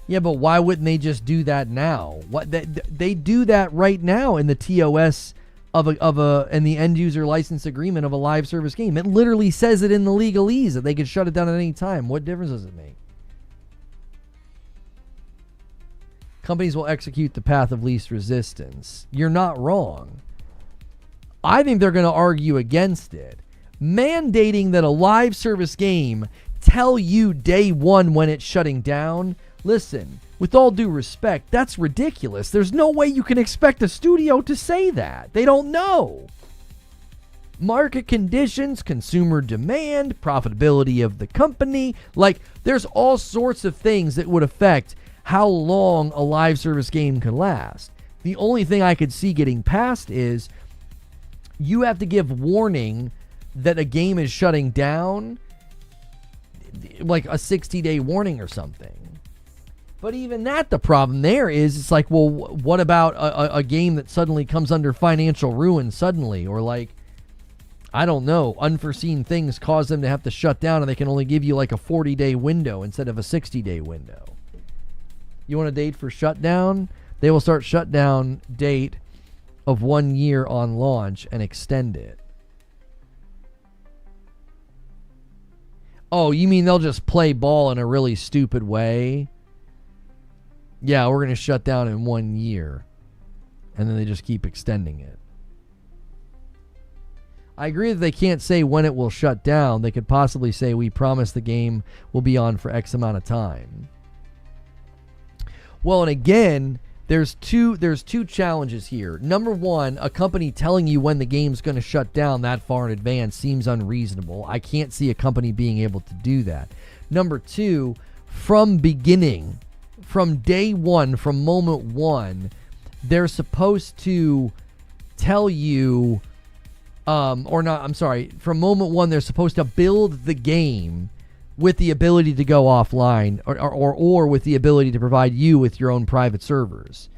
Yeah, but why wouldn't they just do that now? What they do that right now in the TOS of a and the end user license agreement of a live service game. It literally says it in the legalese that they can shut it down at any time. What difference does it make? Companies will execute the path of least resistance. You're not wrong. I think they're going to argue against it. Mandating that a live service game tell you day one when it's shutting down. Listen, with all due respect, that's ridiculous. There's no way you can expect a studio to say that. They don't know. Market conditions, consumer demand, profitability of the company. Like, there's all sorts of things that would affect how long a live service game can last. The only thing I could see getting past is you have to give warning that a game is shutting down, like a 60-day warning or something. But even that, the problem there is, it's like, well, what about a game that suddenly comes under financial ruin suddenly? Or like, I don't know, unforeseen things cause them to have to shut down and they can only give you like a 40-day window instead of a 60-day window. You want a date for shutdown? They will start shutdown date of 1 year on launch and extend it. Oh, you mean they'll just play ball in a really stupid way? Yeah, we're going to shut down in 1 year. And then they just keep extending it. I agree that they can't say when it will shut down. They could possibly say, we promise the game will be on for X amount of time. Well, and again, there's two challenges here. Number one, a company telling you when the game's going to shut down that far in advance seems unreasonable. I can't see a company being able to do that. Number two, from beginning, from day one, from moment one, they're supposed to tell you, from moment one, they're supposed to build the game with the ability to go offline or with the ability to provide you with your own private servers.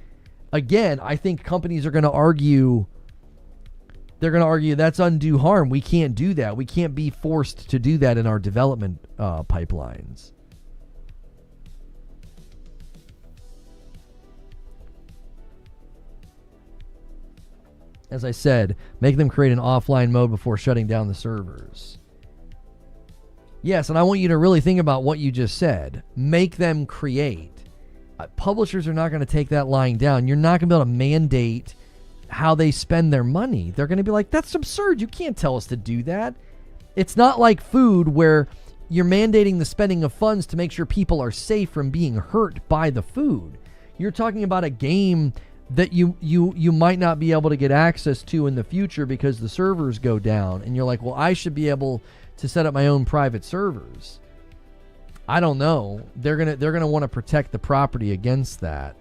Again, I think companies are going to argue, that's undue harm. We can't do that. We can't be forced to do that in our development pipelines. As I said, make them create an offline mode before shutting down the servers. Yes, and I want you to really think about what you just said. Make them create. Publishers are not going to take that lying down. You're not going to be able to mandate how they spend their money. They're going to be like, that's absurd. You can't tell us to do that. It's not like food where you're mandating the spending of funds to make sure people are safe from being hurt by the food. You're talking about a game that you might not be able to get access to in the future because the servers go down. And you're like, well, I should be able to set up my own private servers. I don't know. They're gonna want to protect the property against that.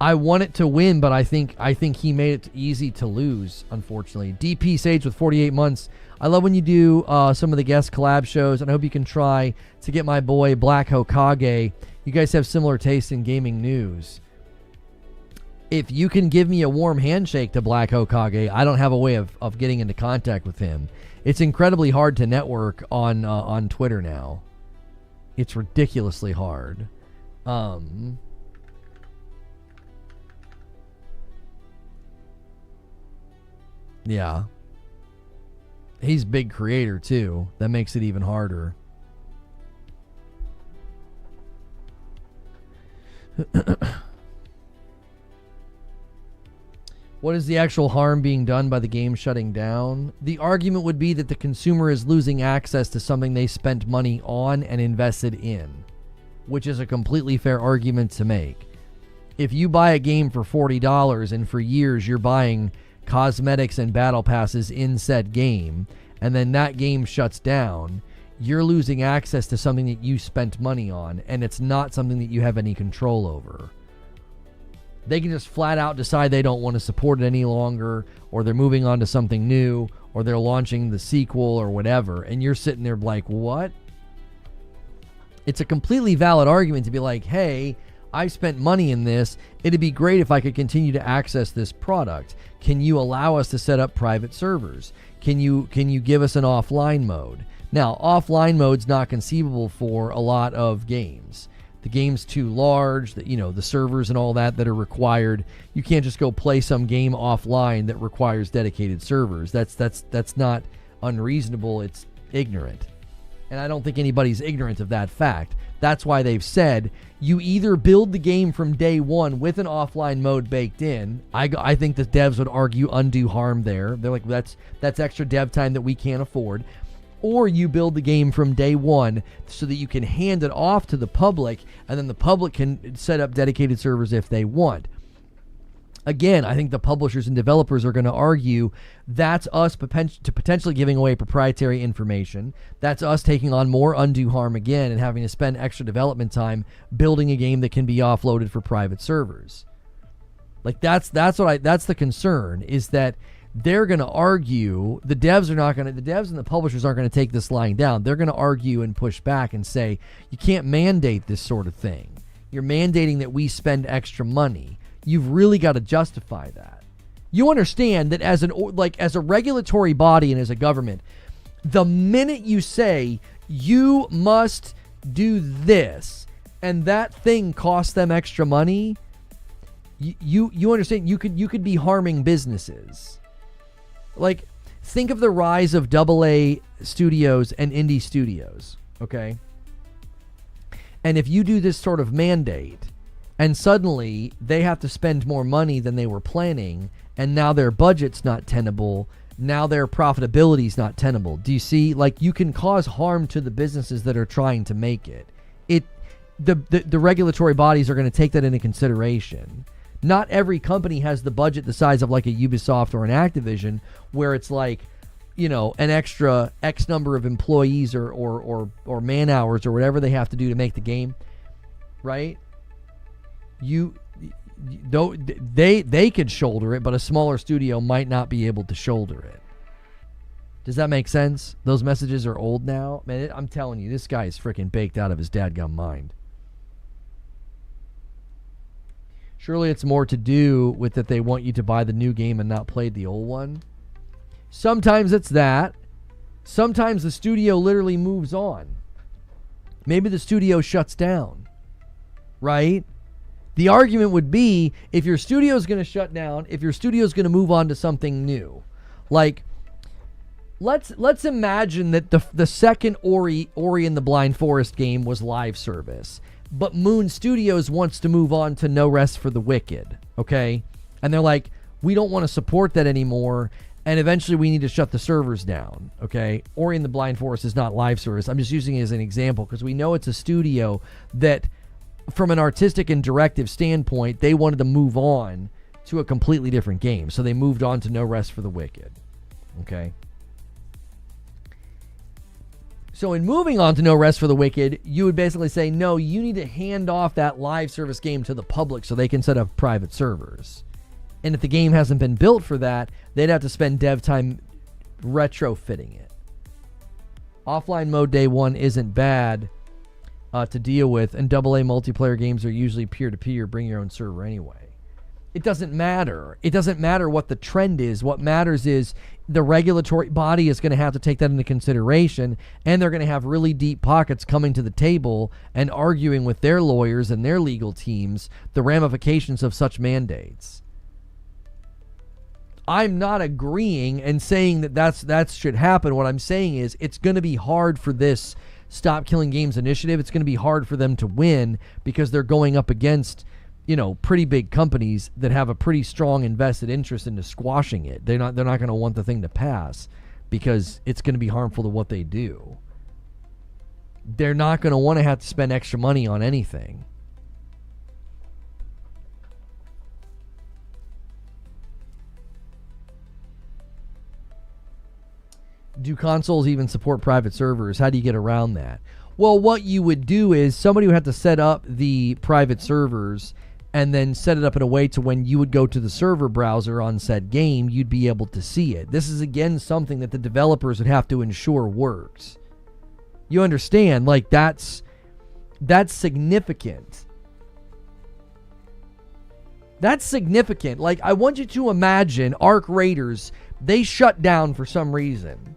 I want it to win, but I think he made it easy to lose, unfortunately. DP Sage with 48 months. I love when you do some of the guest collab shows, and I hope you can try to get my boy Black Hokage. You guys have similar taste in gaming news. If you can give me a warm handshake to Black Hokage, I don't have a way of getting into contact with him. It's incredibly hard to network on Twitter now. It's ridiculously hard. Yeah. He's big creator too. That makes it even harder. What is the actual harm being done by the game shutting down? The argument would be that the consumer is losing access to something they spent money on and invested in, which is a completely fair argument to make. If you buy a game for $40 and for years you're buying cosmetics and battle passes in said game, and then that game shuts down, you're losing access to something that you spent money on, and it's not something that you have any control over. They can just flat out decide they don't want to support it any longer, or they're moving on to something new, or they're launching the sequel or whatever, and you're sitting there like, what? It's a completely valid argument to be like, hey, I spent money in this. It'd be great if I could continue to access this product. Can you allow us to set up private servers? Can you give us an offline mode? Now, offline mode's not conceivable for a lot of games. The game's too large, the servers and all that are required. You can't just go play some game offline that requires dedicated servers. That's not unreasonable, it's ignorant. And I don't think anybody's ignorant of that fact. That's why they've said you either build the game from day one with an offline mode baked in. I think the devs would argue undue harm there. They're like, that's extra dev time that we can't afford. Or you build the game from day one so that you can hand it off to the public, and then the public can set up dedicated servers if they want. Again, I think the publishers and developers are going to argue that's us potentially giving away proprietary information. That's us taking on more undue harm again and having to spend extra development time building a game that can be offloaded for private servers. Like that's the concern, is that they're going to argue, the devs and the publishers aren't going to take this lying down. They're going to argue and push back and say, you can't mandate this sort of thing. You're mandating that we spend extra money. You've really got to justify that. You understand that as a regulatory body and as a government, the minute you say you must do this and that thing costs them extra money, you understand you could be harming businesses. Like, think of the rise of AA studios and indie studios, okay? And if you do this sort of mandate, and suddenly they have to spend more money than they were planning, and now their budget's not tenable, now their profitability's not tenable. Do you see? Like, you can cause harm to the businesses that are trying to make it. The regulatory bodies are going to take that into consideration. Not every company has the budget the size of like a Ubisoft or an Activision, where it's like, an extra X number of employees or man hours or whatever they have to do to make the game, right? They could shoulder it, but a smaller studio might not be able to shoulder it. Does that make sense? Those messages are old now. Man, I'm telling you, this guy is freaking baked out of his dadgum mind. Surely it's more to do with that they want you to buy the new game and not play the old one. Sometimes it's that. Sometimes the studio literally moves on. Maybe the studio shuts down, right? The argument would be, if your studio is going to shut down, if your studio is going to move on to something new, like let's imagine that the second Ori and the Blind Forest game was live service. But Moon Studios wants to move on to No Rest for the Wicked, okay? And they're like, we don't want to support that anymore, and eventually we need to shut the servers down, okay? Ori and the Blind Forest is not live service. I'm just using it as an example because we know it's a studio that, from an artistic and directive standpoint, they wanted to move on to a completely different game. So they moved on to No Rest for the Wicked, okay? So in moving on to No Rest for the Wicked, you would basically say, no, you need to hand off that live service game to the public so they can set up private servers. And if the game hasn't been built for that, they'd have to spend dev time retrofitting it. Offline mode day one isn't bad to deal with, and AA multiplayer games are usually peer-to-peer, bring your own server anyway. It doesn't matter. It doesn't matter what the trend is. What matters is the regulatory body is going to have to take that into consideration, and they're going to have really deep pockets coming to the table and arguing with their lawyers and their legal teams the ramifications of such mandates. I'm not agreeing and saying that that should happen. What I'm saying is it's going to be hard for this Stop Killing Games initiative. It's going to be hard for them to win because they're going up against, pretty big companies that have a pretty strong invested interest into squashing it. They're not going to want the thing to pass because it's going to be harmful to what they do. They're not going to want to have to spend extra money on anything. Do consoles even support private servers? How do you get around that? Well, what you would do is somebody would have to set up the private servers and then set it up in a way to when you would go to the server browser on said game, you'd be able to see it. This is, again, something that the developers would have to ensure works. You understand? Like, that's significant. That's significant. Like, I want you to imagine Arc Raiders, they shut down for some reason.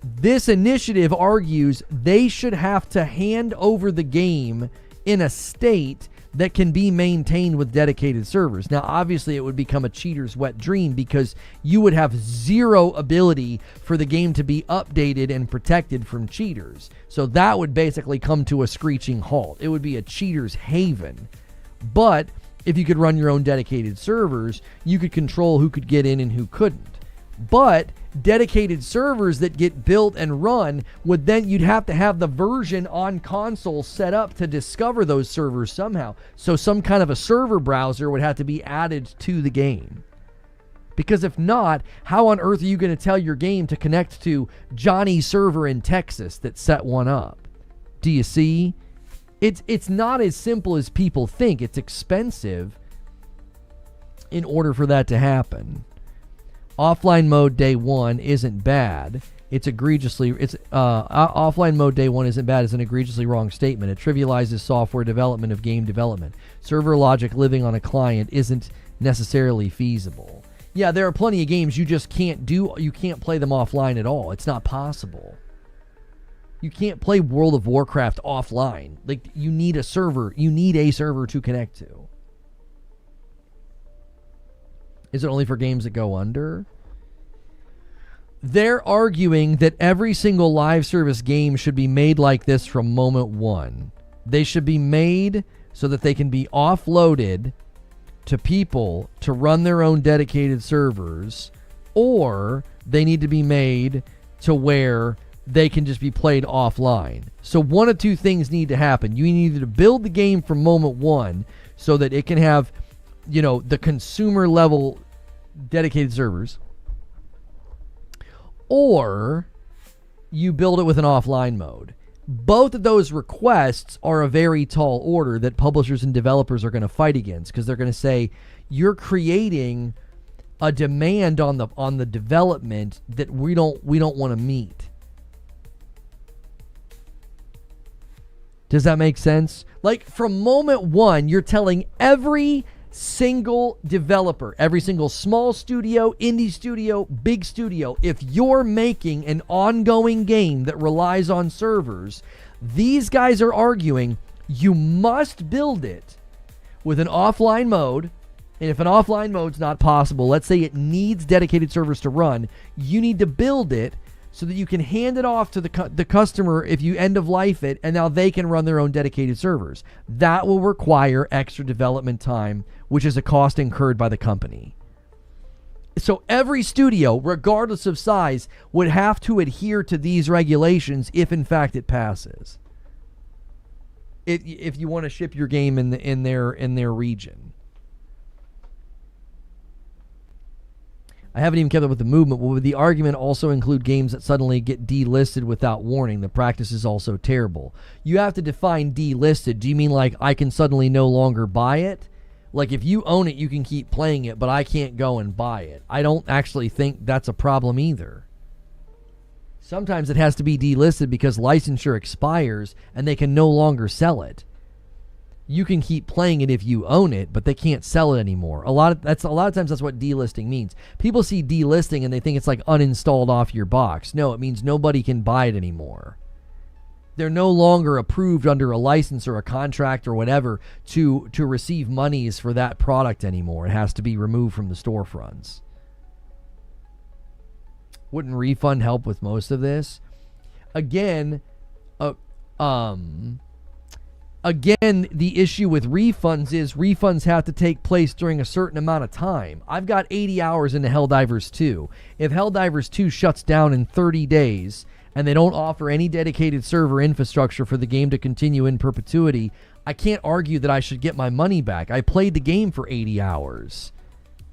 This initiative argues they should have to hand over the game in a state that can be maintained with dedicated servers. Now, obviously, it would become a cheater's wet dream because you would have zero ability for the game to be updated and protected from cheaters. So that would basically come to a screeching halt. It would be a cheater's haven. But if you could run your own dedicated servers, you could control who could get in and who couldn't. But dedicated servers that get built and run would then, you'd have to have the version on console set up to discover those servers somehow. So some kind of a server browser would have to be added to the game. Because if not, how on earth are you going to tell your game to connect to Johnny's server in Texas that set one up? Do you see? It's not as simple as people think. It's expensive in order for that to happen. Offline mode day one isn't bad. Offline mode day one isn't bad is an egregiously wrong statement. It trivializes software development of game development. Server logic living on a client isn't necessarily feasible. Yeah, there are plenty of games you just can't do. You can't play them offline at all. It's not possible. You can't play World of Warcraft offline. Like, you need a server. You need a server to connect to. Is it only for games that go under? They're arguing that every single live service game should be made like this from moment one. They should be made so that they can be offloaded to people to run their own dedicated servers, or they need to be made to where they can just be played offline. So one of two things need to happen. You need either to build the game from moment one so that it can have, the consumer level dedicated servers, or you build it with an offline mode. Both of those requests are a very tall order that publishers and developers are going to fight against, because they're going to say you're creating a demand on the development that we don't want to meet. Does that make sense? Like, from moment one, you're telling every single developer, every single small studio, indie studio, big studio, if you're making an ongoing game that relies on servers, these guys are arguing you must build it with an offline mode. And if an offline mode's not possible, let's say it needs dedicated servers to run, you need to build it so that you can hand it off to the customer if you end of life it, and now they can run their own dedicated servers. That will require extra development time, which is a cost incurred by the company. So every studio, regardless of size, would have to adhere to these regulations if in fact it passes. If you want to ship your game in their region. I haven't even kept up with the movement. Would the argument also include games that suddenly get delisted without warning? The practice is also terrible. You have to define delisted. Do you mean like I can suddenly no longer buy it? Like if you own it, you can keep playing it, but I can't go and buy it. I don't actually think that's a problem either. Sometimes it has to be delisted because licensure expires and they can no longer sell it. You can keep playing it if you own it, but they can't sell it anymore. A lot of times that's what delisting means. People see delisting and they think it's like uninstalled off your box. No, it means nobody can buy it anymore. They're no longer approved under a license or a contract or whatever to receive monies for that product anymore. It has to be removed from the storefronts. Wouldn't refund help with most of this? Again, the issue with refunds is refunds have to take place during a certain amount of time. I've got 80 hours into Helldivers 2. If Helldivers 2 shuts down in 30 days and they don't offer any dedicated server infrastructure for the game to continue in perpetuity, I can't argue that I should get my money back. I played the game for 80 hours.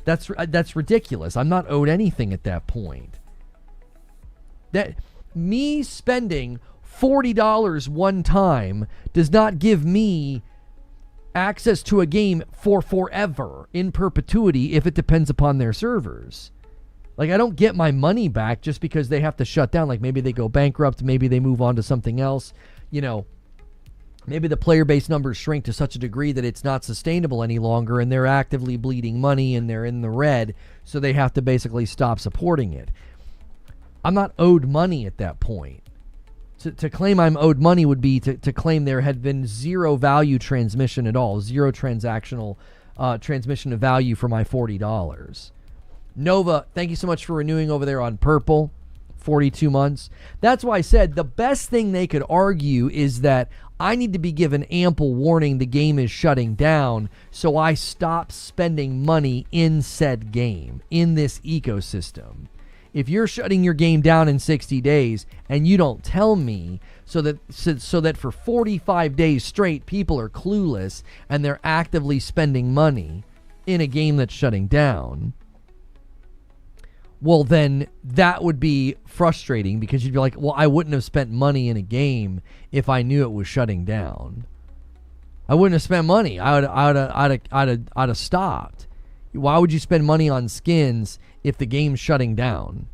That's ridiculous. I'm not owed anything at that point. That me spending $40 one time does not give me access to a game for forever in perpetuity if it depends upon their servers. Like, I don't get my money back just because they have to shut down. Like, maybe they go bankrupt, maybe they move on to something else. You know, maybe the player base numbers shrink to such a degree that it's not sustainable any longer and they're actively bleeding money and they're in the red, so they have to basically stop supporting it. I'm not owed money at that point. To claim I'm owed money would be to claim there had been zero value transmission at all, zero transactional transmission of value for my $40. Nova, thank you so much for renewing over there on Purple, 42 months. That's why I said the best thing they could argue is that I need to be given ample warning the game is shutting down, so I stop spending money in said game, in this ecosystem. If you're shutting your game down in 60 days and you don't tell me so that for 45 days straight people are clueless and they're actively spending money in a game that's shutting down, well, then that would be frustrating because you'd be like, well, I wouldn't have spent money in a game if I knew it was shutting down. I wouldn't have spent money. I'd have stopped. Why would you spend money on skins if the game's shutting down?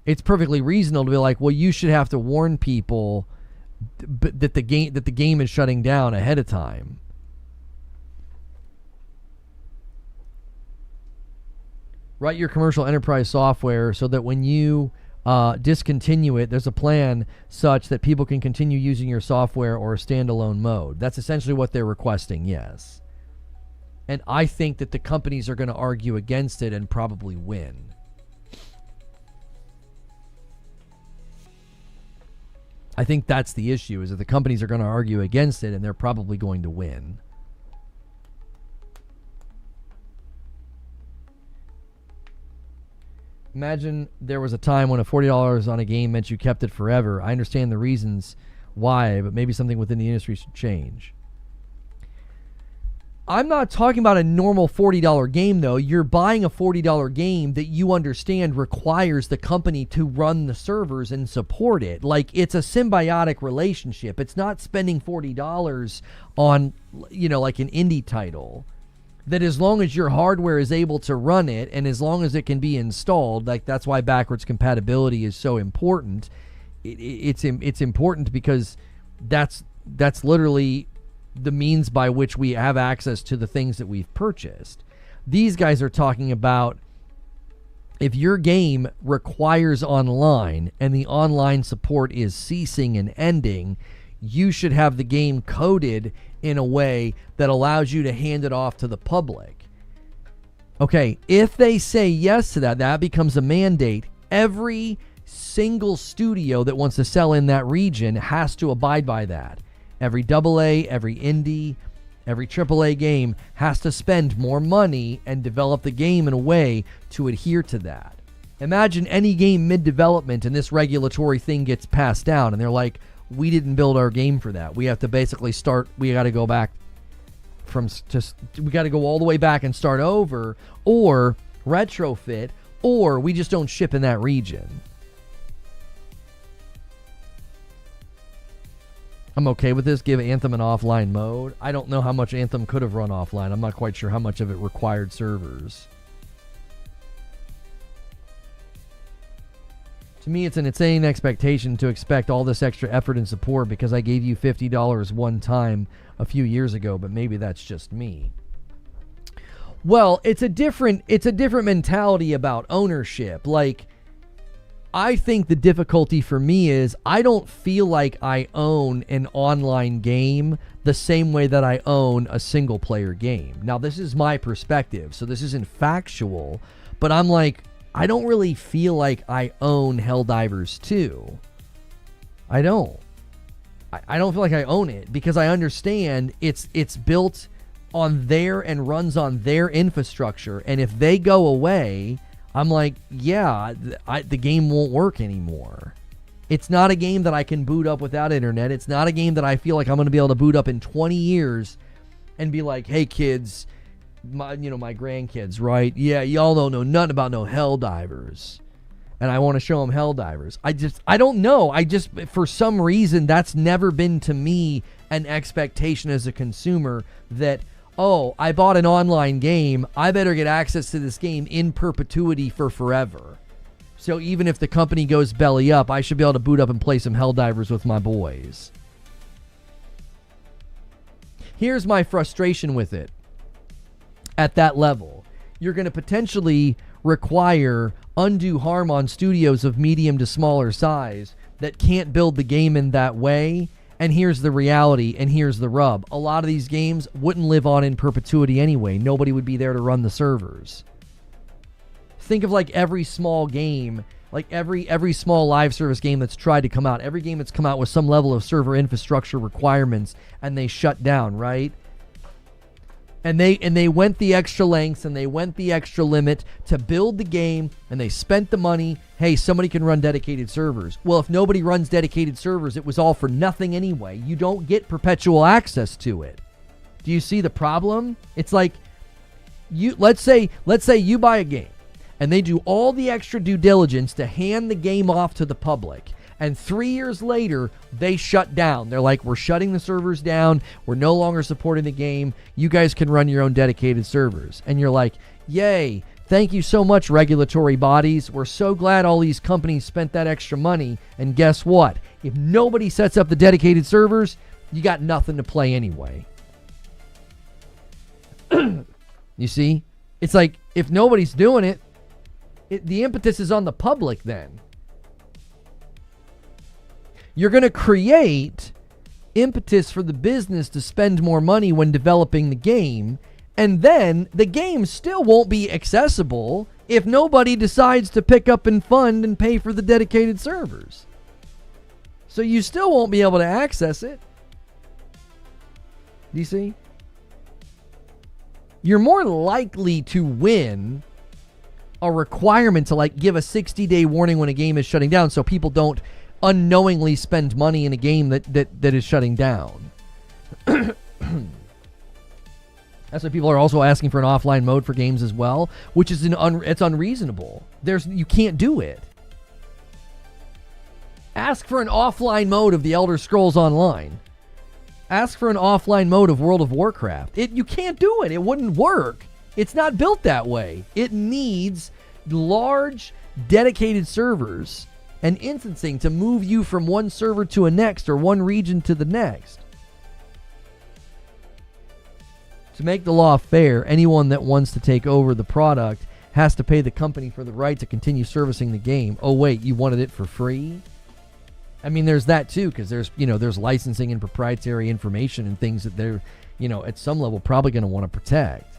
It's perfectly reasonable to be like, well, you should have to warn people that the game is shutting down ahead of time. Write your commercial enterprise software so that when you discontinue it, there's a plan such that people can continue using your software or a standalone mode. That's essentially what they're requesting, yes. And I think that the companies are going to argue against it and probably win. I think that's the issue, is that the companies are going to argue against it and they're probably going to win. Imagine there was a time when a $40 on a game meant you kept it forever. I understand the reasons why, but maybe something within the industry should change. I'm not talking about a normal $40 game, though. You're buying a $40 game that you understand requires the company to run the servers and support it. Like, it's a symbiotic relationship. It's not spending $40 on, like an indie title. That as long as your hardware is able to run it and as long as it can be installed, like that's why backwards compatibility is so important. It's important because that's literally the means by which we have access to the things that we've purchased. These guys are talking about if your game requires online and the online support is ceasing and ending, you should have the game coded in a way that allows you to hand it off to the public. Okay, if they say yes to that, that becomes a mandate. Every single studio that wants to sell in that region has to abide by that. Every AA, every indie, every AAA game has to spend more money and develop the game in a way to adhere to that. Imagine any game mid-development and this regulatory thing gets passed down and they're like, we didn't build our game for that. We have to basically start, we got to go back we got to go all the way back and start over, or retrofit, or we just don't ship in that region. I'm okay with this. Give Anthem an offline mode. I don't know how much Anthem could have run offline. I'm not quite sure how much of it required servers. To me, it's an insane expectation to expect all this extra effort and support because I gave you $50 one time a few years ago, but maybe that's just me. Well, it's a different mentality about ownership. Like, I think the difficulty for me is I don't feel like I own an online game the same way that I own a single player game. Now, this is my perspective, so this isn't factual, but I'm like, I don't really feel like I own Helldivers 2. I don't. I don't feel like I own it because I understand it's built on their and runs on their infrastructure, and if they go away, I'm like, yeah, the game won't work anymore. It's not a game that I can boot up without internet. It's not a game that I feel like I'm going to be able to boot up in 20 years and be like, hey, kids, my grandkids, right? Yeah, y'all don't know nothing about no Helldivers. And I want to show them Helldivers. I don't know. For some reason, that's never been to me an expectation as a consumer that, oh, I bought an online game, I better get access to this game in perpetuity for forever. So even if the company goes belly up, I should be able to boot up and play some Helldivers with my boys. Here's my frustration with it. At that level, you're going to potentially require undue harm on studios of medium to smaller size that can't build the game in that way. And here's the reality, and here's the rub. A lot of these games wouldn't live on in perpetuity anyway. Nobody would be there to run the servers. Think of like every small game, like every small live service game that's tried to come out. Every game that's come out with some level of server infrastructure requirements, and they shut down, right? And they went the extra lengths and they went the extra limit to build the game, and they spent the money. Hey, somebody can run dedicated servers. Well, if nobody runs dedicated servers, it was all for nothing anyway. You don't get perpetual access to it. Do you see the problem? It's like let's say you buy a game and they do all the extra due diligence to hand the game off to the public. And 3 years later, they shut down. They're like, we're shutting the servers down. We're no longer supporting the game. You guys can run your own dedicated servers. And you're like, yay, thank you so much, regulatory bodies. We're so glad all these companies spent that extra money. And guess what? If nobody sets up the dedicated servers, you got nothing to play anyway. You see? It's like, if nobody's doing it, the impetus is on the public then. You're going to create impetus for the business to spend more money when developing the game, and then the game still won't be accessible if nobody decides to pick up and fund and pay for the dedicated servers. So you still won't be able to access it. Do you see? You're more likely to win a requirement to like give a 60-day warning when a game is shutting down so people don't unknowingly spend money in a game that is shutting down. That's why people are also asking for an offline mode for games as well, which is it's unreasonable. You can't do it. Ask for an offline mode of The Elder Scrolls Online. Ask for an offline mode of World of Warcraft. You can't do it. It wouldn't work. It's not built that way. It needs large, dedicated servers and instancing to move you from one server to a next or one region to the next. To make the law fair, anyone that wants to take over the product has to pay the company for the right to continue servicing the game. Oh wait, you wanted it for free? I mean, there's that too, because there's licensing and proprietary information and things that they're, at some level probably going to want to protect.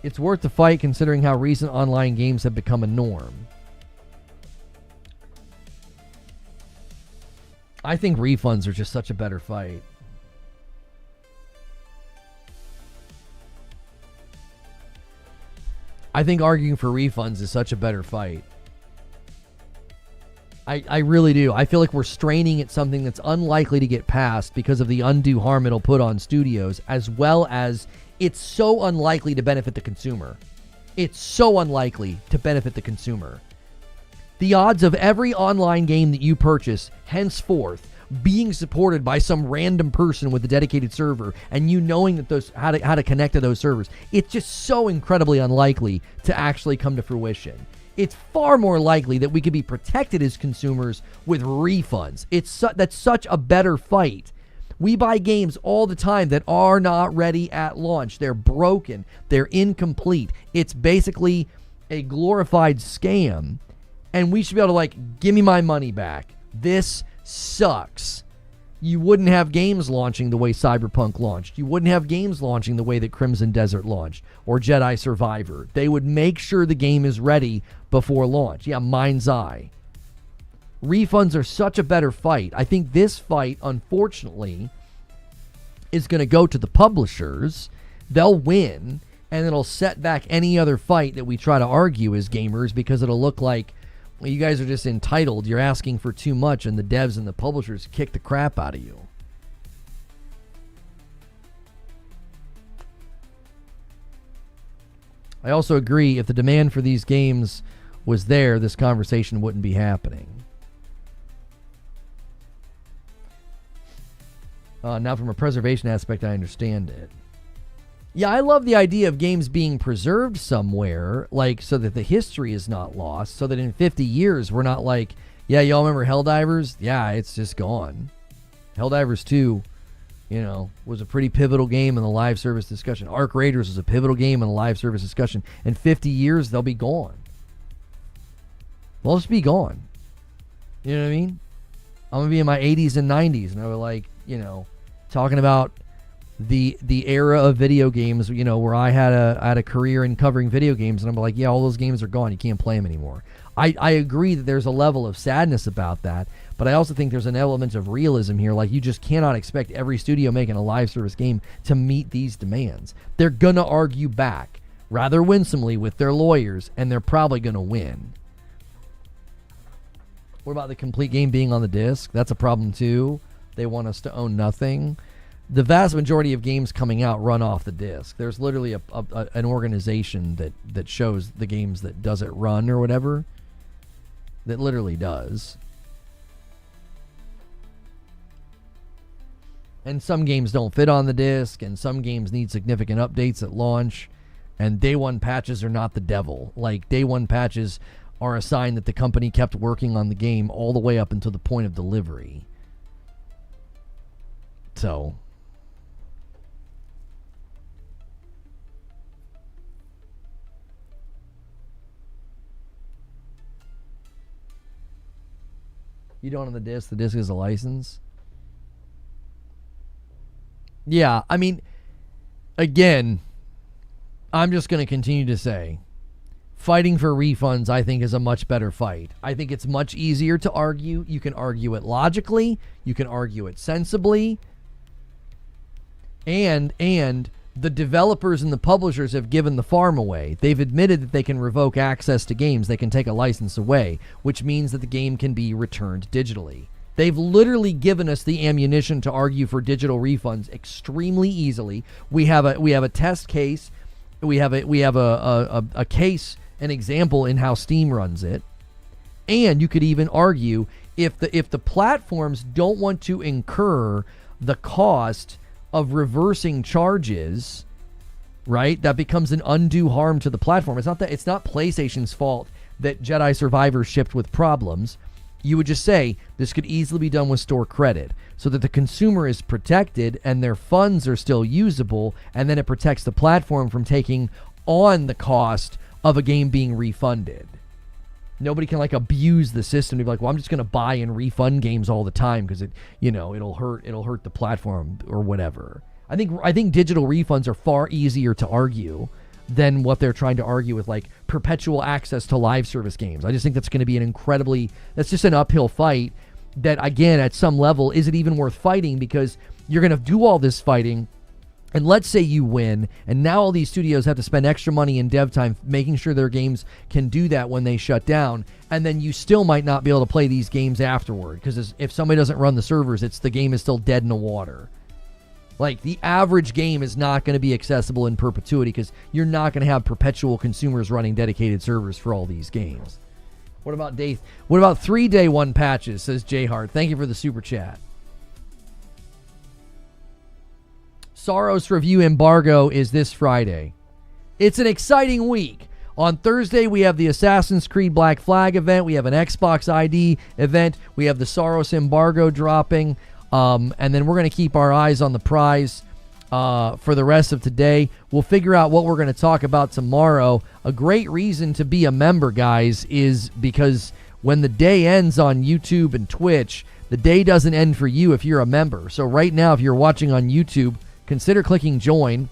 It's worth the fight considering how recent online games have become a norm. I think refunds are just such a better fight. I think arguing for refunds is such a better fight. I really do. I feel like we're straining at something that's unlikely to get passed because of the undue harm it'll put on studios, as well as it's so unlikely to benefit the consumer. It's so unlikely to benefit the consumer. The odds of every online game that you purchase henceforth being supported by some random person with a dedicated server and you knowing that those how to connect to those servers, it's just so incredibly unlikely to actually come to fruition. It's far more likely that we could be protected as consumers with refunds. That's such a better fight. We buy games all the time that are not ready at launch. They're broken. They're incomplete. It's basically a glorified scam. And we should be able to, like, give me my money back. This sucks. You wouldn't have games launching the way Cyberpunk launched. You wouldn't have games launching the way that Crimson Desert launched or Jedi Survivor. They would make sure the game is ready before launch. Yeah, mind's eye. Refunds are such a better fight. I think this fight, unfortunately, is going to go to the publishers. They'll win, and it'll set back any other fight that we try to argue as gamers, because it'll look like, well, you guys are just entitled. You're asking for too much, and the devs and the publishers kick the crap out of you. I also agree, if the demand for these games was there, this conversation wouldn't be happening. Now, from a preservation aspect, I understand it. Yeah, I love the idea of games being preserved somewhere, like, so that the history is not lost, so that in 50 years, we're not like, yeah, y'all remember Helldivers? Yeah, it's just gone. Helldivers 2, you know, was a pretty pivotal game in the live service discussion. Arc Raiders was a pivotal game in the live service discussion. In 50 years, they'll be gone. They'll just be gone. You know what I mean? I'm going to be in my 80s and 90s, and I was like, you know, talking about the era of video games, you know, where I had a career in covering video games, and I'm like, yeah, all those games are gone. You can't play them anymore. I agree that there's a level of sadness about that, but I also think there's an element of realism here. Like, you just cannot expect every studio making a live service game to meet these demands. They're going to argue back rather winsomely with their lawyers, and they're probably going to win. What about the complete game being on the disc? That's a problem too. They want us to own nothing. The vast majority of games coming out run off the disc. There's literally an organization that shows the games that does it run or whatever. That literally does. And some games don't fit on the disc, and some games need significant updates at launch. And day one patches are not the devil. Like, day one patches are a sign that the company kept working on the game all the way up until the point of delivery. So, you don't own the disc is a license. Yeah, I mean, again, I'm just going to continue to say, fighting for refunds, I think, is a much better fight. I think it's much easier to argue. You can argue it logically. You can argue it sensibly. And the developers and the publishers have given the farm away. They've admitted that they can revoke access to games. They can take a license away, which means that the game can be returned digitally. They've literally given us the ammunition to argue for digital refunds extremely easily. We have a test case. We have a case, an example in how Steam runs it. And you could even argue if the platforms don't want to incur the cost of reversing charges, right? That becomes an undue harm to the platform. It's not PlayStation's fault that Jedi Survivor shipped with problems. You would just say this could easily be done with store credit so that the consumer is protected and their funds are still usable, and then it protects the platform from taking on the cost of a game being refunded. Nobody can like abuse the system to be like, well, I'm just going to buy and refund games all the time because it'll hurt the platform or whatever. I think digital refunds are far easier to argue than what they're trying to argue with like perpetual access to live service games. I just think that's going to be that's just an uphill fight that, again, at some level, is it even worth fighting? Because you're going to do all this fighting, and let's say you win, and now all these studios have to spend extra money in dev time making sure their games can do that when they shut down, and then you still might not be able to play these games afterward, because if somebody doesn't run the servers, the game is still dead in the water. Like, the average game is not going to be accessible in perpetuity because you're not going to have perpetual consumers running dedicated servers for all these games. What about 3 day one patches, says Jay Hart. Thank you for the super chat. Soros review embargo is this Friday. It's an exciting week. On Thursday, we have the Assassin's Creed Black Flag event. We have an Xbox ID event. We have the Soros embargo dropping. And then we're going to keep our eyes on the prize for the rest of today. We'll figure out what we're going to talk about tomorrow. A great reason to be a member, guys, is because when the day ends on YouTube and Twitch, the day doesn't end for you if you're a member. So right now, if you're watching on YouTube, consider clicking join.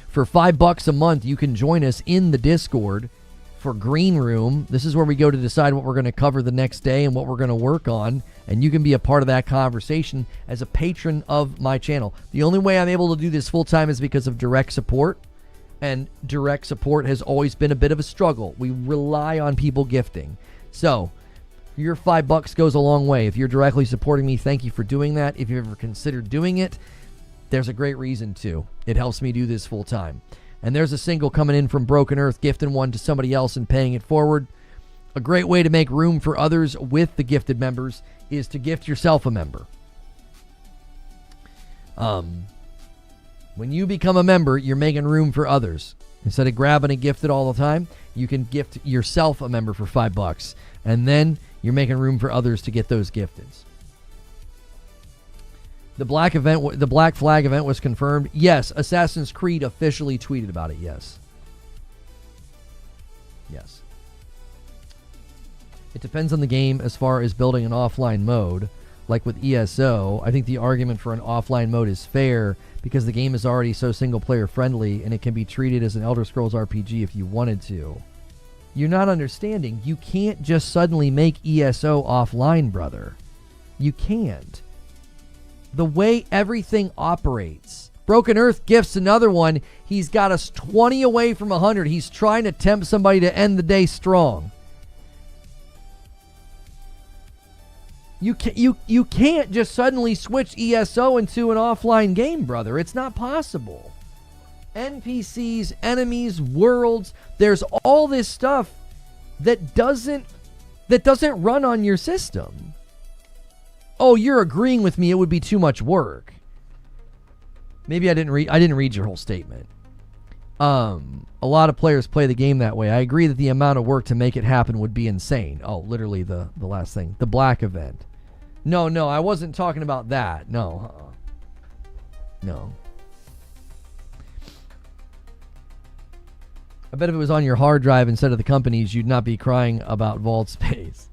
For $5 a month, you can join us in the Discord for Green Room. This is where we go to decide what we're going to cover the next day and what we're going to work on. And you can be a part of that conversation as a patron of my channel. The only way I'm able to do this full time is because of direct support. And direct support has always been a bit of a struggle. We rely on people gifting. So your $5 goes a long way. If you're directly supporting me, thank you for doing that. If you've ever considered doing it, there's a great reason to. It helps me do this full time. And there's a single coming in from Broken Earth, gifting one to somebody else and paying it forward. A great way to make room for others with the gifted members is to gift yourself a member. When you become a member, you're making room for others. Instead of grabbing a gifted all the time, you can gift yourself a member for $5. And then you're making room for others to get those gifteds. The Black Flag event was confirmed. Yes, Assassin's Creed officially tweeted about it. Yes. Yes. It depends on the game as far as building an offline mode. Like with ESO, I think the argument for an offline mode is fair because the game is already so single-player friendly and it can be treated as an Elder Scrolls RPG if you wanted to. You're not understanding. You can't just suddenly make ESO offline, brother. You can't. The way everything operates. Broken Earth gifts another one. He's got us 20 away from 100. He's trying to tempt somebody to end the day strong. You can't just suddenly switch ESO into an offline game, brother. It's not possible. NPCs, enemies, worlds, there's all this stuff that doesn't run on your system. Oh, you're agreeing with me. It would be too much work. Maybe I didn't read your whole statement. A lot of players play the game that way. I agree that the amount of work to make it happen would be insane. Oh, literally the last thing. The Black event. No, I wasn't talking about that. No. No. I bet if it was on your hard drive instead of the company's, you'd not be crying about vault space.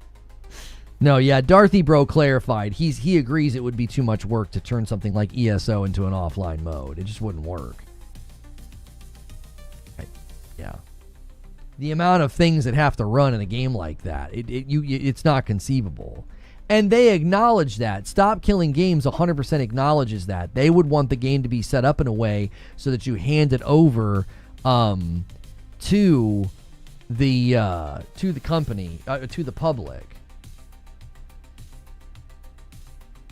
No, yeah, Darthy Bro clarified. He agrees it would be too much work to turn something like ESO into an offline mode. It just wouldn't work. Yeah. The amount of things that have to run in a game like that, it's not conceivable. And they acknowledge that. Stop Killing Games 100% acknowledges that. They would want the game to be set up in a way so that you hand it over to the company, to the public.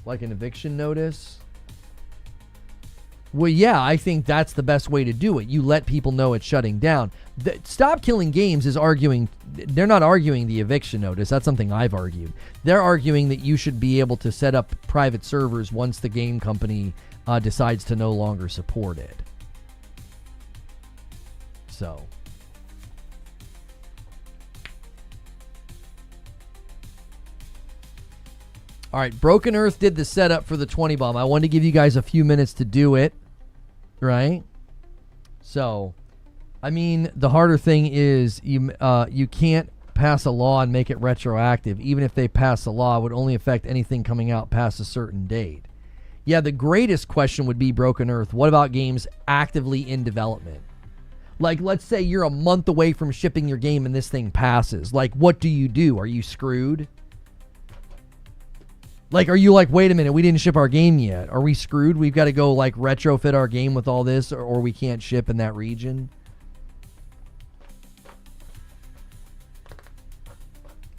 Like an eviction notice? Well, yeah, I think that's the best way to do it. You let people know it's shutting down. Stop Killing Games is arguing, they're not arguing the eviction notice. That's something I've argued. They're arguing that you should be able to set up private servers once the game company decides to no longer support it. So. All right, Broken Earth did the setup for the 20 bomb. I wanted to give you guys a few minutes to do it, right? So, I mean, the harder thing is you can't pass a law and make it retroactive. Even if they pass a law, it would only affect anything coming out past a certain date. Yeah, the greatest question would be, Broken Earth, what about games actively in development? Like, let's say you're a month away from shipping your game and this thing passes. Like, what do you do? Are you screwed? Like, are you like, wait a minute, we didn't ship our game yet. Are we screwed? We've got to go, like, retrofit our game with all this, or we can't ship in that region?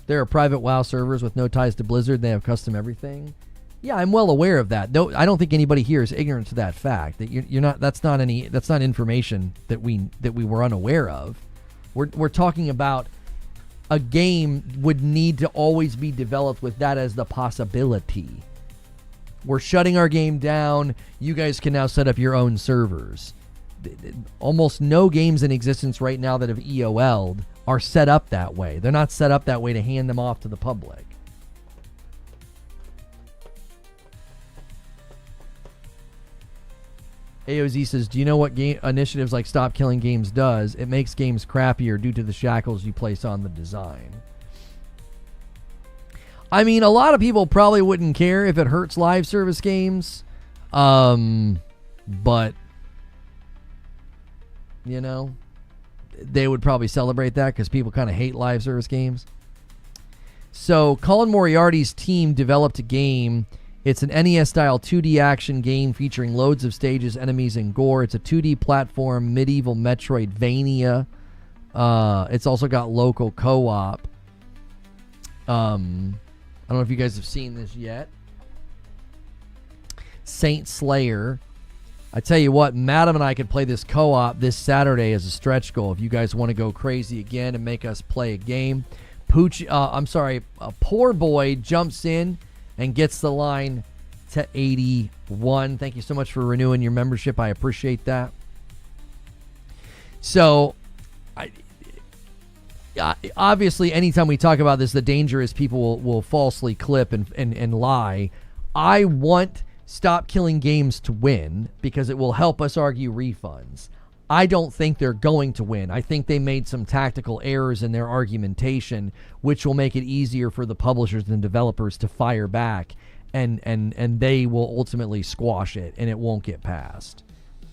There are private WoW servers with no ties to Blizzard. They have custom everything. Yeah, I'm well aware of that. Though I don't think anybody here is ignorant to that fact. That you're not. That's not information that we were unaware of. We're talking about a game would need to always be developed with that as the possibility. We're shutting our game down. You guys can now set up your own servers. Almost no games in existence right now that have EOL'd are set up that way. They're not set up that way to hand them off to the public. AOZ says, do you know what game initiatives like Stop Killing Games does? It makes games crappier due to the shackles you place on the design. I mean, a lot of people probably wouldn't care if it hurts live service games. But, you know, they would probably celebrate that because people kind of hate live service games. So, Colin Moriarty's team developed a game. It's an NES-style 2D action game featuring loads of stages, enemies, and gore. It's a 2D platform, medieval Metroidvania. It's also got local co-op. I don't know if you guys have seen this yet. Saint Slayer. I tell you what, Madam and I could play this co-op this Saturday as a stretch goal. If you guys want to go crazy again and make us play a game. Poor Boy jumps in and gets the line to 81. Thank you so much for renewing your membership. I appreciate that. So, obviously, anytime we talk about this, the danger is people will falsely clip and lie. I want Stop Killing Games to win because it will help us argue refunds. I don't think they're going to win. I think they made some tactical errors in their argumentation, which will make it easier for the publishers and developers to fire back, and they will ultimately squash it, and it won't get passed.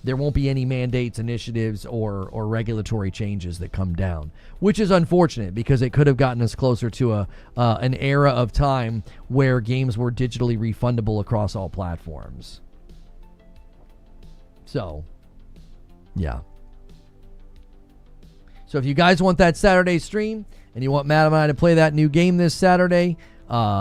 There won't be any mandates, initiatives, or regulatory changes that come down, which is unfortunate because it could have gotten us closer to an era of time where games were digitally refundable across all platforms. So, yeah. So if you guys want that Saturday stream and you want Matt and I to play that new game this Saturday,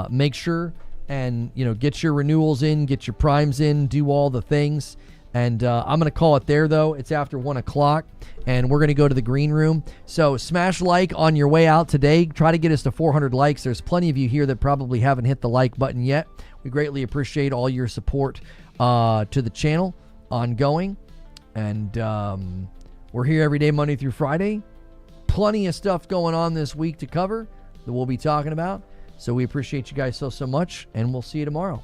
make sure and get your renewals in, get your primes in, do all the things. And I'm going to call it there, though. It's after 1 o'clock, and we're going to go to the green room. So smash like on your way out today. Try to get us to 400 likes. There's plenty of you here that probably haven't hit the like button yet. We greatly appreciate all your support to the channel ongoing. And we're here every day, Monday through Friday. Plenty of stuff going on this week to cover that we'll be talking about. So we appreciate you guys so much, and we'll see you tomorrow.